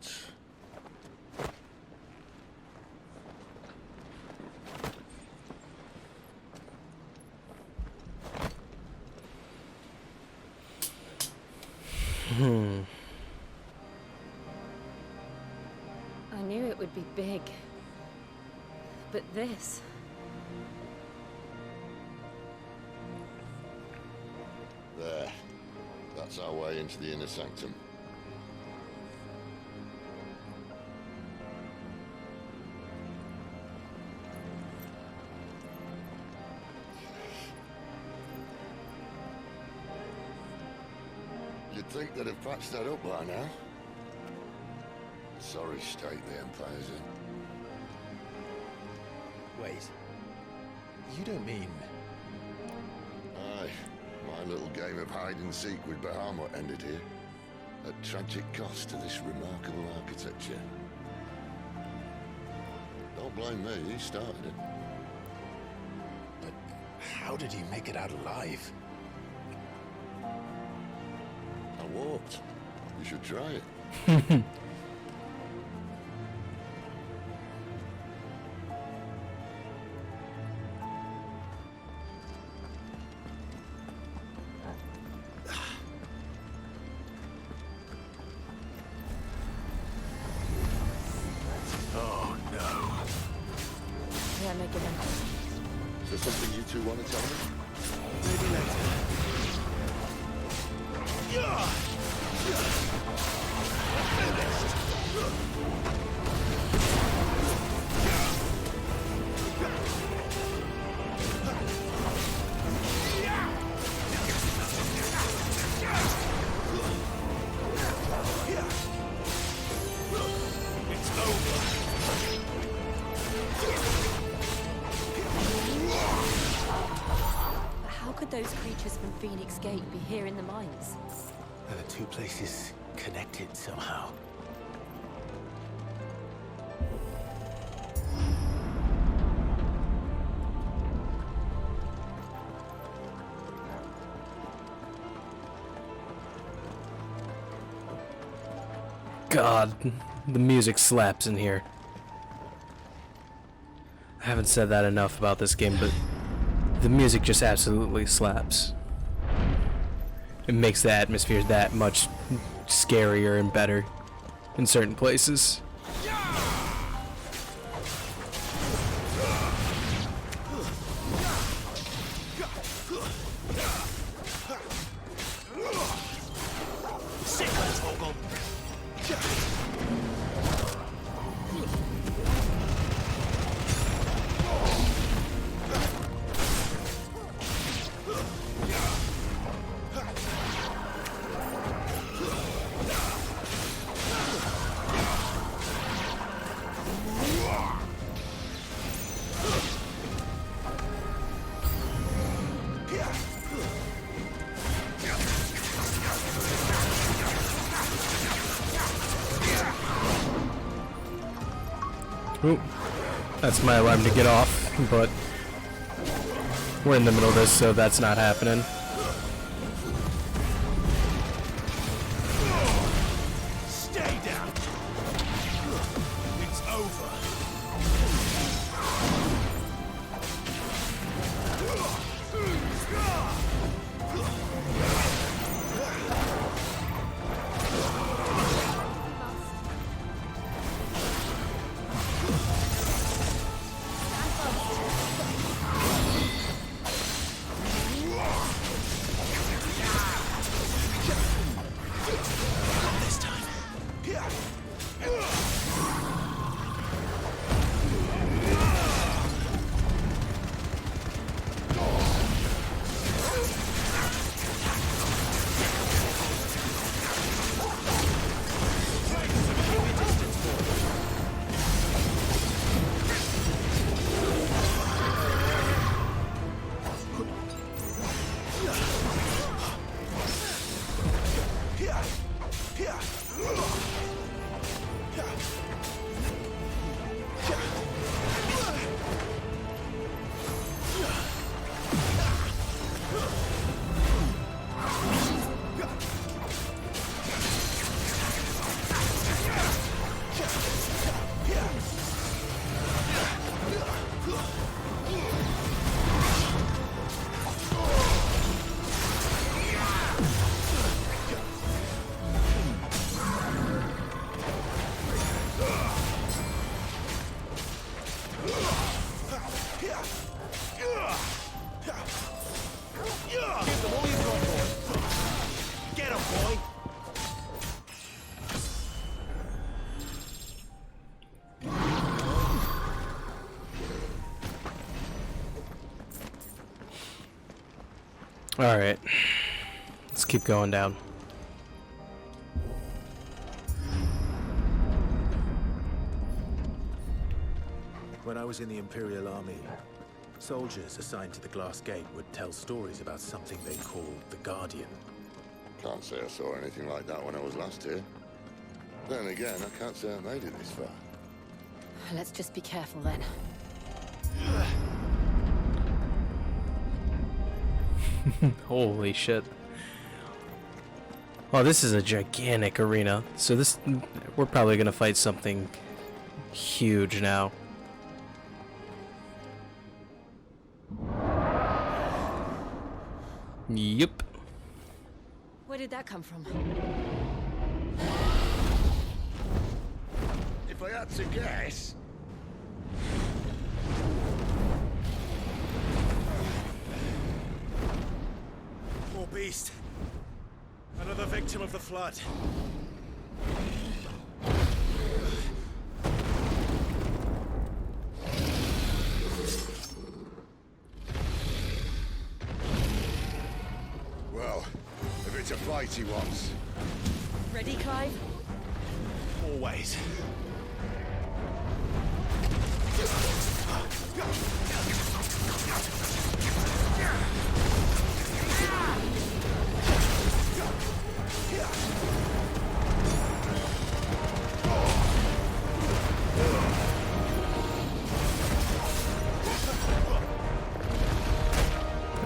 I knew it would be big. But this... There. That's our way into the inner sanctum. You'd think they'd have patched that up by now. Sorry state the Empire's in. Wait. You don't mean... Aye. My little game of hide-and-seek with Bahamut ended here. At tragic cost to this remarkable architecture. Don't blame me, he started it. But how did he make it out alive? I walked. You should try it. Oh no. Yeah, make it happen. Is there something you two want to tell me? Maybe later. It's over. But how could those creatures from Phoenix Gate be here in the mines? Are the two places connected somehow? God, the music slaps in here. I haven't said that enough about this game, but the music just absolutely slaps. It makes the atmosphere that much scarier and better in certain places. Ooh, that's my alarm to get off, but we're in the middle of this, so that's not happening. Stay down. It's over. This time. Get him, boy! Alright. Let's keep going down. When I was in the Imperial Army, soldiers assigned to the Glass Gate would tell stories about something they called the Guardian. Can't say I saw anything like that when I was last here. Then again, I can't say I made it this far. Let's just be careful then. Holy shit. Oh, this is a gigantic arena. So we're probably gonna fight something huge now. Yep. Where did that come from? If I had to guess... Poor beast. Another victim of the flood. Well, if it's a fight he wants. Ready, Clive? Always.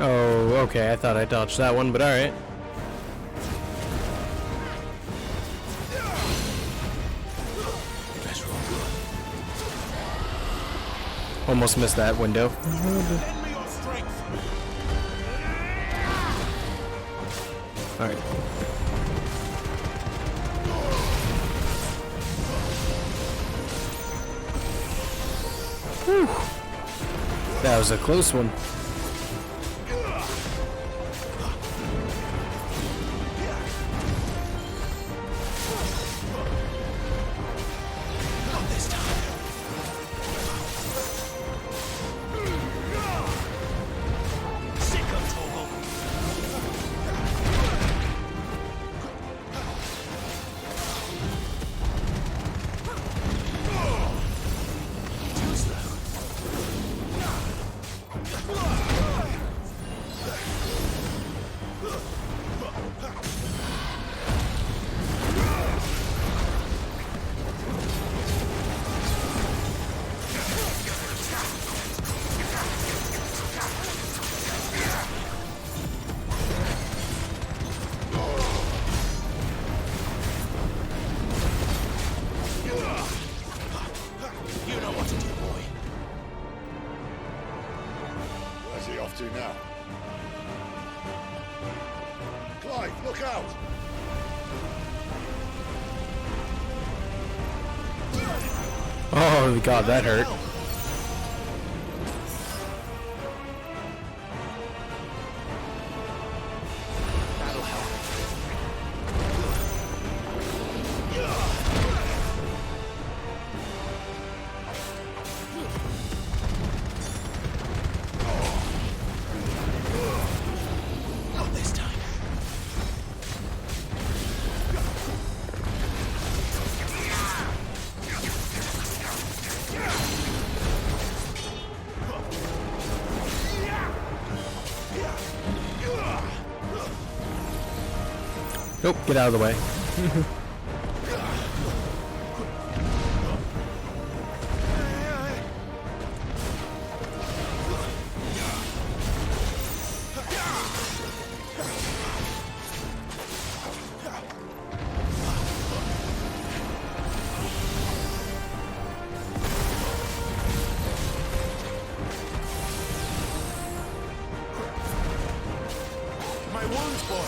Oh, okay. I thought I dodged that one, but alright. Almost missed that window. Alright. Whew. That was a close one. to now. Clive, look out! Oh god, that hurt. That'll help. Not this time. Nope, get out of the way. My wounds, boy.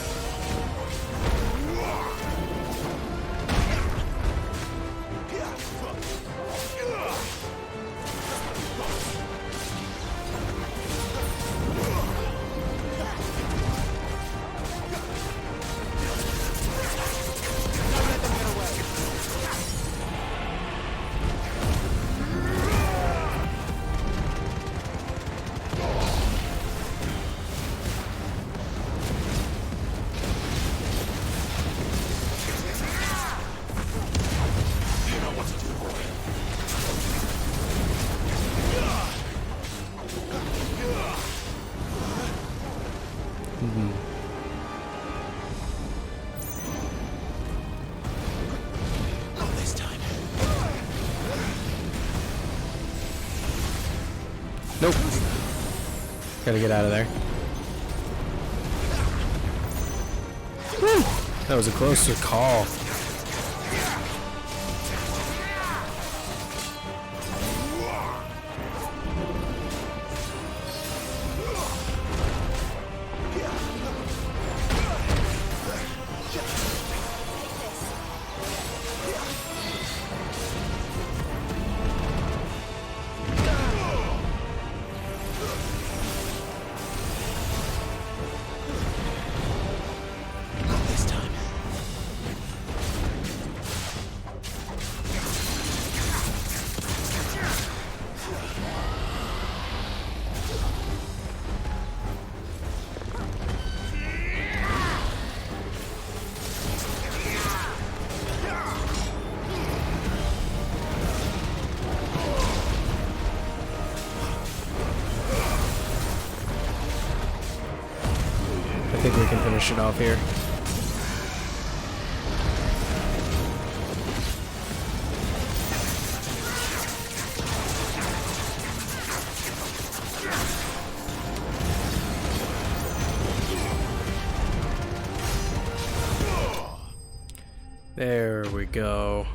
Not this time. Nope. Gotta get out of there. Woo! That was a closer call. Not this time. I think we can finish it off here. There we go.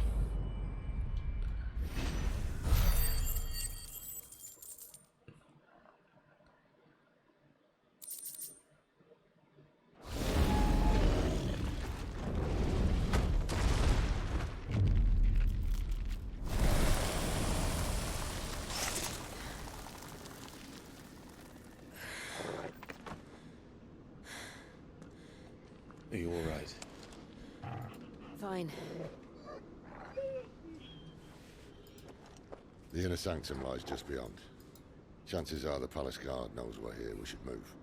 Are you all right? Fine. The inner sanctum lies just beyond. Chances are the palace guard knows we're here. We should move.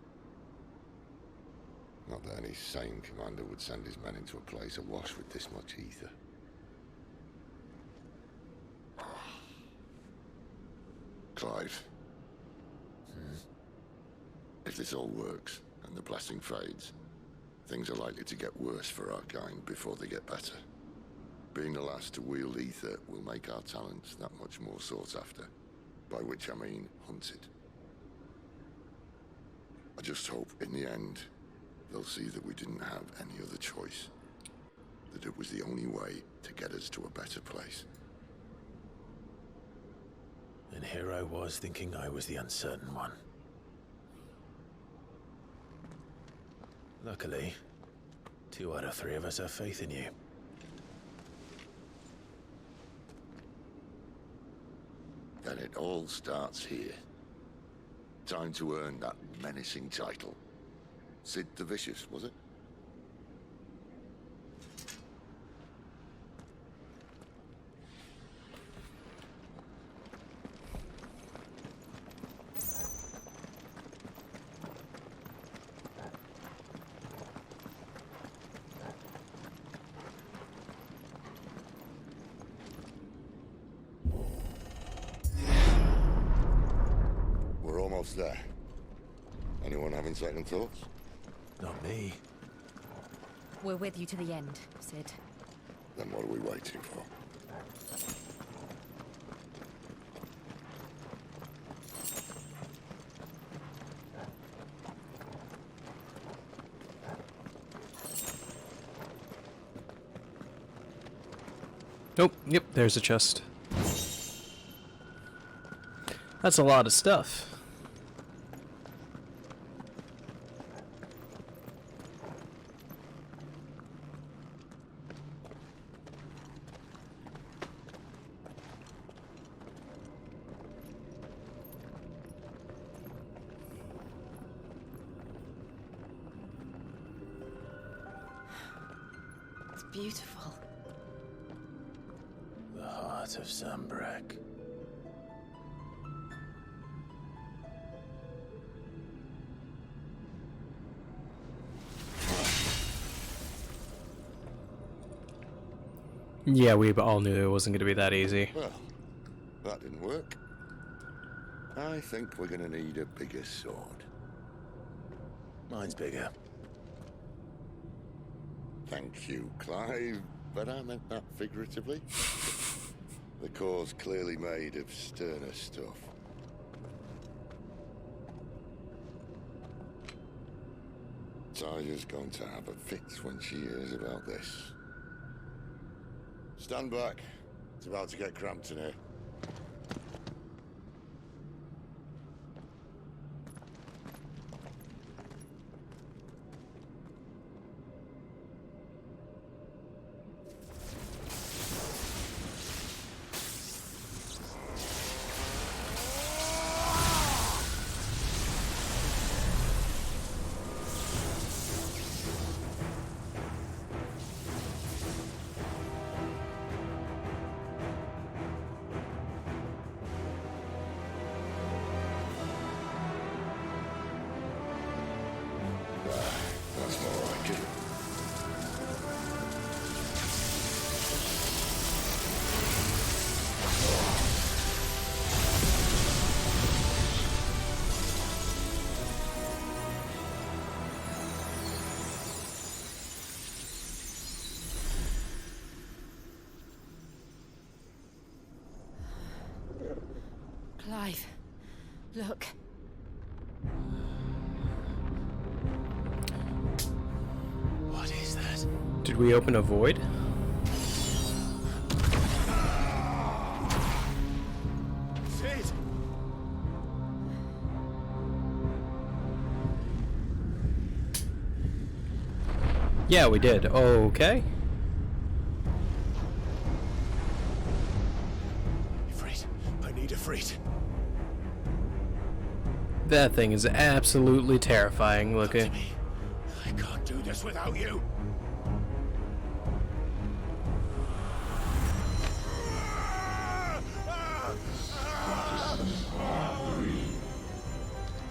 Not that any sane commander would send his men into a place awash with this much ether. Clive. If this all works, and the blessing fades, things are likely to get worse for our kind before they get better. Being the last to wield ether will make our talents that much more sought after, by which I mean hunted. I just hope, in the end, they'll see that we didn't have any other choice. That it was the only way to get us to a better place. And here I was thinking I was the uncertain one. Luckily, 2 out of 3 of us have faith in you. Then it all starts here. Time to earn that menacing title. Sid the Vicious, was it? We're almost there. Anyone having second thoughts? Not me. We're with you to the end, Sid. Then what are we waiting for? Nope, yep, there's a chest. That's a lot of stuff. It's beautiful. The heart of Zambrak. Yeah, we all knew it wasn't going to be that easy. Well, that didn't work. I think we're gonna need a bigger sword. Mine's bigger. Thank you, Clive, but I meant that figuratively. The core's clearly made of sterner stuff. Taja's going to have a fit when she hears about this. Stand back. It's about to get cramped in here. That's more like it. Clive, look. What is that? Did we open a void? Sid! Yeah, we did. Okay. Ifrit, I need a Ifrit. That thing is absolutely terrifying looking. I can't do this without you.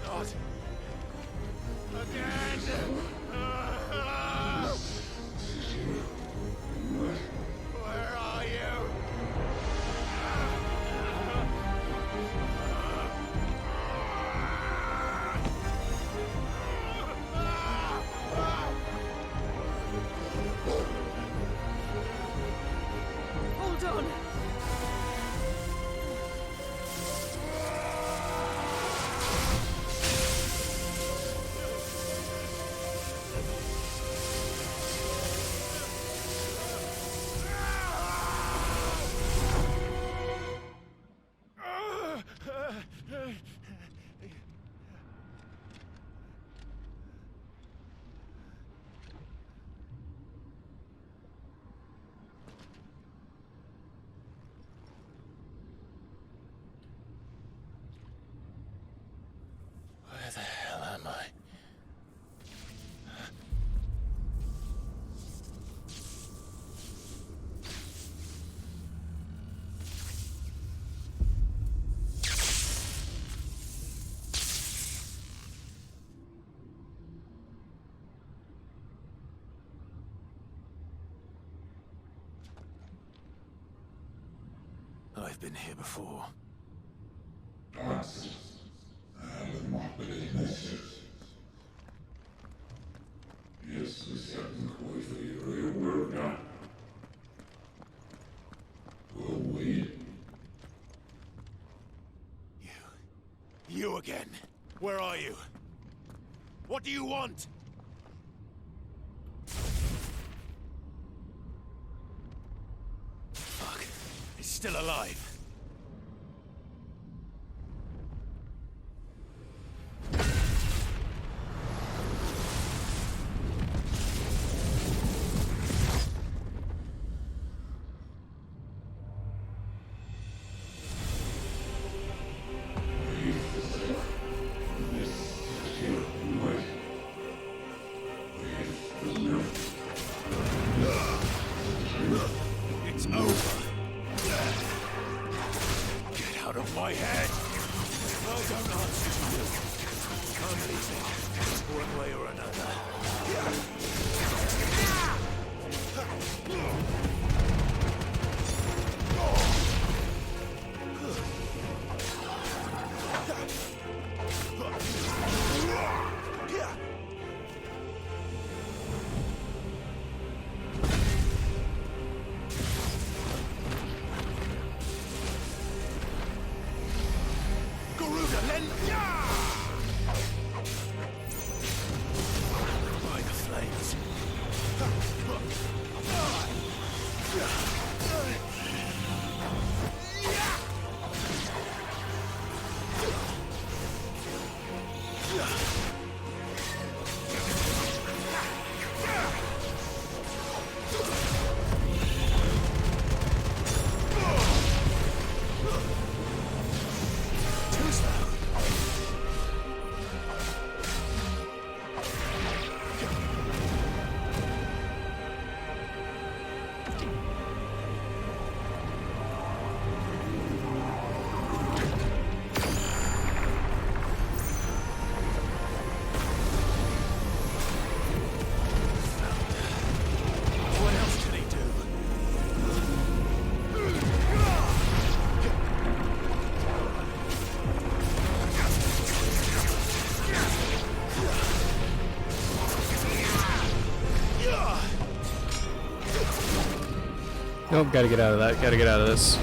Not again. Where are you? I've been here before. You again. Where are you? What do you want? Fuck. He's still alive. It's over. Get out of my head! I don't answer to you. I'm leaving, one way or another. By the flames. What else can he do? Nope, gotta get out of that. Gotta get out of this.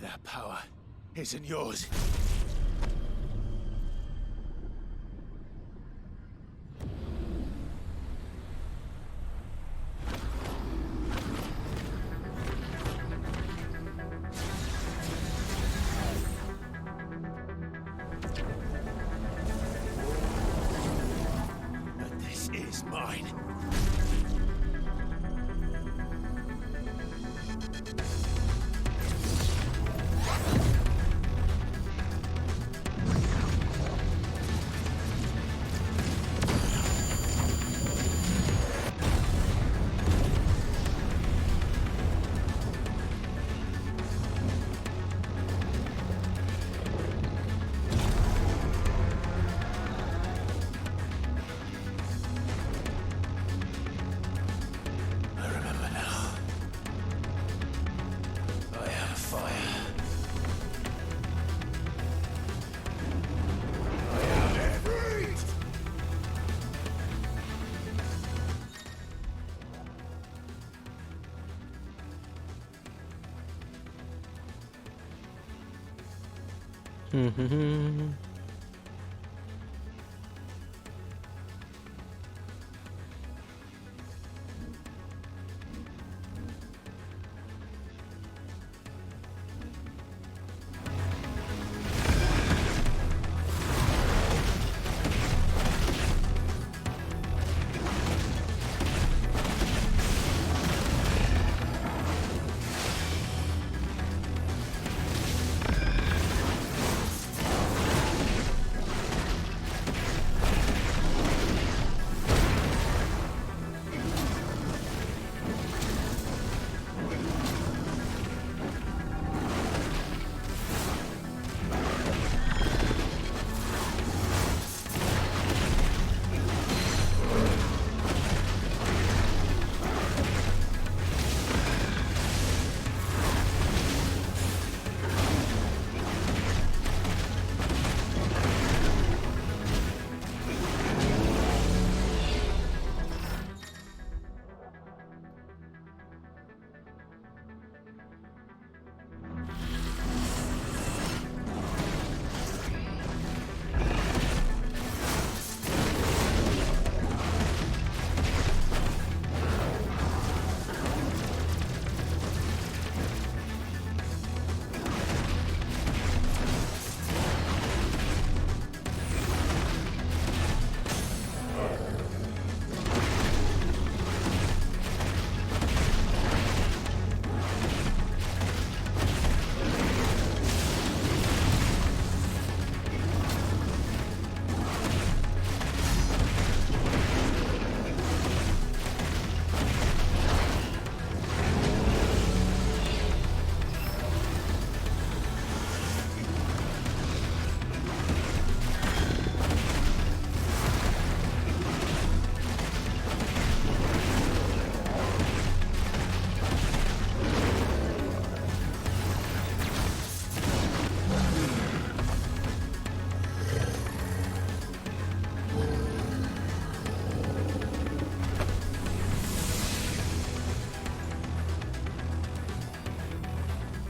That power isn't yours. But this is mine.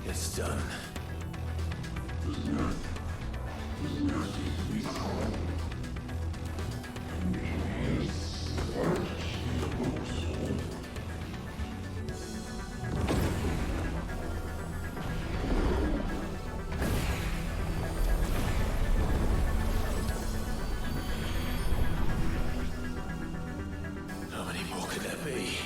It's done. How many more could there be?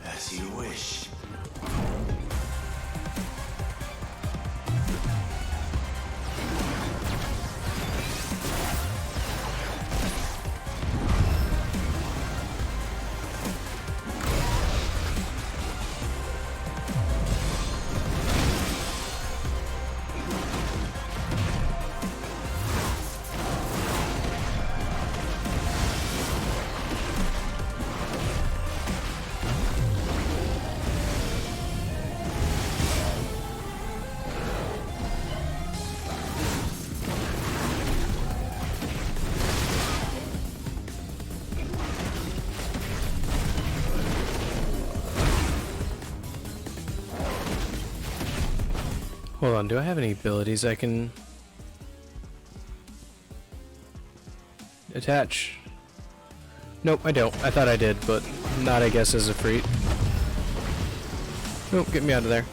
As you wish. Hold on, do I have any abilities I can attach? Nope, I don't. I thought I did, but not, I guess, as a freak. Nope, get me out of there.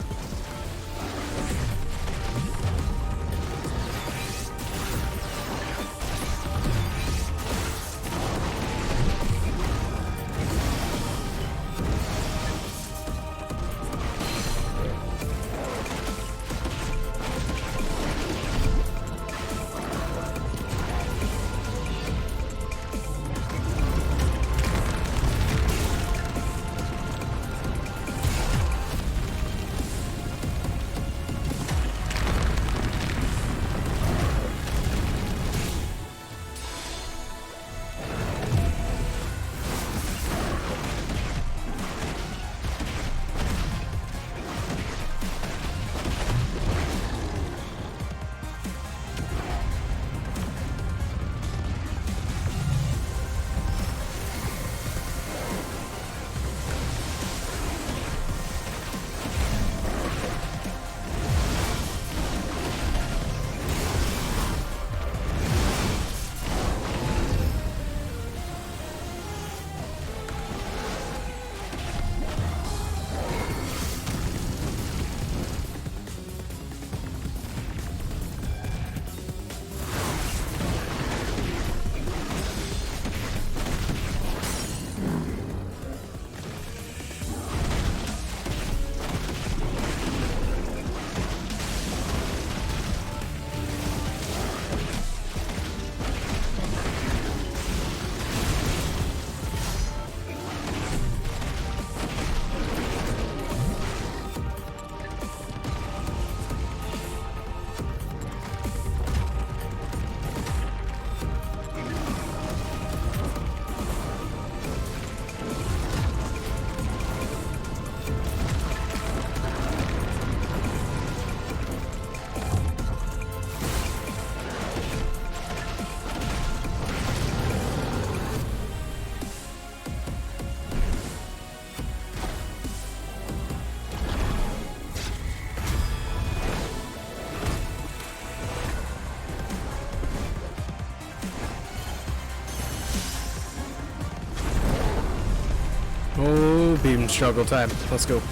Oh, beam struggle time. Let's go.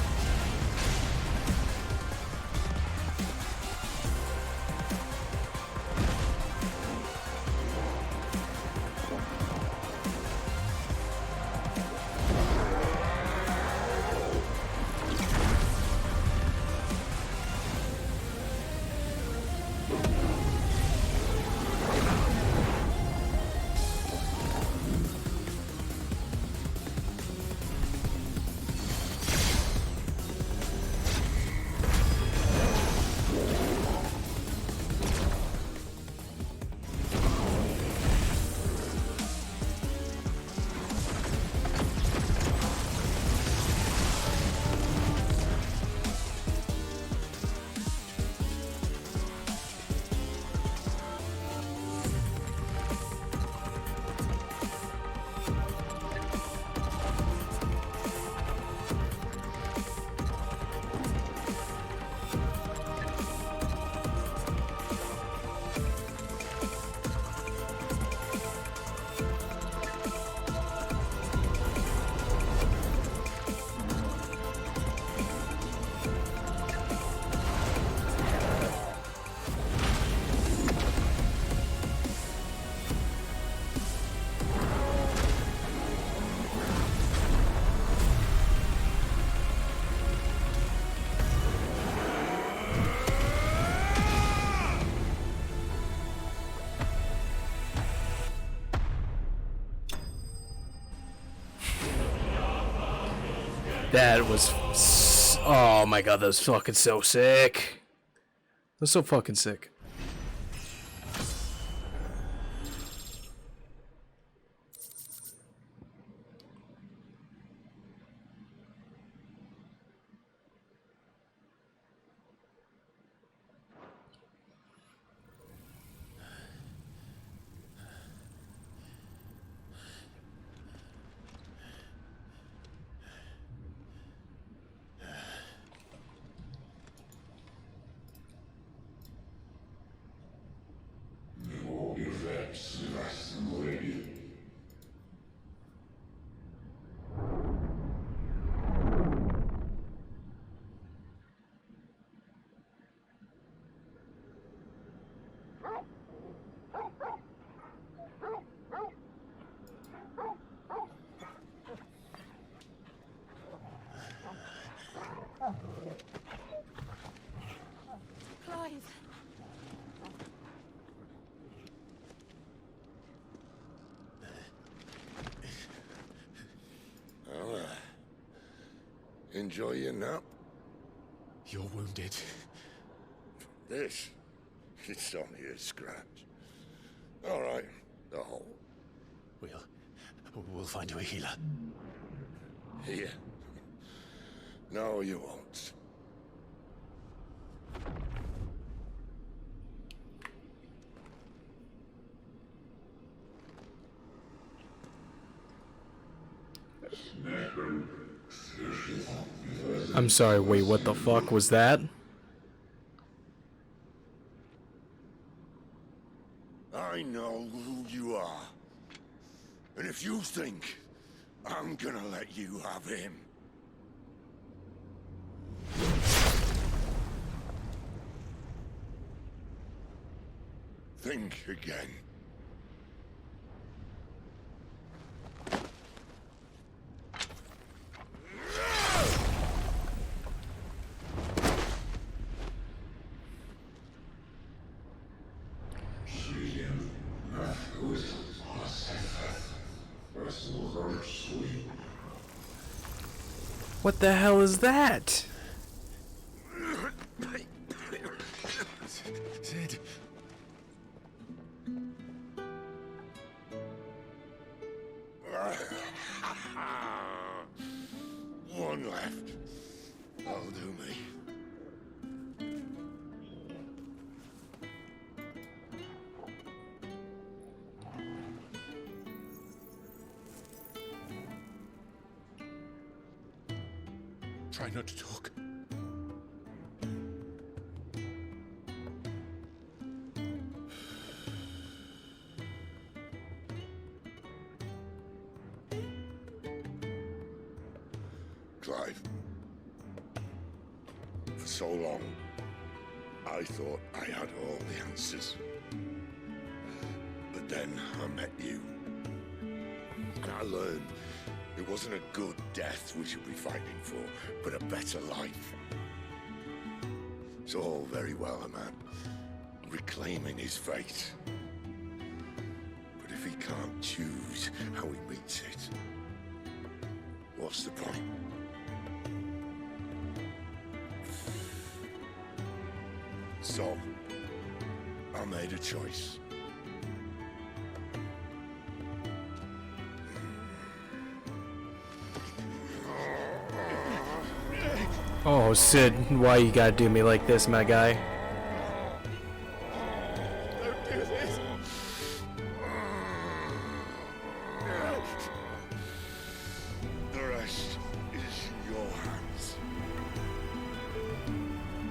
That was... Oh my god, that was fucking so sick. That was so fucking sick. Clive. Well, enjoy your nap. You're wounded. This, it's only a scratch. All right, the hole. We'll find you a healer. Here. No, you won't. I'm sorry, wait, what the fuck was that? I know who you are. And if you think I'm gonna let you have him... Think again. What the hell is that? Sid. One left. That'll do me. Try not to talk. Clive. For so long, I thought I had all the answers. But then I met you. And I learned it wasn't a good death we should be fighting for, but a better life. It's all very well, a man reclaiming his fate. But if he can't choose how he meets it, what's the point? So, I made a choice. Oh, Sid, why you gotta do me like this, my guy? Don't do this. The rest is in your hands.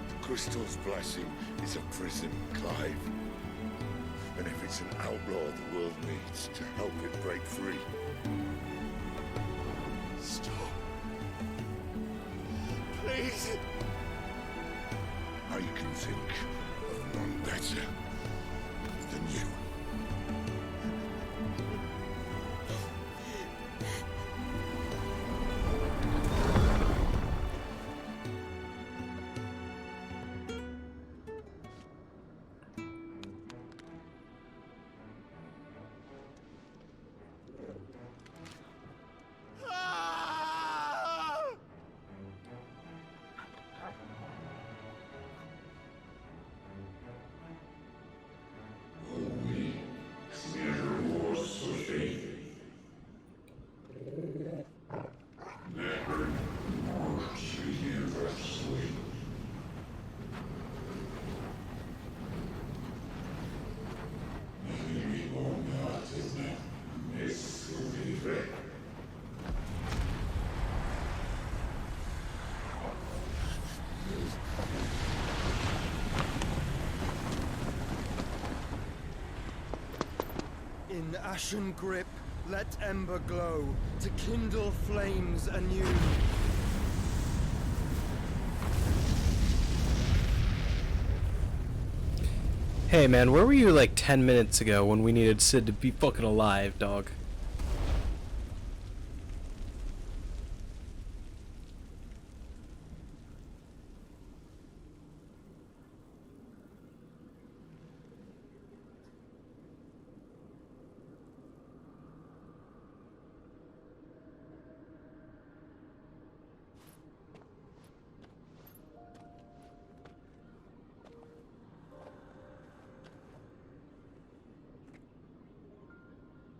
The crystal's blessing is a prison, Clive. And if it's an outlaw the world needs to help it break free. Stop. Please. I can think of none better than you. In ashen grip, let ember glow, to kindle flames anew. Hey man, where were you like 10 minutes ago when we needed Sid to be fucking alive, dog?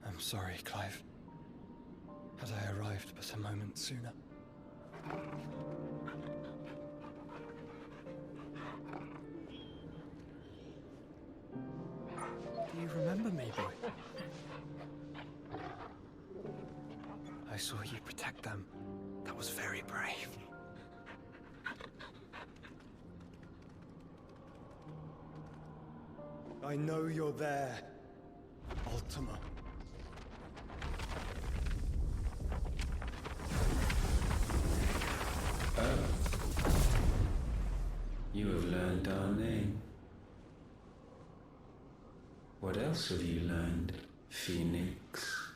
I'm sorry, Clive. Had I arrived but a moment sooner. Do you remember me, boy? I saw you protect them. That was very brave. I know you're there, Ultima. You have learned our name. What else have you learned, Phoenix?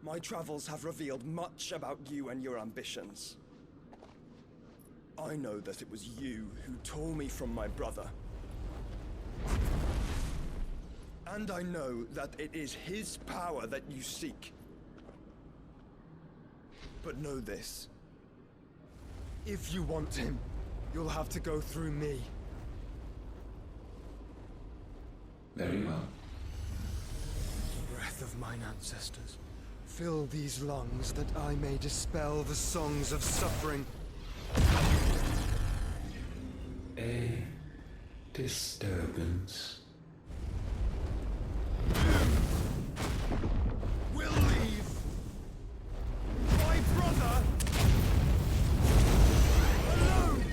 My travels have revealed much about you and your ambitions. I know that it was you who tore me from my brother. And I know that it is his power that you seek. But know this. If you want him, you'll have to go through me. Very well. Breath of mine ancestors, fill these lungs that I may dispel the songs of suffering. A disturbance. We'll leave. My brother alone.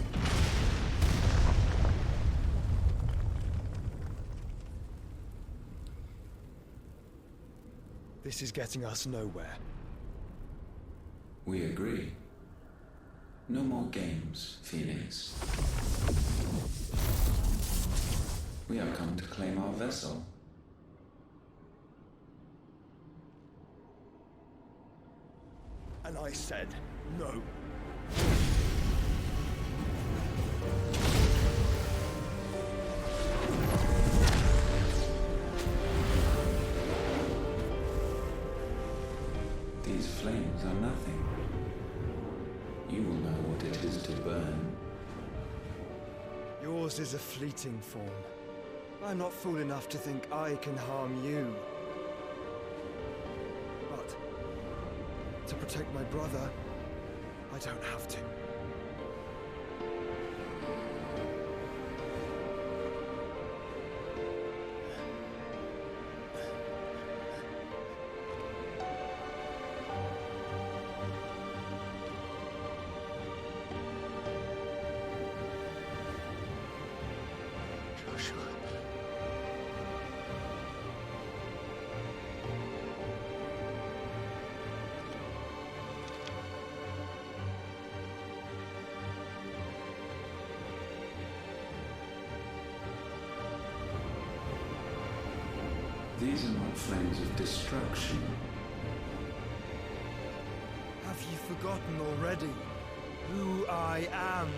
This is getting us nowhere. We agree. No more games, Phoenix. We have come to claim our vessel. And I said no. These flames are nothing. You will know what it is to burn. Yours is a fleeting form. I'm not fool enough to think I can harm you. But to protect my brother, I don't have to. Joshua. These are not flames of destruction. Have you forgotten already who I am?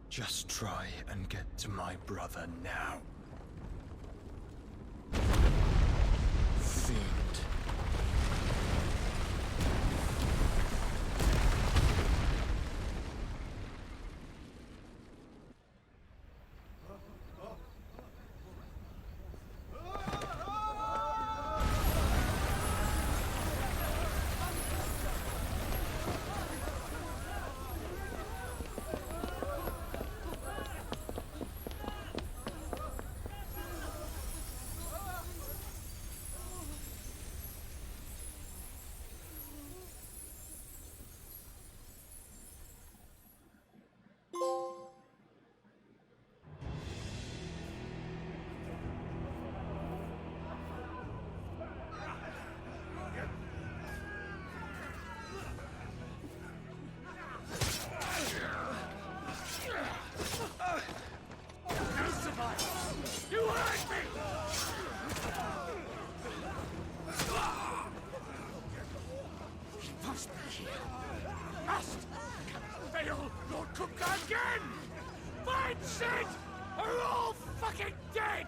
Just try and get to my brother now. Fiend. You hurt me! He must be here. Must! Can fail Lord Kumga again! Find Sid! Are all fucking dead!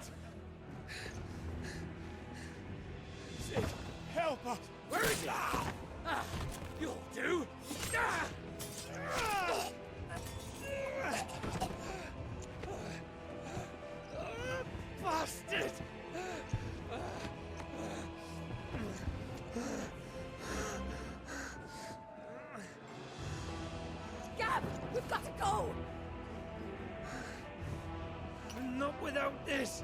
Sid, help us! Where is he? You'll do! Bastard! Gab, we've got to go! Not without this!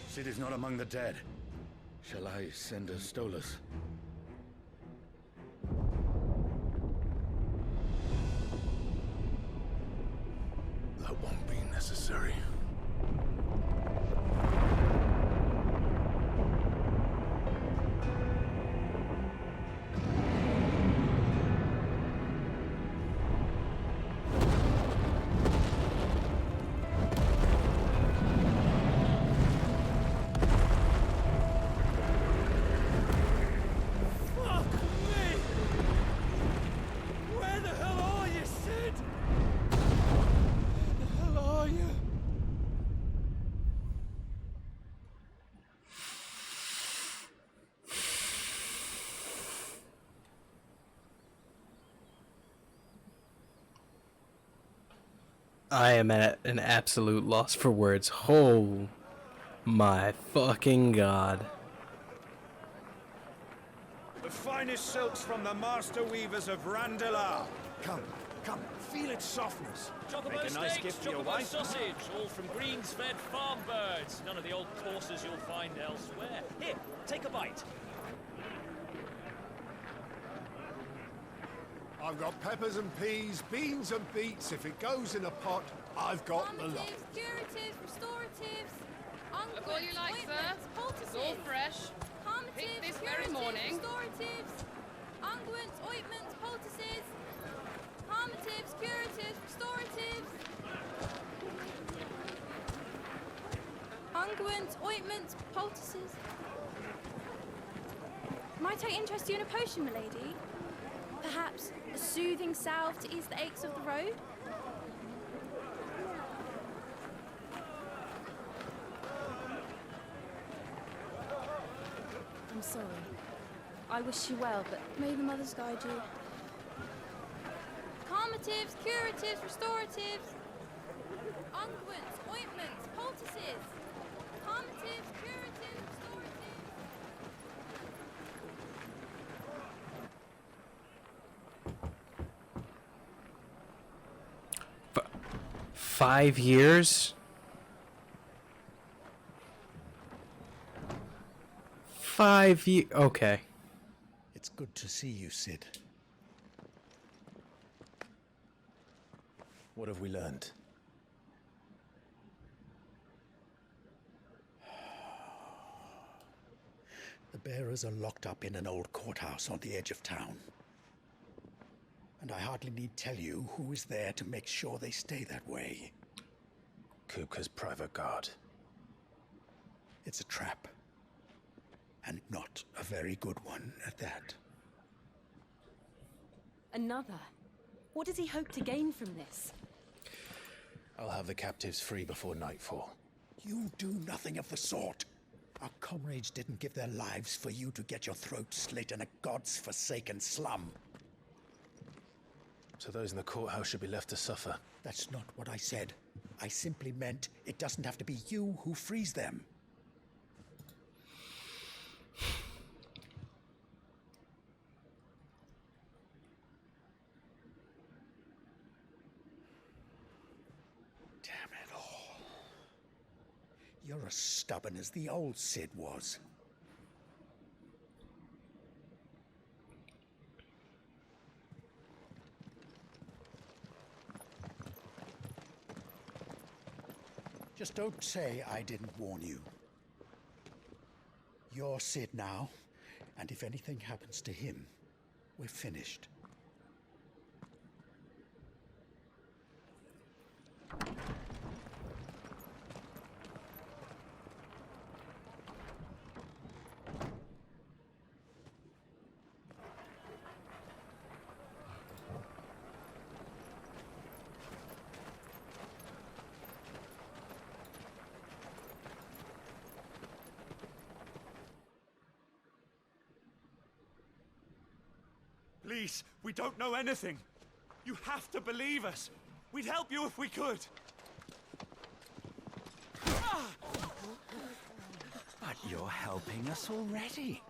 Sid is not among the dead. Shall I send a Stolas? That won't be necessary. Fuck me! Where the hell are you, Sid? Where the hell are you? I am at an absolute loss for words. Oh my fucking god. The finest silks from the master weavers of Randalar. Come, come, feel its softness. Chocobo Make a nice steaks, gift for your chocobo wife. sausage, all from greens-fed farm birds. None of the old courses you'll find elsewhere. Here, take a bite. I've got peppers and peas, beans and beets. If it goes in a pot, I've got the lot. Curatives, restoratives, Look all you like, sir. It's all fresh. Picked this very morning. Restoratives, unguents, ointments, poultices, calmatives, curatives, restoratives, unguents, ointments, poultices. Might I interest you in a potion, milady? Perhaps a soothing salve to ease the aches of the road? I'm sorry. I wish you well, but may the mothers guide you. Calmatives, curatives, restoratives, unguents, ointments, poultices, calmatives, curatives, restoratives. 5 years? 5 years. Okay. It's good to see you, Sid. What have we learned? The bearers are locked up in an old courthouse on the edge of town. And I hardly need tell you who is there to make sure they stay that way. Kupka's private guard. It's a trap. And not a very good one at that. Another? What does he hope to gain from this? I'll have the captives free before nightfall. You do nothing of the sort. Our comrades didn't give their lives for you to get your throat slit in a god's forsaken slum. So those in the courthouse should be left to suffer. That's not what I said. I simply meant it doesn't have to be you who frees them. Damn it all. You're as stubborn as the old Sid was. Just don't say I didn't warn you. You're Sid now, and if anything happens to him, we're finished. Please, we don't know anything. You have to believe us. We'd help you if we could. But you're helping us already.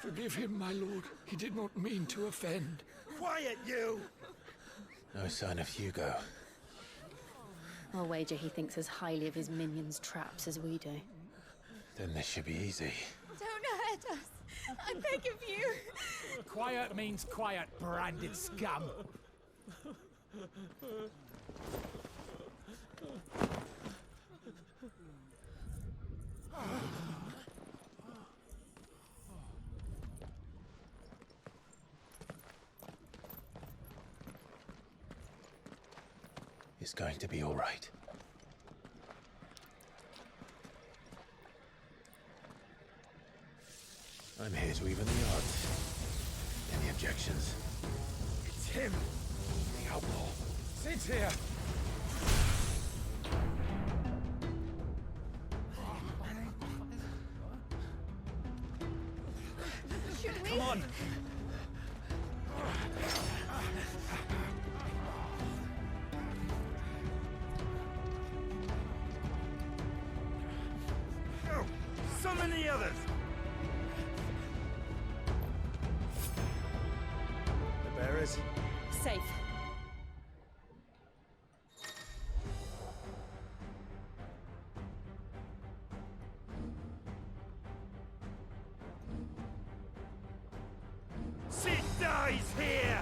Forgive him, my lord. He did not mean to offend. Quiet, you! No sign of Hugo. I'll wager he thinks as highly of his minions' traps as we do. Then this should be easy. Don't hurt us. I beg of you. Quiet means quiet, branded scum. It's going to be all right. I'm here to even the odds. Any objections? It's him, the outlaw. Sid's here. Should we? Come on. wayfarers? Safe. Sid dies here!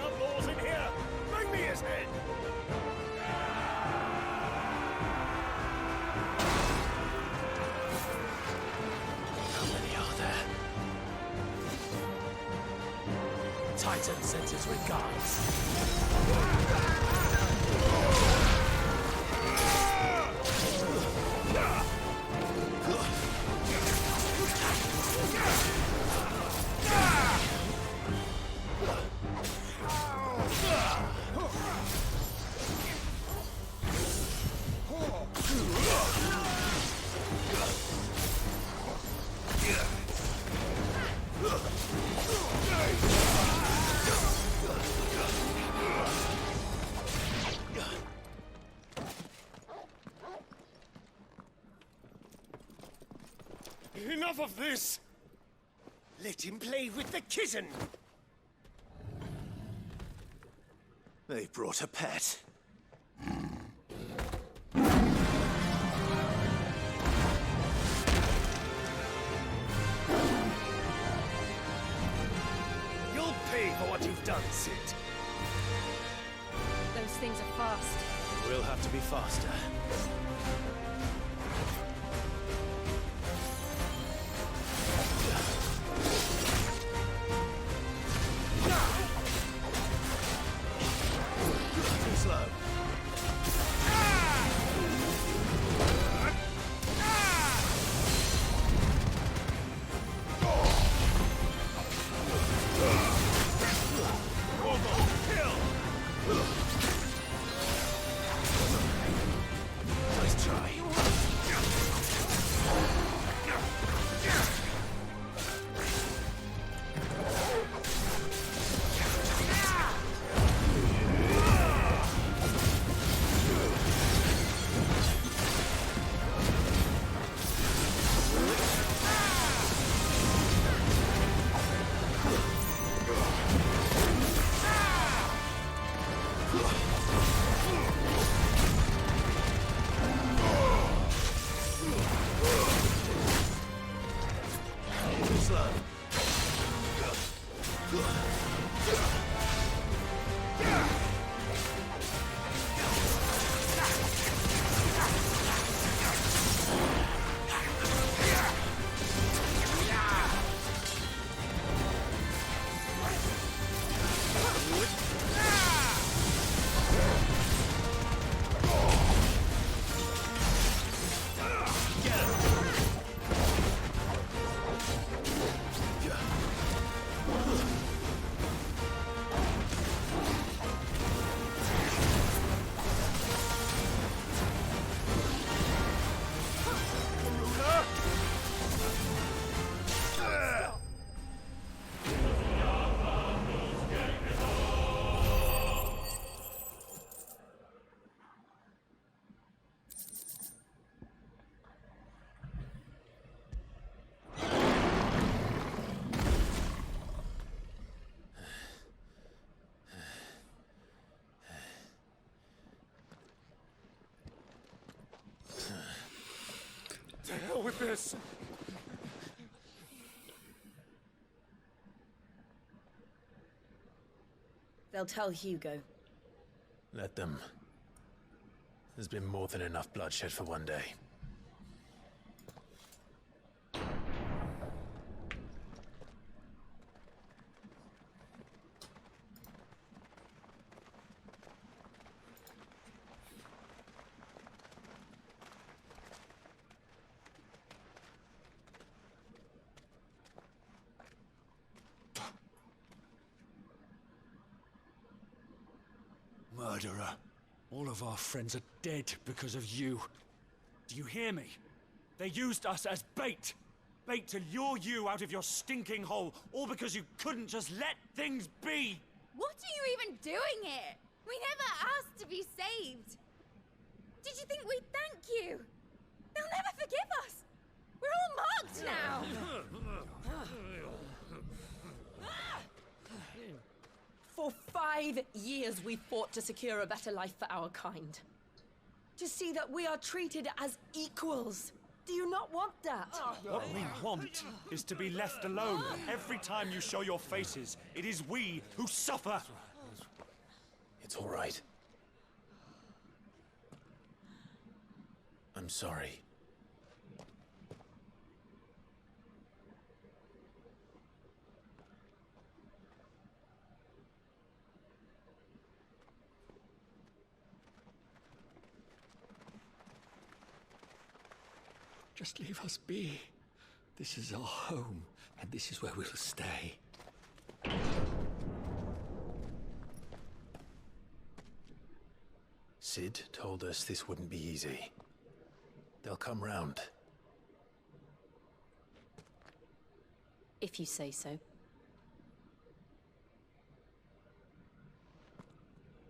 Outlaws in here! Bring me his head! How many are there? Titan sends his regards. Enough of this! Let him play with the kitten! They brought a pet. You'll pay for what you've done, Sid. Those things are fast. We'll have to be faster. Too slow. Nice try. Too slow. To hell with this! They'll tell Hugo. Let them. There's been more than enough bloodshed for one day. murderer. All of our friends are dead because of you. Do you hear me? They used us as bait. Bait to lure you out of your stinking hole, all because you couldn't just let things be. What are you even doing here? We never asked to be saved. Did you think we'd thank you? They'll never forgive us. We're all marked now. For 5 years we fought to secure a better life for our kind. To see that we are treated as equals. Do you not want that? What we want is to be left alone. Every time you show your faces, it is we who suffer. It's all right. I'm sorry. Just leave us be. This is our home, and this is where we'll stay. Sid told us this wouldn't be easy. They'll come round. If you say so.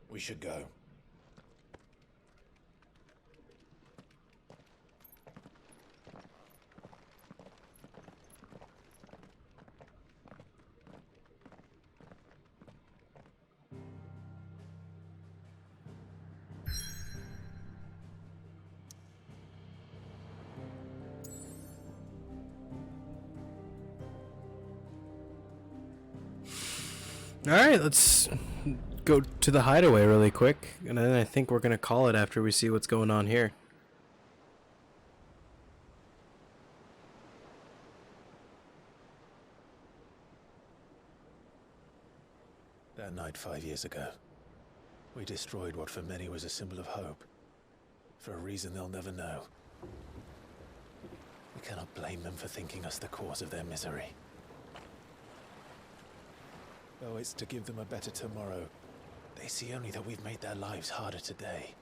We should go. Alright, let's go to the hideaway really quick, and then I think we're gonna call it after we see what's going on here. That night 5 years ago, we destroyed what for many was a symbol of hope. For a reason they'll never know. We cannot blame them for thinking us the cause of their misery. Though it's to give them a better tomorrow, they see only that we've made their lives harder today.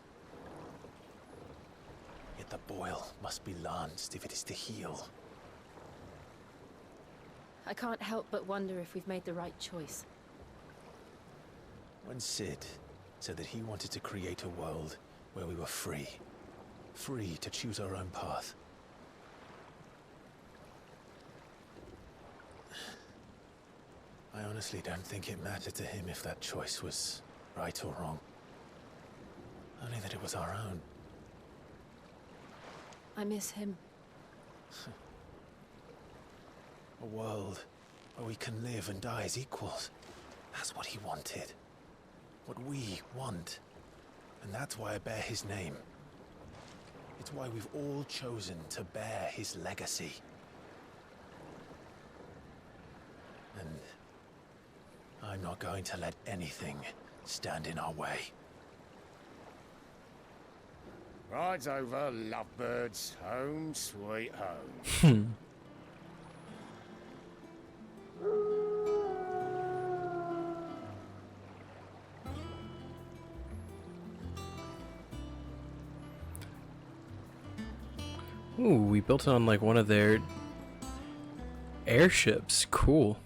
Yet the boil must be lanced if it is to heal. I can't help but wonder if we've made the right choice. When Sid said that he wanted to create a world where we were free. Free to choose our own path. I honestly don't think it mattered to him if that choice was right or wrong. Only that it was our own. I miss him. A world where we can live and die as equals. That's what he wanted. What we want. And that's why I bear his name. It's why we've all chosen to bear his legacy. And I'm not going to let anything stand in our way. Ride's over, lovebirds. Home sweet home. Ooh, we built it on like one of their airships. Cool.